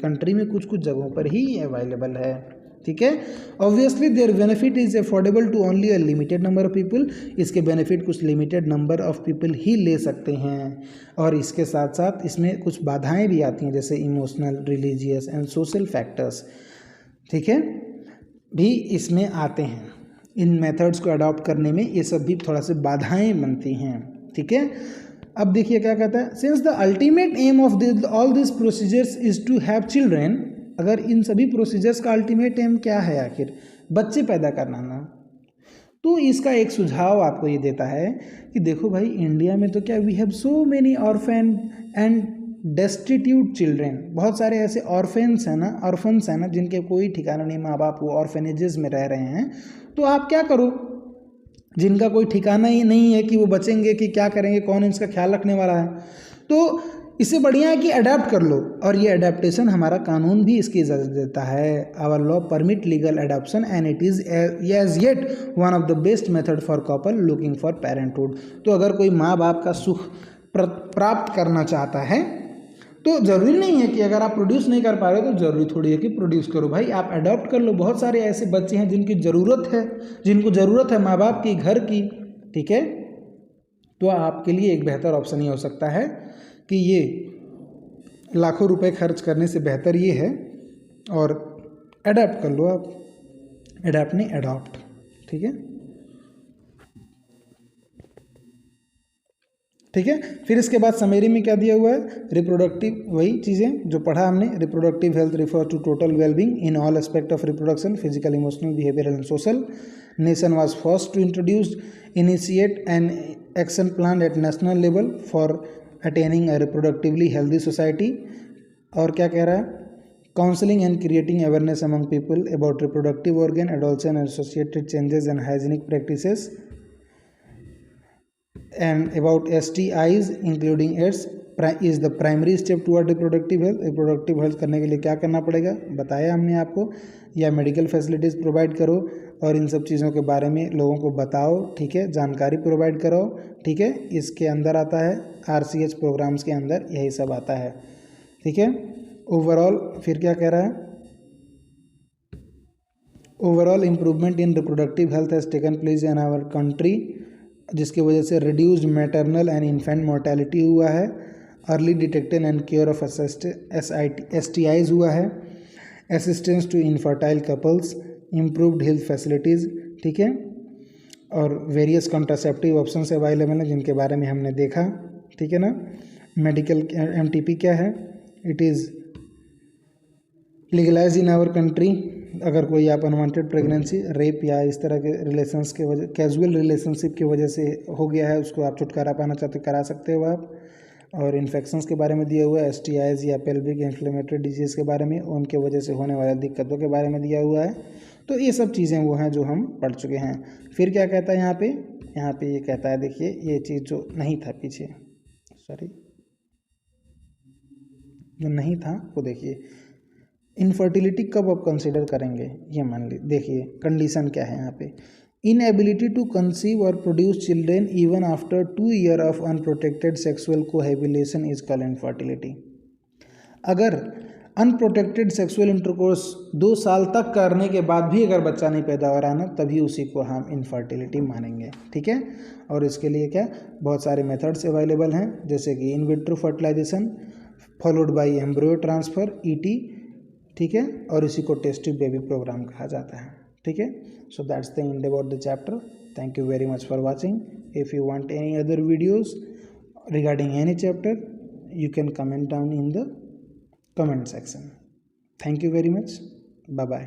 country में कुछ जगहों पर ही अवेलेबल है, ठीक है। Obviously there benefit is affordable to only a limited number of people. इसके बेनिफिट कुछ लिमिटेड नंबर ऑफ पीपल ही ले सकते हैं, और इसके साथ साथ इसमें कुछ बाधाएं भी आती हैं, जैसे emotional, religious and social factors, ठीक है, भी इसमें आते हैं। इन मेथड्स को अडॉप्ट करने में ये सब भी थोड़ा से बाधाएं बनती हैं, ठीक है। अब देखिए क्या कहता है, since the ultimate aim of all this procedures is to have children. अगर इन सभी प्रोसीजर्स का अल्टीमेट एम क्या है, आखिर बच्चे पैदा करना ना, तो इसका एक सुझाव आपको ये देता है कि देखो भाई, इंडिया में तो क्या, we have so many orphan and destitute children. बहुत सारे ऐसे ऑर्फन्स हैं ना जिनके कोई ठिकाना नहीं, माँ बाप वो ऑर्फेनेजेस में रह रहे हैं। तो आप क्या करो, जिनका कोई ठिकाना ही नहीं है कि वो बचेंगे कि क्या करेंगे, कौन इसका ख्याल रखने वाला है, तो इससे बढ़िया है कि अडेप्ट कर लो। और ये अडेप्टेशन हमारा कानून भी इसकी इजाज़त देता है। Our law permit legal adoption and it is as yet one of the best method for couple looking for parenthood. तो अगर कोई माँ बाप का सुख प्राप्त करना चाहता है तो ज़रूरी नहीं है कि अगर आप प्रोड्यूस नहीं कर पा रहे हो तो ज़रूरी थोड़ी है कि प्रोड्यूस करो, भाई आप अडॉप्ट कर लो। बहुत सारे ऐसे बच्चे हैं जिनको ज़रूरत है माँ बाप की, घर की, ठीक है। तो आपके लिए एक बेहतर ऑप्शन ये हो सकता है कि ये लाखों रुपए खर्च करने से बेहतर ये है, और अडॉप्ट कर लो आप, अडॉप्ट नहीं अडॉप्ट, ठीक है, ठीक है। फिर इसके बाद समरी में क्या दिया हुआ है, रिप्रोडक्टिव, वही चीज़ें जो पढ़ा हमने, reproductive health refer to total wellbeing in all aspect of reproduction, physical, emotional, behavioural and social. Nation was first to introduce initiate an action plan at national level for attaining a reproductively healthy society. और क्या कह रहा है, counselling and creating awareness among people about reproductive organ, adolescence and associated changes and hygienic practices and about STIs including AIDS is the primary step toward reproductive health। Reproductive health करने के लिए क्या करना पड़ेगा बताया हमने आपको, या मेडिकल फैसिलिटीज़ प्रोवाइड करो और इन सब चीज़ों के बारे में लोगों को बताओ, ठीक है, जानकारी प्रोवाइड कराओ, ठीक है। इसके अंदर आता है RCH प्रोग्राम्स के अंदर यही सब आता है, ठीक है। ओवरऑल फिर क्या कह रहा है, overall improvement in reproductive health has taken place in our country, जिसकी वजह से reduced maternal and infant mortality हुआ है, early detection and care of STIs हुआ है, assistance to infertile couples, improved health facilities, ठीक है, और वेरियस कॉन्ट्रासेप्टिव ऑप्शंस अवेलेबल हैं जिनके बारे में हमने देखा, ठीक है ना। मेडिकल MTP क्या है, it is legalise in our country. अगर कोई आप अनवांटेड प्रेगनेंसी, रेप या इस तरह के रिलेशंस के वजह, कैजुअल रिलेशनशिप की वजह से हो गया है, उसको आप छुटकारा पाना चाहते करा सकते हो आप। और इन्फेक्शंस के बारे में दिया हुआ है, STIs या पेल्विक इन्फ्लेमेटरी डिजीज़ के बारे में, उनके वजह से होने वाले दिक्कतों के बारे में दिया हुआ है। तो ये सब चीज़ें वो हैं जो हम पढ़ चुके हैं। फिर क्या कहता है यहाँ पे ये कहता है, देखिए ये चीज़ जो नहीं था पीछे, सॉरी जो नहीं था वो देखिए, इनफर्टिलिटी कब आप कंसिडर करेंगे, ये मान ली देखिए कंडीशन क्या है यहाँ पे, इनएबिलिटी टू कंसीव और produce children even after 2 year of unprotected sexual cohabitation is called infertility. अगर अनप्रोटेक्टेड सेक्सुअल इंटरकोर्स 2 साल तक करने के बाद भी अगर बच्चा नहीं पैदा हो रहा है ना, तभी उसी को हम इनफर्टिलिटी मानेंगे, ठीक है। और इसके लिए क्या बहुत सारे मेथड्स अवेलेबल हैं, जैसे कि in vitro fertilisation followed by embryo transfer ET, ठीक है, और इसी को टेस्ट ट्यूब बेबी प्रोग्राम कहा जाता है, ठीक है। So that's the end about the chapter. Thank you very much for watching. If you want any other videos regarding any chapter, you can comment down in the comment section. Thank you very much. Bye bye.